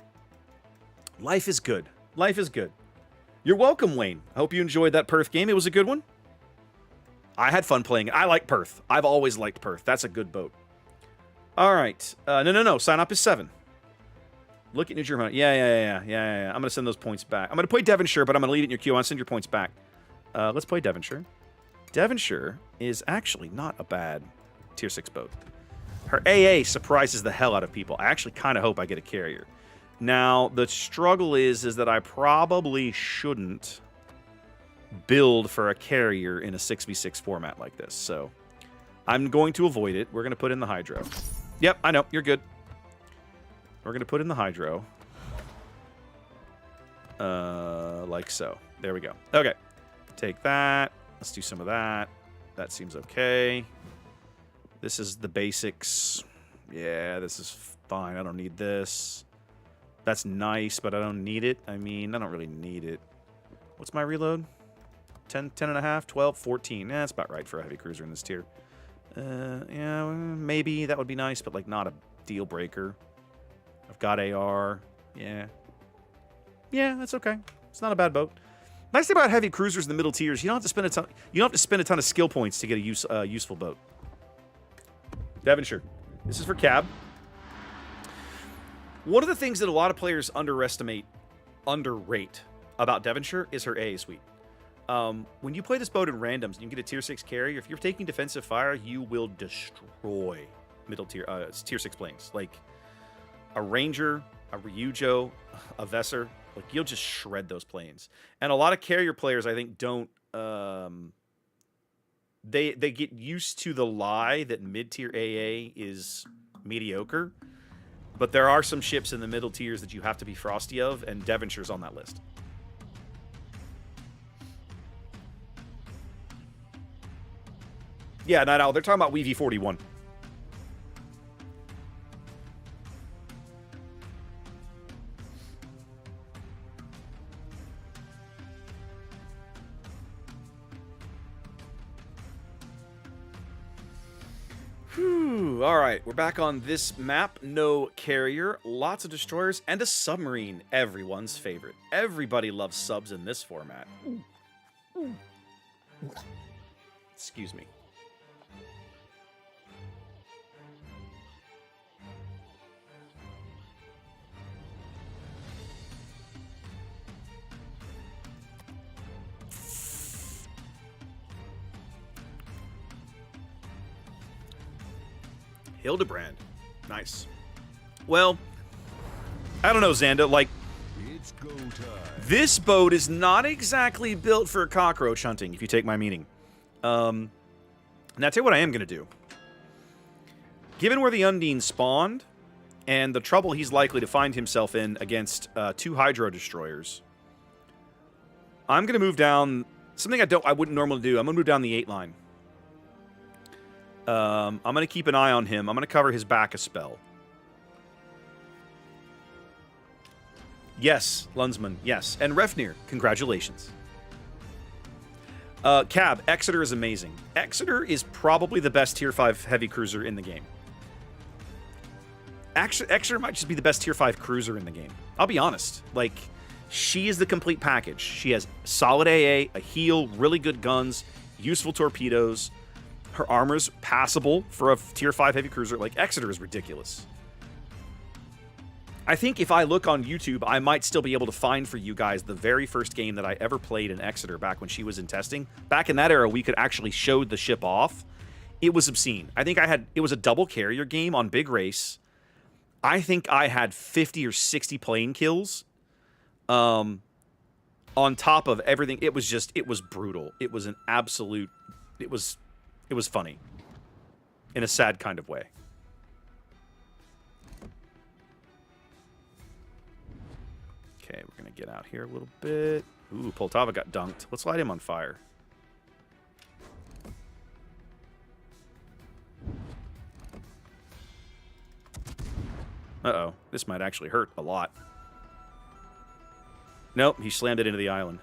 Life is good. Life is good. You're welcome, Wayne. I hope you enjoyed that Perth game. It was a good one. I had fun playing it. I like Perth. I've always liked Perth. That's a good boat. All right. No. Sign up is 7. Look at New Germany. Yeah. I'm going to send those points back. I'm going to play Devonshire, but I'm going to leave it in your queue. I'll send your points back. Let's play Devonshire. Devonshire is actually not a bad Tier 6 boat. Her AA surprises the hell out of people. I actually kind of hope I get a carrier. Now, the struggle is that I probably shouldn't build for a carrier in a 6v6 format like this. So I'm going to avoid it. We're going to put in the Hydro. Yep, I know. You're good. We're going to put in the Hydro. Like so. There we go. Okay. Take that. Let's do some of that. That seems okay. This is the basics. Yeah, this is fine. I don't need this. That's nice, but I don't need it. I mean, I don't really need it. What's my reload? 10 and a half, 12, 14. Yeah, that's about right for a heavy cruiser in this tier. Yeah, maybe that would be nice, but like not a deal breaker. I've got AR. Yeah. Yeah, that's okay. It's not a bad boat. Nice thing about heavy cruisers in the middle tiers, you don't have to spend a ton. You don't have to spend a ton of skill points to get a useful boat. Devonshire. This is for Cab. One of the things that a lot of players underrate about Devonshire is her AA suite. When you play this boat in randoms and you get a Tier 6 carrier, if you're taking defensive fire, you will destroy middle tier, Tier 6 planes. Like a Ranger, a Ryujo, a Vesser. Like, you'll just shred those planes. And a lot of carrier players, I think, don't... They get used to the lie that mid-tier AA is mediocre. But there are some ships in the middle tiers that you have to be frosty of, and Devonshire's on that list. Yeah, Night Owl, they're talking about Weavy 41. Whew, all right, we're back on this map. No carrier, lots of destroyers, and a submarine. Everyone's favorite. Everybody loves subs in this format. Excuse me. Hilderbrand. Nice. Well, I don't know, Xanda. Like, It's go time. this boat is not exactly built for cockroach hunting, if you take my meaning. Now, I'll tell you what I am going to do. Given where the Undine spawned, and the trouble he's likely to find himself in against 2 Hydro Destroyers, I'm going to move down... Something I wouldn't normally do. I'm going to move down the 8 line. I'm going to keep an eye on him. I'm going to cover his back a spell. Yes, Lunsman, yes. And Refnir, congratulations. Cab, Exeter is amazing. Exeter is probably the best Tier 5 heavy cruiser in the game. Exeter might just be the best Tier 5 cruiser in the game. I'll be honest. Like, she is the complete package. She has solid AA, a heal, really good guns, useful torpedoes. Her armor's passable for a Tier 5 heavy cruiser. Like, Exeter is ridiculous. I think if I look on YouTube, I might still be able to find for you guys the very first game that I ever played in Exeter back when she was in testing. Back in that era, we could actually show the ship off. It was obscene. I think it was a double carrier game on Big Race. I think I had 50 or 60 plane kills. On top of everything, it was brutal. It was an absolute, it was funny. In a sad kind of way. Okay, we're going to get out here a little bit. Ooh, Poltava got dunked. Let's light him on fire. Uh-oh. This might actually hurt a lot. Nope, he slammed it into the island.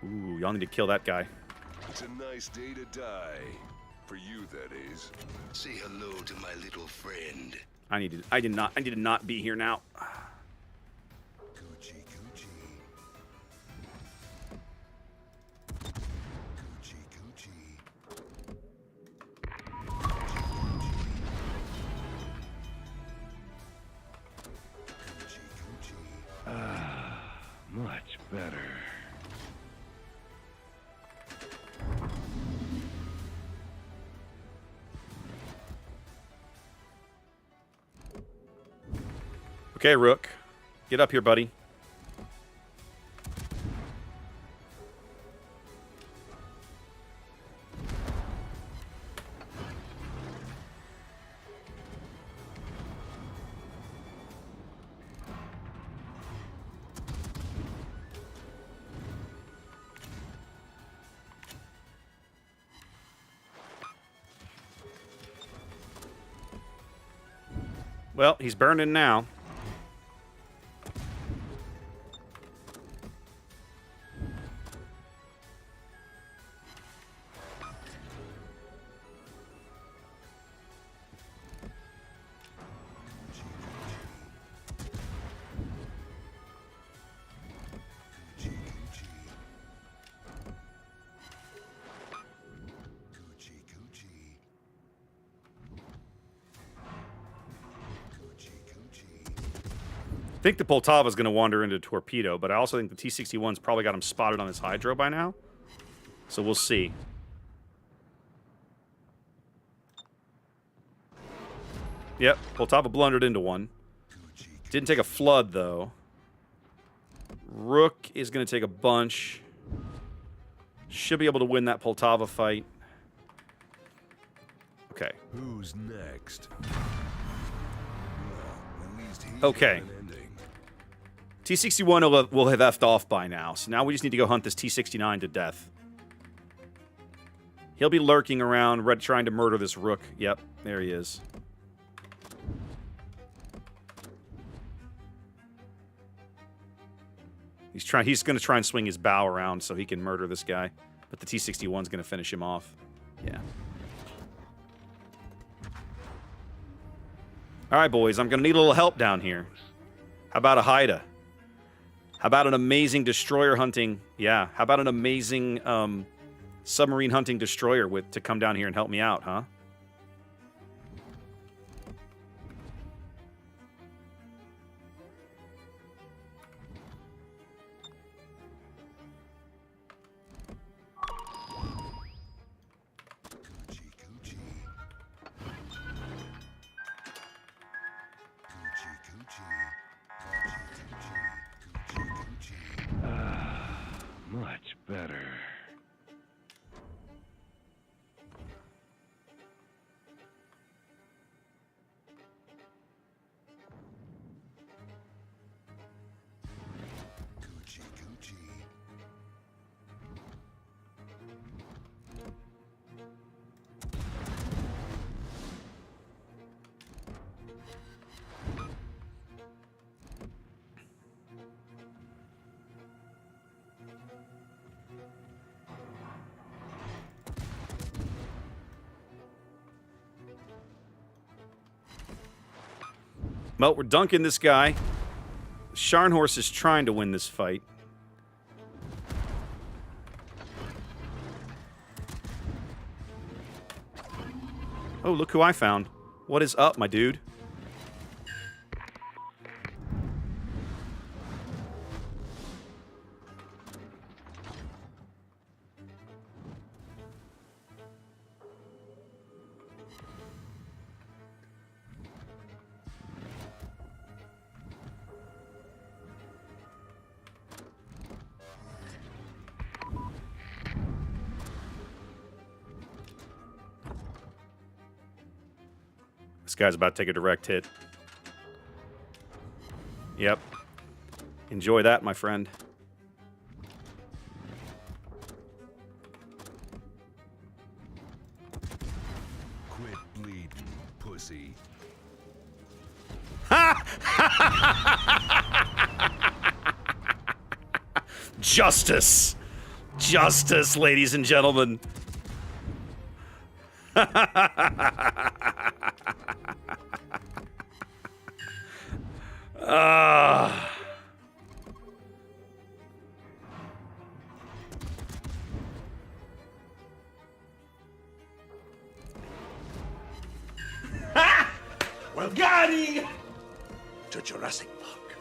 Ooh, y'all need to kill that guy. It's a nice day to die. For you, that is. Say hello to my little friend. I need to not be here now. Coochie coochie. Coochie coochie. Coochie coochie. Much better. Okay, Rook. Get up here, buddy. Well, he's burning now. I think the Poltava's going to wander into Torpedo, but I also think the T-61's probably got him spotted on his Hydro by now. So we'll see. Yep, Poltava blundered into one. Didn't take a flood, though. Rook is going to take a bunch. Should be able to win that Poltava fight. Okay. Who's next? Well, at least he's Okay. got an ending. T-61 will have effed off by now, so now we just need to go hunt this T-69 to death. He'll be lurking around, trying to murder this Rook. Yep, there he is. He's going to try and swing his bow around so he can murder this guy. But the T-61's going to finish him off. Yeah. Alright, boys, I'm going to need a little help down here. How about a Haida? How about an amazing destroyer hunting... Yeah, how about an amazing submarine hunting destroyer to come down here and help me out, huh? better. Gucci, Gucci. Well, we're dunking this guy. Scharnhorst is trying to win this fight. Oh, look who I found. What is up, my dude? This guy's about to take a direct hit. Yep. Enjoy that, my friend. Quit bleeding, pussy. Justice! Justice, ladies and gentlemen. Well, got him! To Jurassic Park.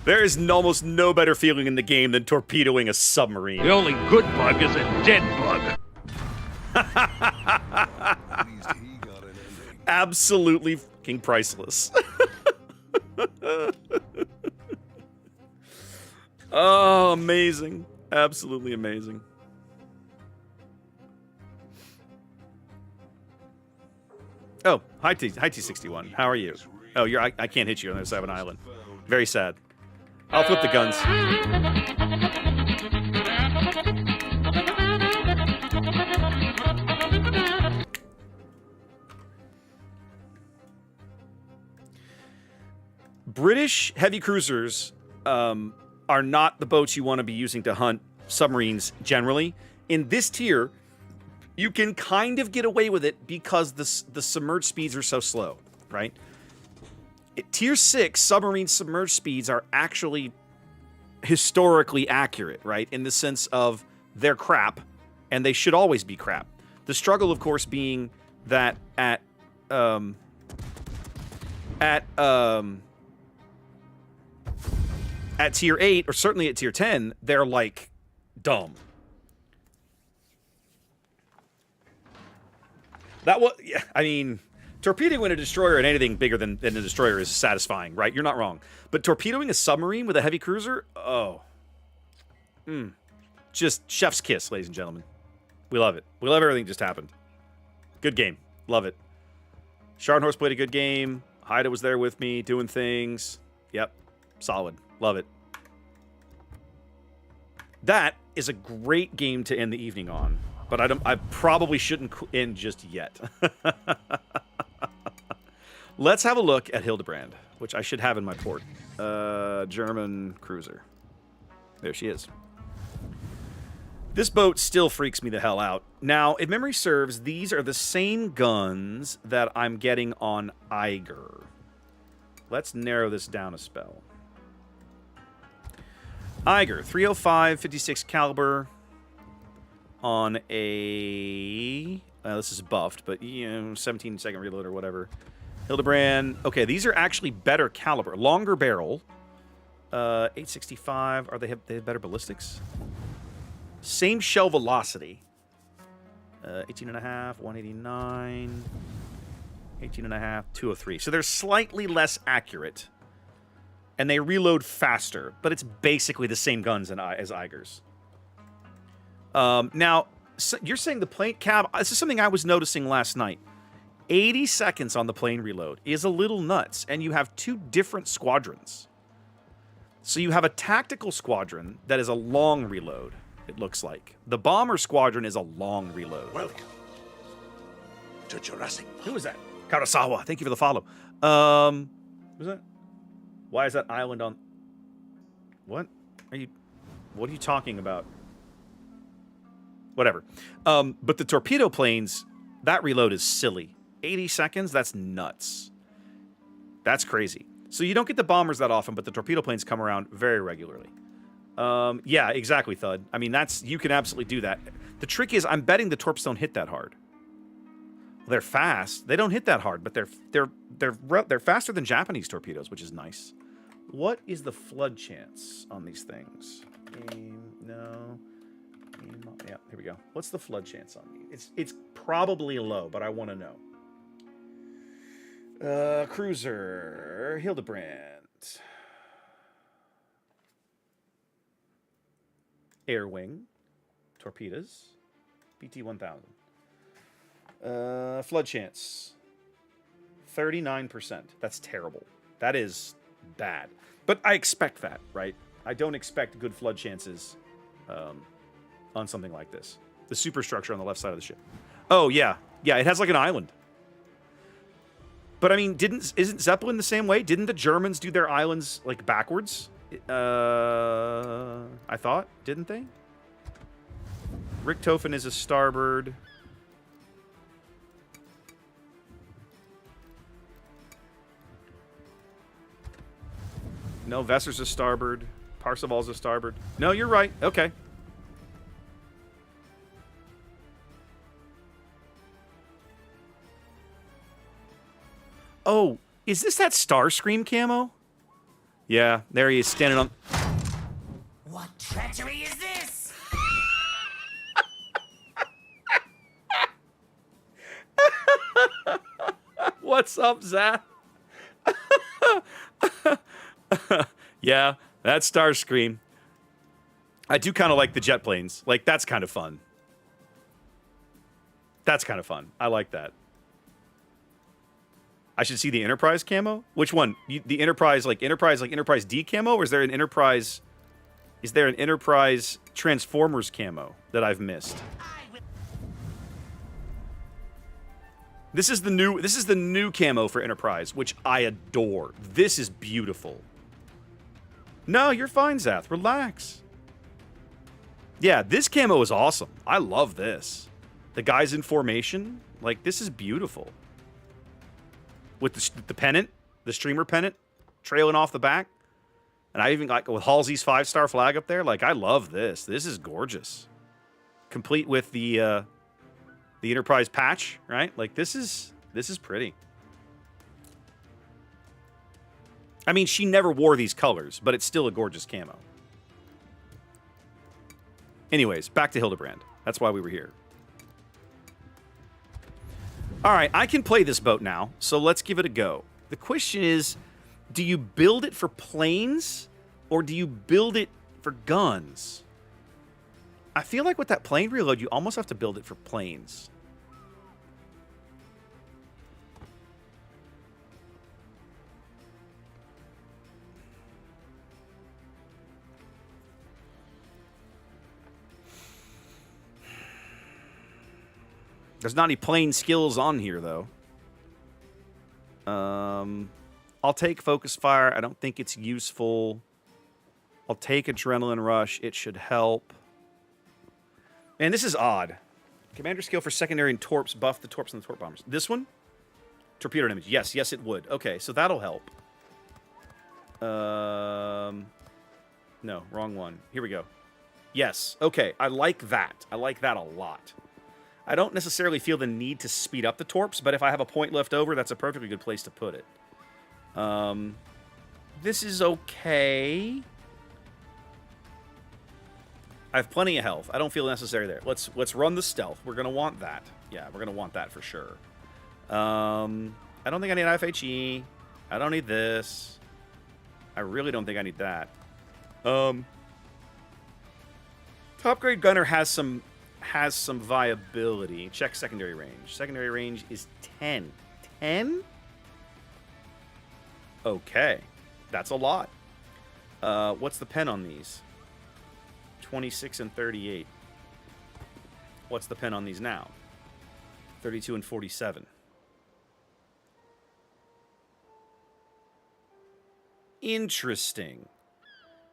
There is almost no better feeling in the game than torpedoing a submarine. The only good bug is a dead bug. At least he got an ending. Absolutely fucking priceless. Oh, amazing. Absolutely amazing. Oh, hi T61. How are you? Oh, I can't hit you on the other side of an island. Very sad. I'll flip the guns. British heavy cruisers are not the boats you want to be using to hunt submarines generally. In this tier, you can kind of get away with it because the submerged speeds are so slow, right? Tier 6 submarine submerged speeds are actually historically accurate, right? In the sense of they're crap, and they should always be crap. The struggle, of course, being that at tier 8, or certainly at tier 10, they're like dumb. Yeah, I mean, torpedoing a destroyer and anything bigger than a destroyer is satisfying, right? You're not wrong. But torpedoing a submarine with a heavy cruiser? Oh. Just chef's kiss, ladies and gentlemen. We love it. We love everything that just happened. Good game. Love it. Scharnhorst played a good game. Haida was there with me, doing things. Yep. Solid. Love it. That is a great game to end the evening on. But I probably shouldn't end just yet. Let's have a look at Hilderbrand, which I should have in my port. German cruiser. There she is. This boat still freaks me the hell out. Now, if memory serves, these are the same guns that I'm getting on Eiger. Let's narrow this down a spell. Eiger, 305, 56 caliber. On a... this is buffed, but, 17-second reload or whatever. Hildebrand. Okay, these are actually better caliber. Longer barrel. 865. They have better ballistics? Same shell velocity. 18.5, 189. 18.5, 203. So they're slightly less accurate. and they reload faster, but it's basically the same guns as Eiger's. Now, so you're saying the plane cab. This is something I was noticing last night. 80 seconds on the plane reload is a little nuts, and you have 2 different squadrons. So you have a tactical squadron that is a long reload, it looks like. The bomber squadron is a long reload. Welcome to Jurassic Park. Who is that? Karasawa, thank you for the follow. Who's that? Why is that island on... What are you talking about? Whatever. But the torpedo planes, that reload is silly. 80 seconds? That's nuts. That's crazy. So you don't get the bombers that often, but the torpedo planes come around very regularly. Yeah, exactly, Thud. I mean, you can absolutely do that. The trick is, I'm betting the torps don't hit that hard. They're fast. They don't hit that hard, but they're faster than Japanese torpedoes, which is nice. What is the flood chance on these things? No. Yeah, here we go. What's the flood chance on these? It's probably low, but I want to know. Cruiser, Hilderbrand. Air wing, torpedoes, BT-1000. Flood chance, 39%. That's terrible. That is bad. But I expect that, right? I don't expect good flood chances on something like this. The superstructure on the left side of the ship. Oh, yeah. Yeah, it has like an island. But I mean, isn't Zeppelin the same way? Didn't the Germans do their islands like backwards? I thought, didn't they? Richthofen is a starboard. No, Vesser's a starboard. Parseval's a starboard. No, you're right. Okay. Oh, is this that Starscream camo? Yeah, there he is standing on... What treachery is this? What's up, Zach? Yeah, that's Starscream. I do kind of like the jet planes. Like, that's kind of fun. That's kind of fun. I like that. I should see the Enterprise camo? Which one? The Enterprise, like Enterprise D camo? Or is there an Enterprise... Is there an Enterprise Transformers camo that I've missed? This is the new camo for Enterprise, which I adore. This is beautiful. No, you're fine, Zath. Relax. Yeah, this camo is awesome. I love this. The guys in formation, like, this is beautiful. With the pennant, the streamer pennant, trailing off the back. And I even like with Halsey's 5-star flag up there. Like, I love this. This is gorgeous. Complete with the Enterprise patch, right? Like, this is pretty. I mean, she never wore these colors, but it's still a gorgeous camo. Anyways, back to Hilderbrand. That's why we were here. All right, I can play this boat now, so let's give it a go. The question is, do you build it for planes, or do you build it for guns? I feel like with that plane reload, you almost have to build it for planes. There's not any plane skills on here, though. I'll take Focus Fire. I don't think it's useful. I'll take Adrenaline Rush. It should help. Man, this is odd. Commander skill for secondary and torps. Buff the torps and the torp bombers. This one? Torpedo damage. Yes, yes, it would. Okay, so that'll help. No, wrong one. Here we go. Yes. Okay, I like that. I like that a lot. I don't necessarily feel the need to speed up the torps, but if I have a point left over, that's a perfectly good place to put it. This is okay. I have plenty of health. I don't feel necessary there. Let's run the stealth. We're gonna want that. Yeah, we're gonna want that for sure. I don't think I need FHE. I don't need this. I really don't think I need that. Top grade gunner has some viability. Check secondary range. Secondary range is 10. 10? Okay. That's a lot. What's the pen on these? 26 and 38. What's the pen on these now? 32 and 47. Interesting.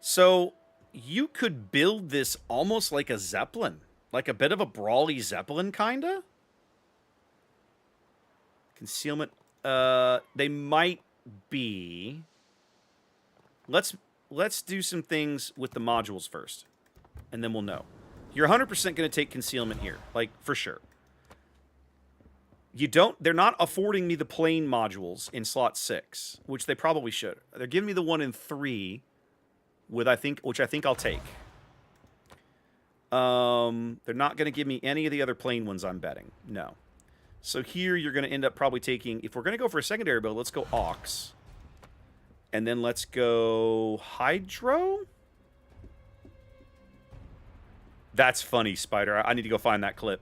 So you could build this almost like a Zeppelin. Like a bit of a brawly Zeppelin, kinda? Concealment. They might be... Let's do some things with the modules first. And then we'll know. You're 100% going to take concealment here. Like, for sure. They're not affording me the plane modules in slot 6, which they probably should. They're giving me the one in 3, which I think I'll take. They're not going to give me any of the other plane ones, I'm betting. No. So here you're going to end up probably taking... If we're going to go for a secondary build, let's go Aux. And then let's go Hydro? That's funny, Spider. I need to go find that clip.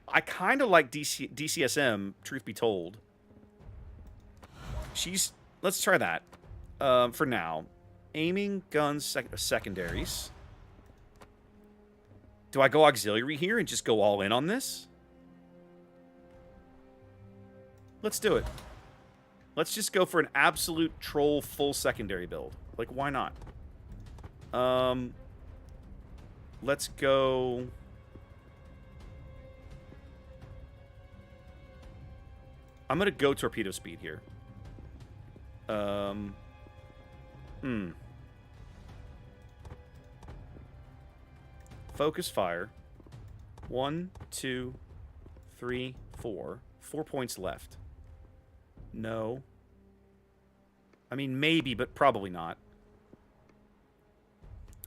I kind of like DCSM, truth be told. Let's try that for now. Aiming, guns, secondaries. Do I go auxiliary here and just go all in on this? Let's do it. Let's just go for an absolute troll full secondary build. Like, why not? Let's go... I'm going to go torpedo speed here. Focus fire. 1, 2, 3, 4. 4 points left. No. I mean, maybe, but probably not.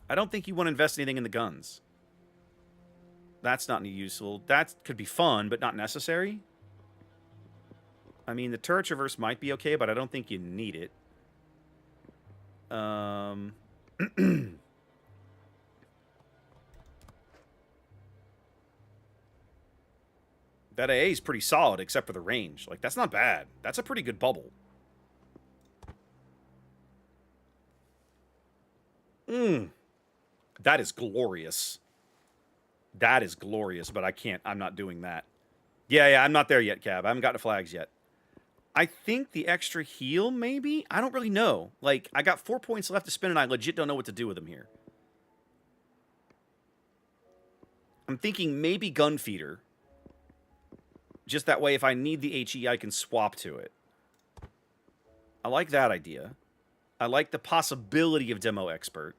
I don't think you want to invest anything in the guns. That's not useful. That could be fun, but not necessary. I mean, the turret traverse might be okay, but I don't think you need it. That AA is pretty solid, except for the range. Like, that's not bad. That's a pretty good bubble. That is glorious. That is glorious, but I can't. I'm not doing that. Yeah, I'm not there yet, Cab. I haven't gotten to flags yet. I think the extra heal, maybe? I don't really know. Like, I got 4 points left to spend, and I legit don't know what to do with them here. I'm thinking maybe gun feeder. Just that way, if I need the HE, I can swap to it. I like that idea. I like the possibility of demo expert.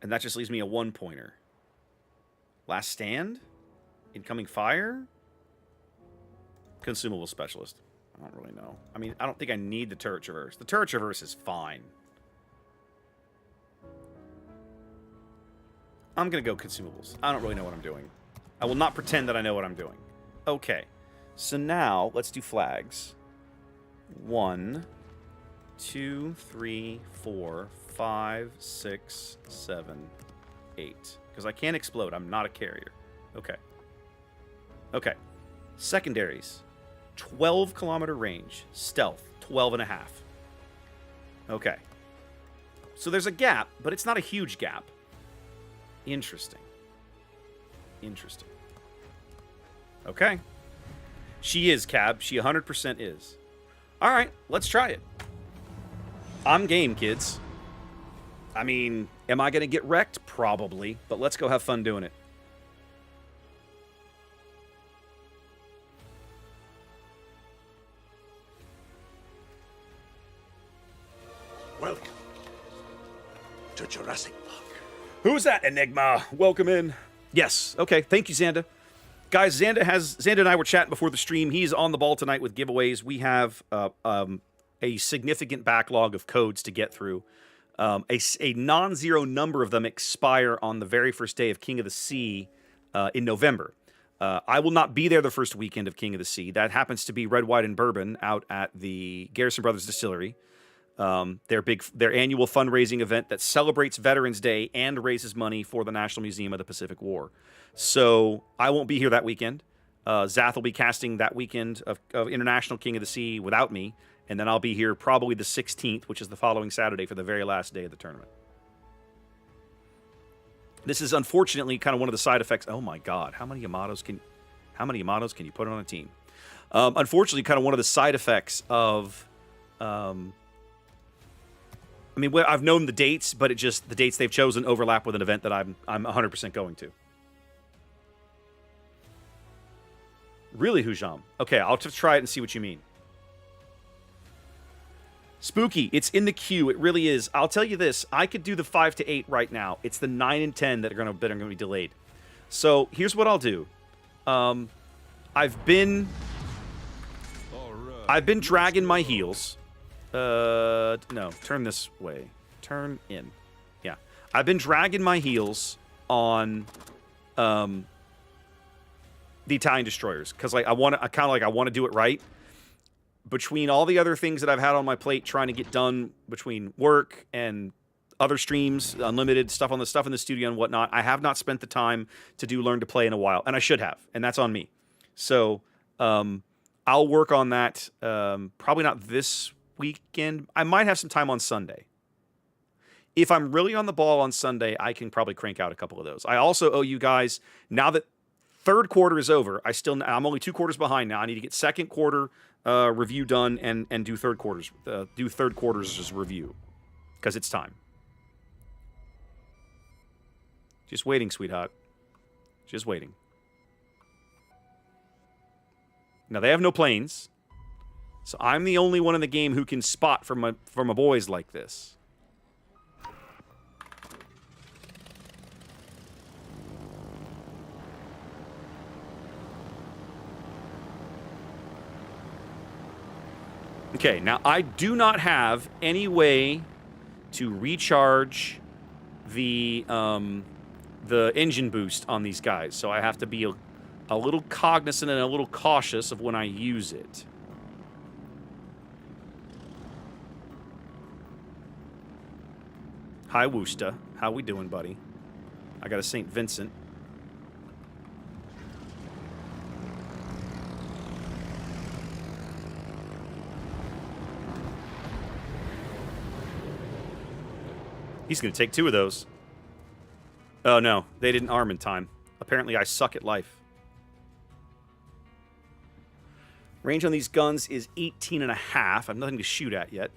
And that just leaves me a 1-pointer. Last stand? Incoming fire? Consumable specialist. I don't really know. I mean, I don't think I need the turret traverse. The turret traverse is fine. I'm going to go consumables. I don't really know what I'm doing. I will not pretend that I know what I'm doing. Okay. So now, let's do flags. 1, 2, 3, 4, 5, 6, 7, 8. Because I can't explode. I'm not a carrier. Okay. Okay. Secondaries. 12-kilometer range. Stealth. 12.5. Okay. So there's a gap, but it's not a huge gap. Interesting. Interesting. Okay. She is, Cab. She 100% is. All right, let's try it. I'm game, kids. I mean, am I going to get wrecked? Probably, but let's go have fun doing it. Welcome to Jurassic Park. Who's that, Enigma? Welcome in. Yes. Okay. Thank you, Xanda. Guys, Xanda and I were chatting before the stream. He's on the ball tonight with giveaways. We have a significant backlog of codes to get through. A non-zero number of them expire on the very first day of King of the Sea in November. I will not be there the first weekend of King of the Sea. That happens to be Red, White, and Bourbon out at the Garrison Brothers Distillery. Their annual fundraising event that celebrates Veterans Day and raises money for the National Museum of the Pacific War. So I won't be here that weekend. Zath will be casting that weekend of International King of the Sea without me, and then I'll be here probably the 16th, which is the following Saturday, for the very last day of the tournament. This is unfortunately kind of one of the side effects. Oh my God, how many Yamatos can you put on a team? Unfortunately, kind of one of the side effects of. I mean, I've known the dates, but the dates they've chosen overlap with an event that I'm 100% going to. Really, Hujam? Okay, I'll just try it and see what you mean. Spooky, it's in the queue. It really is. I'll tell you this. I could do the 5 to 8 right now. It's the 9 and 10 that are going to be delayed. So here's what I'll do. I've been dragging my heels. No, turn this way. Turn in. Yeah. I've been dragging my heels on the Italian destroyers because I want to do it right. Between all the other things that I've had on my plate trying to get done between work and other streams, unlimited stuff in the studio and whatnot, I have not spent the time to do Learn to Play in a while, and I should have, and that's on me. So I'll work on that. Probably not this weekend. I might have some time on Sunday. If I'm really on the ball on Sunday, I can probably crank out a couple of those. I also owe you guys, now that third quarter is over, I'm only 2 quarters behind now. I need to get second quarter review done and do third quarters as review because it's time. Just waiting, sweetheart. Just waiting. Now they have no planes, so I'm the only one in the game who can spot from my boys like this. Okay, now I do not have any way to recharge the engine boost on these guys, so I have to be a little cognizant and a little cautious of when I use it. Hi, Woosta. How we doing, buddy? I got a St. Vincent. He's going to take 2 of those. Oh, no. They didn't arm in time. Apparently, I suck at life. Range on these guns is 18 and a half. I have nothing to shoot at yet.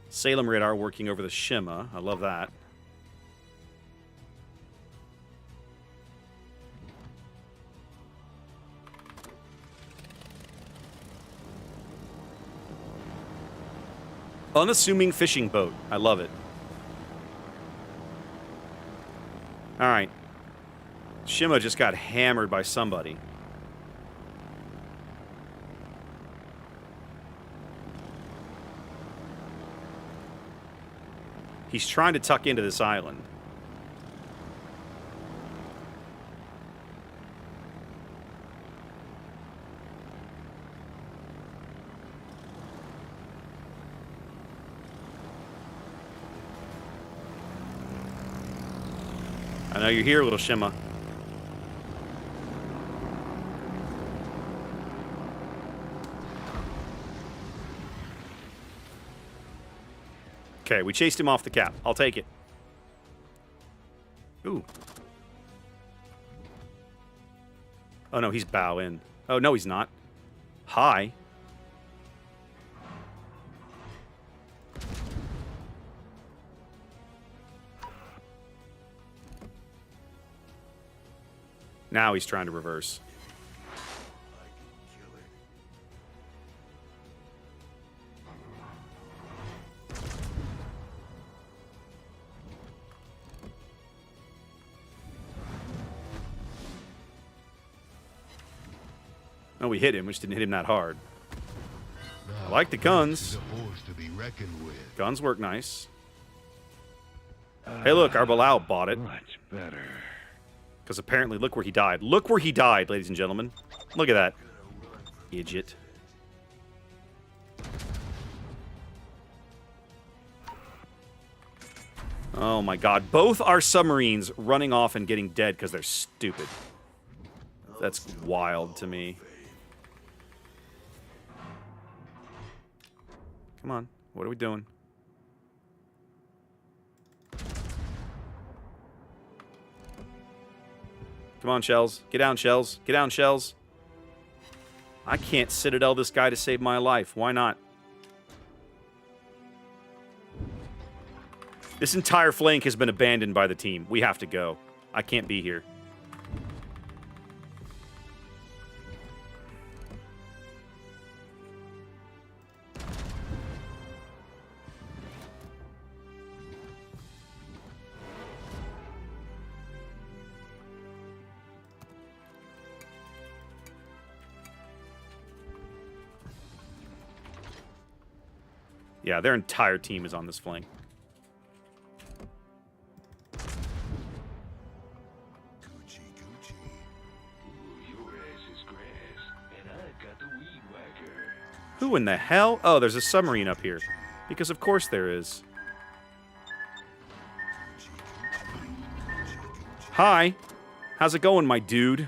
Salem radar working over the Shima. I love that. Unassuming fishing boat. I love it. All right. Shima just got hammered by somebody. He's trying to tuck into this island. I know you're here, little Shima. Okay, we chased him off the cap. I'll take it. Ooh. Oh, no, he's bow in. Oh, no, he's not. Hi. Now he's trying to reverse. Oh, we hit him. We just didn't hit him that hard. like the guns. A force to be reckoned with. Guns work nice. Hey, look, our Bilal bought it. Much better. Because apparently, look where he died. Look where he died, ladies and gentlemen. Look at that. Idiot. Oh my god. Both our submarines running off and getting dead because they're stupid. That's wild to me. Come on. What are we doing? Come on, Shells. Get down, Shells. Get down, Shells. I can't Citadel this guy to save my life. Why not? This entire flank has been abandoned by the team. We have to go. I can't be here. Yeah, their entire team is on this flank. Gucci, Gucci. Ooh, your ass is grass, and I got the weed whacker. Who in the hell? Oh, there's a submarine up here. Because of course there is. Hi. How's it going, my dude?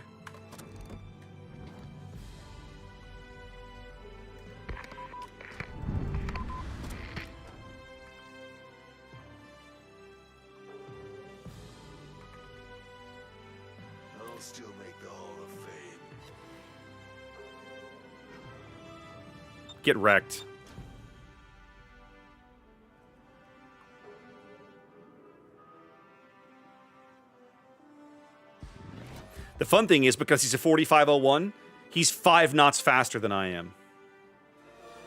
I'll still make the Hall of Fame. Get wrecked. The fun thing is, because he's a 4501, he's 5 knots faster than I am.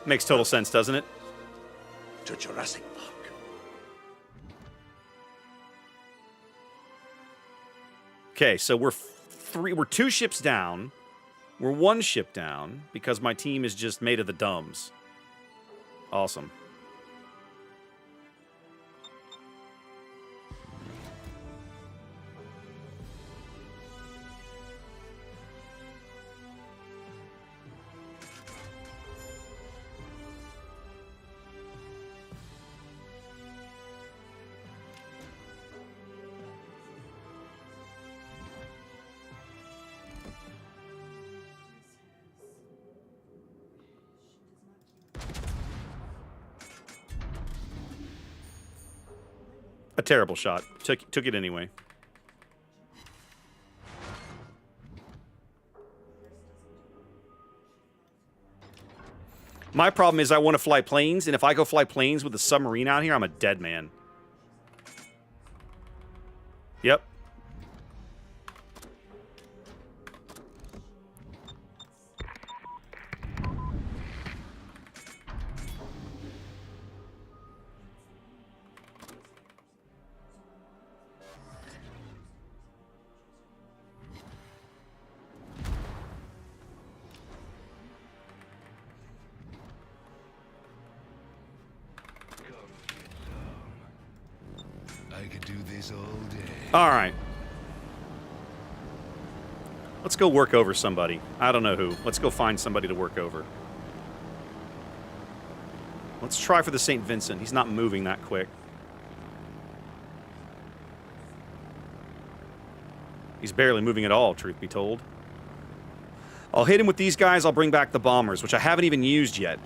Makes total sense, doesn't it? To Jurassic Park. Okay, so we're 2 ships down. We're 1 ship down because my team is just made of the dumbs. Awesome. A terrible shot. Took it anyway. My problem is I want to fly planes, and if I go fly planes with a submarine out here, I'm a dead man. Yep. I could do this all day. All right. Let's go work over somebody. I don't know who. Let's go find somebody to work over. Let's try for the St. Vincent. He's not moving that quick. He's barely moving at all, truth be told. I'll hit him with these guys. I'll bring back the bombers, which I haven't even used yet.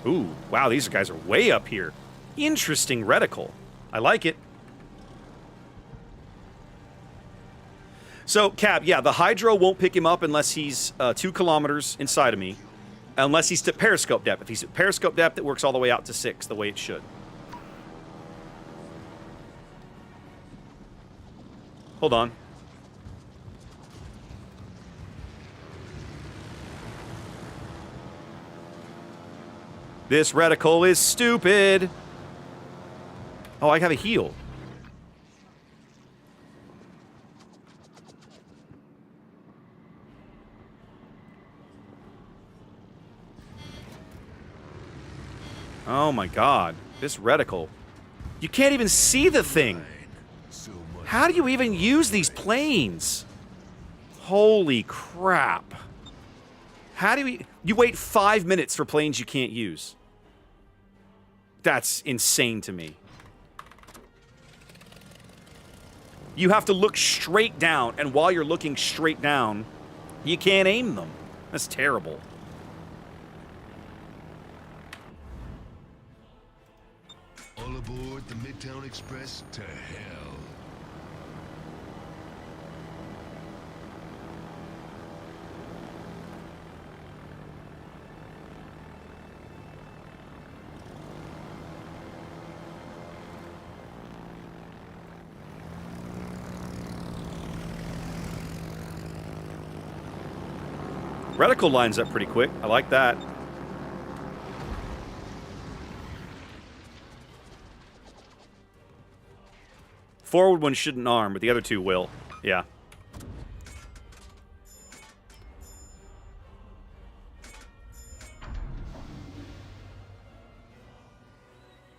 Ooh, wow, these guys are way up here. Interesting reticle. I like it. So, Cap, yeah, the Hydro won't pick him up unless he's 2 kilometers inside of me. Unless he's at periscope depth. If he's at periscope depth, it works all the way out to 6, the way it should. Hold on. This reticle is stupid. Oh, I have a heal. Oh my god. This reticle. You can't even see the thing. So much. How do you even use these planes? Holy crap. How do you wait 5 minutes for planes you can't use? That's insane to me. You have to look straight down, and while you're looking straight down, you can't aim them. That's terrible. All aboard the Midtown Express to hell. Reticle lines up pretty quick. I like that. Forward one shouldn't arm, but the other two will. Yeah.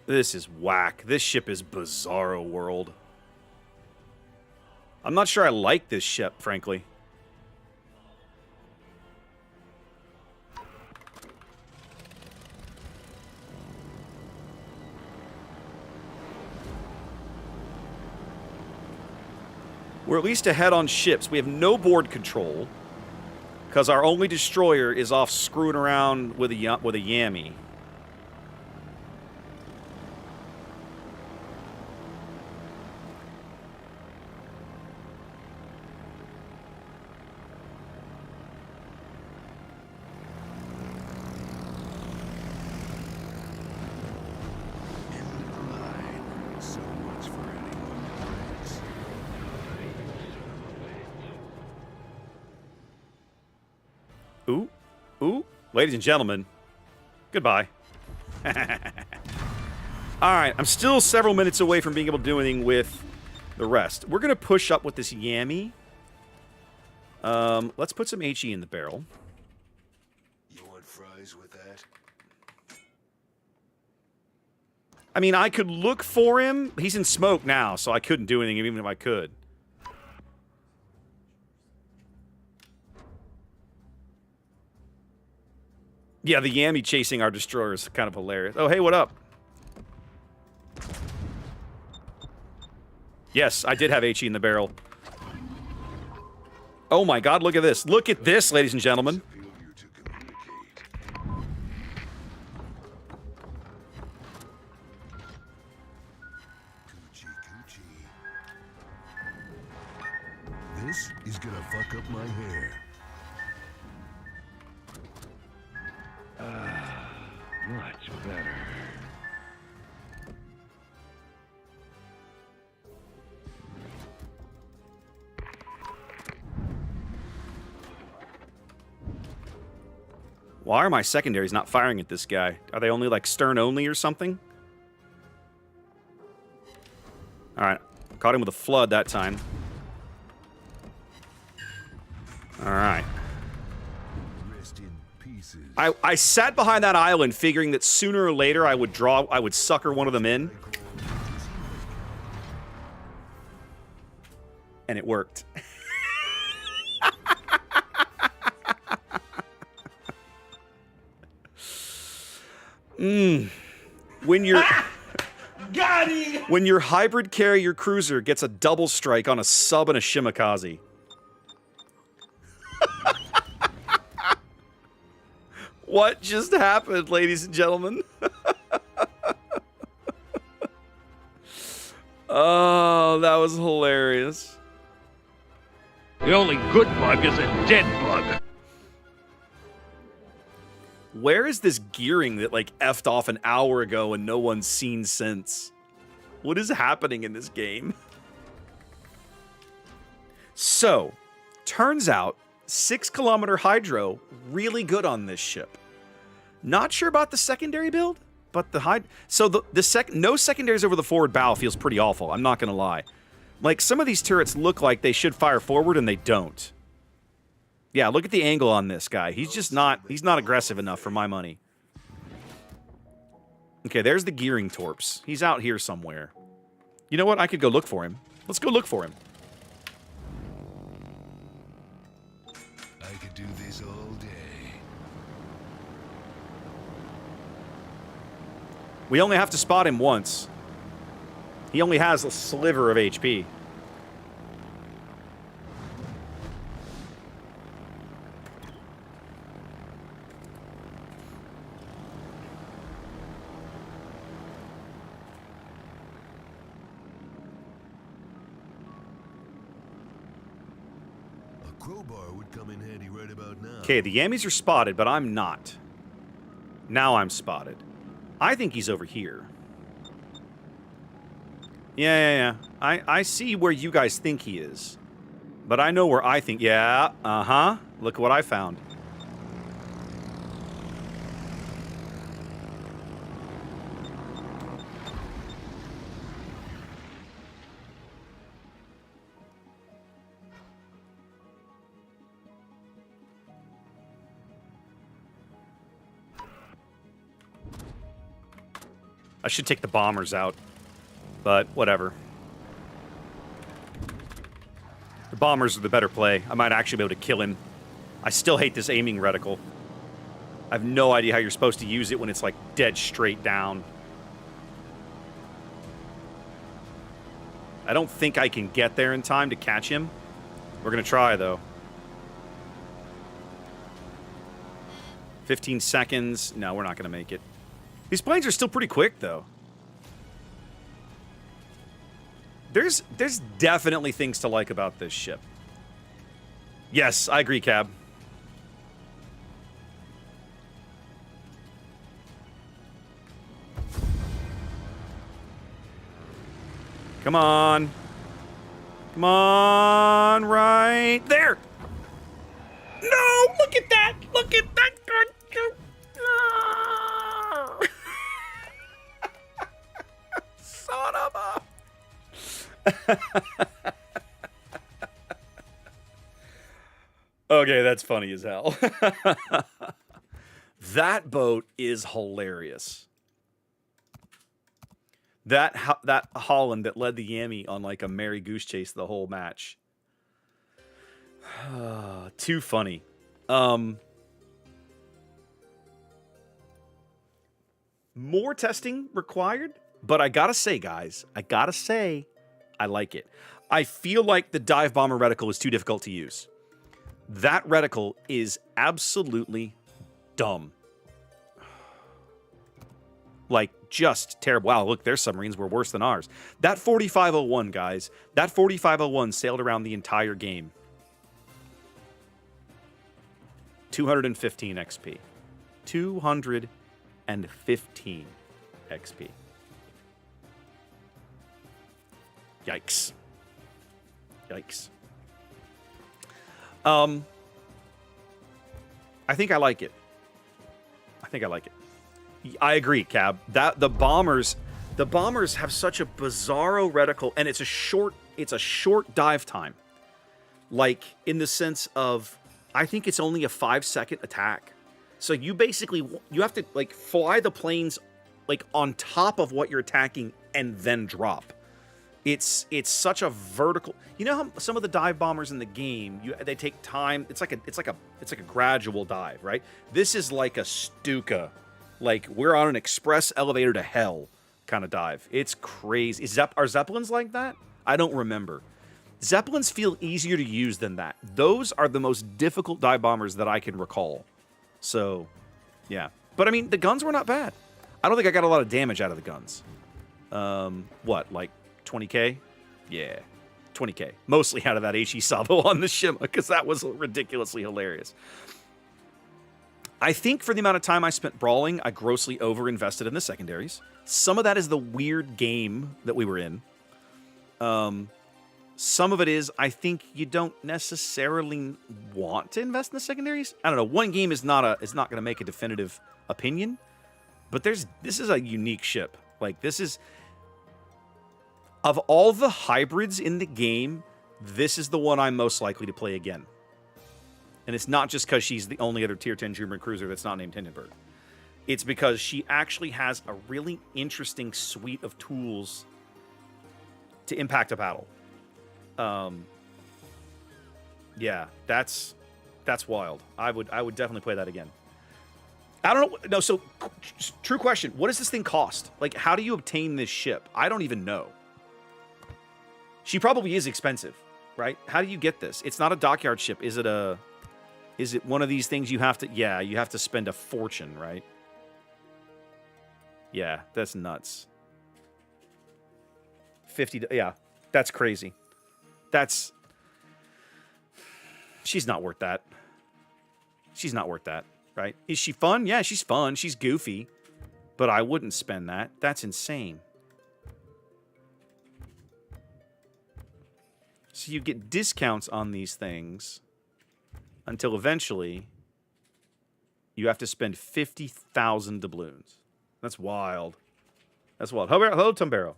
This is whack. This ship is Bizarro World. I'm not sure I like this ship, frankly. We're at least ahead on ships. We have no board control because our only destroyer is off screwing around with a Yami. So much for anyone who breaks. Ooh, ooh, ladies and gentlemen, goodbye. All right, I'm still several minutes away from being able to do anything with the rest. We're gonna push up with this Yami. Let's put some HE in the barrel. You want fries with that? I mean, I could look for him. He's in smoke now, so I couldn't do anything even if I could. Yeah, the Yami chasing our destroyer is kind of hilarious. Oh, hey, what up? Yes, I did have HE in the barrel. Oh my god, look at this. Look at this, ladies and gentlemen. Failure to communicate. Coochie coochie. This is gonna fuck up my hair. Much better. Why are my secondaries not firing at this guy? Are they only like stern only or something? Alright, caught him with a flood that time. Alright. Rest in pieces. I sat behind that island figuring that sooner or later I would sucker one of them in. And it worked. When your when your hybrid carrier cruiser gets a double strike on a sub and a shimakaze. What just happened, ladies and gentlemen? Oh, that was hilarious. The only good bug is a dead bug. Where is this gearing that, like, effed off an hour ago and no one's seen since? What is happening in this game? So, turns out 6-kilometer hydro, really good on this ship. Not sure about the secondary build, but the no secondaries over the forward bow feels pretty awful. I'm not gonna lie. Like, some of these turrets look like they should fire forward and they don't. Yeah, look at the angle on this guy. He's just not, he's not aggressive enough for my money. Okay, there's the gearing torps. He's out here somewhere. You know what? I could go look for him. Let's go look for him. I could do this all day. We only have to spot him once. He only has a sliver of HP. A crowbar would come in handy right about now. Okay, the Yammies are spotted, but I'm not. Now I'm spotted. I think he's over here. Yeah. I see where you guys think he is. But I know where I think... Yeah, uh-huh. Look what I found. I should take the bombers out, but whatever. The bombers are the better play. I might actually be able to kill him. I still hate this aiming reticle. I have no idea how you're supposed to use it when it's like dead straight down. I don't think I can get there in time to catch him. We're gonna try though. 15 seconds. No, we're not gonna make it. These planes are still pretty quick, though. There's definitely things to like about this ship. Yes, I agree, Cab. Come on. Come on, right there. No, look at that. Look at that. Son of a... Okay, that's funny as hell. That boat is hilarious. That Holland that led the Yami on like a merry goose chase the whole match. Too funny. More testing required, but I gotta say, guys, I like it. I feel like the dive bomber reticle is too difficult to use. That reticle is absolutely dumb. Like, just terrible. Wow, look, their submarines were worse than ours. That 4501, guys, that 4501 sailed around the entire game. 215 XP. 215 XP. Yikes. Yikes. I think I like it. I agree, Cab. That the bombers have such a bizarro reticle, and it's a short dive time. Like, in the sense of, I think it's only a 5-second attack. So you basically, you have to like fly the planes like on top of what you're attacking and then drop. It's such a vertical. You know how some of the dive bombers in the game, they take time. It's like a gradual dive, right? This is like a Stuka, like we're on an express elevator to hell kind of dive. It's crazy. Are Zeppelins like that? I don't remember. Zeppelins feel easier to use than that. Those are the most difficult dive bombers that I can recall. So, yeah. But I mean, the guns were not bad. I don't think I got a lot of damage out of the guns. What, like 20k? Yeah, 20k. Mostly out of that HE Sabo on the Shima, because that was ridiculously hilarious. I think for the amount of time I spent brawling, I grossly over-invested in the secondaries. Some of that is the weird game that we were in. Some of it is, I think you don't necessarily want to invest in the secondaries. I don't know. One game is not going to make a definitive opinion, but this is a unique ship. Like, this is, of all the hybrids in the game, this is the one I'm most likely to play again. And it's not just because she's the only other Tier 10 German cruiser that's not named Hindenburg. It's because she actually has a really interesting suite of tools to impact a battle. Yeah, that's wild. I would definitely play that again. I don't know. No, so true question. What does this thing cost? Like, how do you obtain this ship? I don't even know. She probably is expensive, right? How do you get this? It's not a dockyard ship. Is it one of these things you have to, yeah, you have to spend a fortune, right? Yeah, that's nuts. 50, yeah, that's crazy. She's not worth that. She's not worth that, right? Is she fun? Yeah, she's fun. She's goofy. But I wouldn't spend that. That's insane. So you get discounts on these things until eventually you have to spend 50,000 doubloons. That's wild. That's wild. Hello, Tumbero.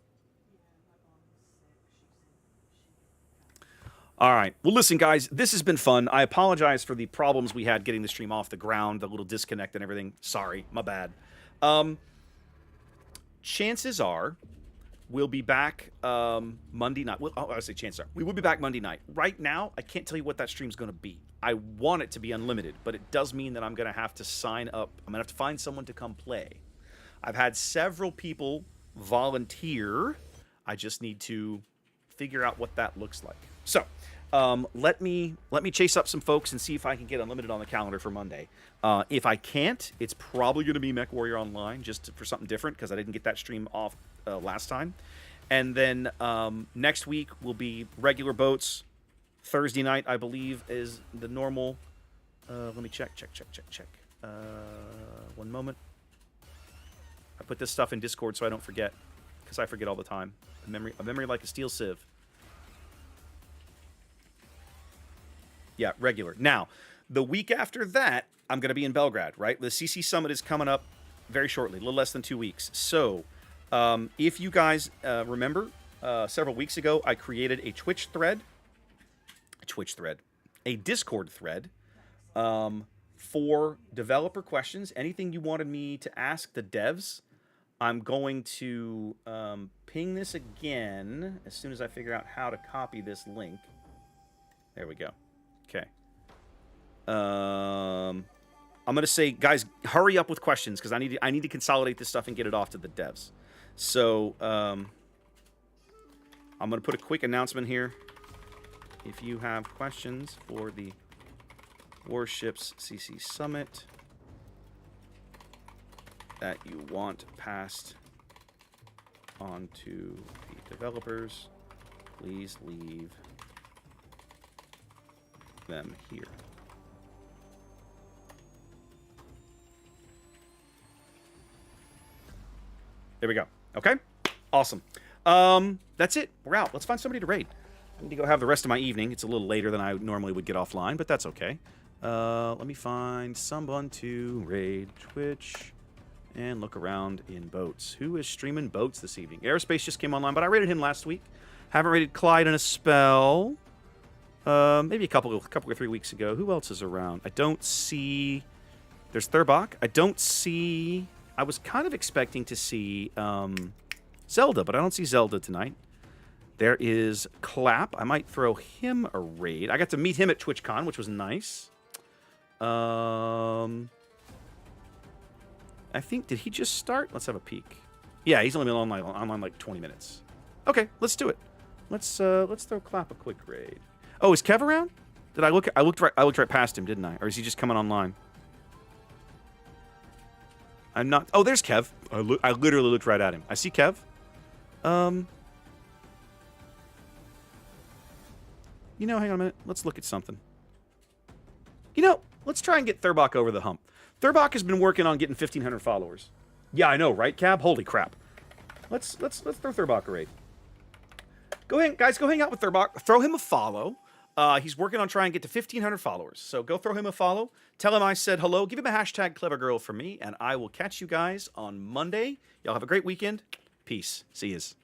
All right. Well, listen, guys, this has been fun. I apologize for the problems we had getting the stream off the ground, the little disconnect and everything. Sorry, my bad. Chances are we'll be back Monday night. Well, I say chances are. We will be back Monday night. Right now, I can't tell you what that stream's going to be. I want it to be unlimited, but it does mean that I'm going to have to sign up. I'm going to have to find someone to come play. I've had several people volunteer. I just need to figure out what that looks like. So, let me chase up some folks and see if I can get unlimited on the calendar for Monday. If I can't, it's probably going to be MechWarrior Online, just for something different, because I didn't get that stream off last time. And then next week will be regular boats. Thursday night, I believe, is the normal. Let me check. One moment. I put this stuff in Discord so I don't forget, because I forget all the time. A memory like a steel sieve. Yeah, regular. Now, the week after that, I'm going to be in Belgrade, right? The CC Summit is coming up very shortly, a little less than 2 weeks. So, if you guys remember, several weeks ago, I created a Discord thread for developer questions. Anything you wanted me to ask the devs, I'm going to ping this again as soon as I figure out how to copy this link. There we go. Okay. I'm gonna say, guys, hurry up with questions because I need to consolidate this stuff and get it off to the devs. So I'm gonna put a quick announcement here. If you have questions for the Warships CC Summit that you want passed on to the developers, please leave them here. There we go. Okay, awesome. That's it. We're out. Let's find somebody to raid. I need to go have the rest of my evening. It's a little later than I normally would get offline, but that's okay. Let me find someone to raid Twitch and look around in boats. Who is streaming boats this evening? Aerospace just came online, but I raided him last week. Haven't raided Clyde in a spell. Maybe a couple or 3 weeks ago. Who else is around? I don't see. There's Thurbach. I don't see. I was kind of expecting to see Zelda, but I don't see Zelda tonight. There is Clap. I might throw him a raid. I got to meet him at TwitchCon, which was nice. I think, did he just start? Let's have a peek. Yeah, he's only been online like 20 minutes. Okay, let's do it. Let's throw Clap a quick raid. Oh, is Kev around? Did I look? I looked right past him, didn't I? Or is he just coming online? I'm not. Oh, there's Kev. I literally looked right at him. I see Kev. You know, hang on a minute. Let's look at something. You know, let's try and get Thurbach over the hump. Thurbach has been working on getting 1,500 followers. Yeah, I know, right, Cab? Holy crap. Let's throw Thurbach a raid. Go ahead, guys. Go hang out with Thurbach. Throw him a follow. He's working on trying to get to 1,500 followers. So go throw him a follow. Tell him I said hello. Give him a hashtag clevergirl for me, and I will catch you guys on Monday. Y'all have a great weekend. Peace. See yous.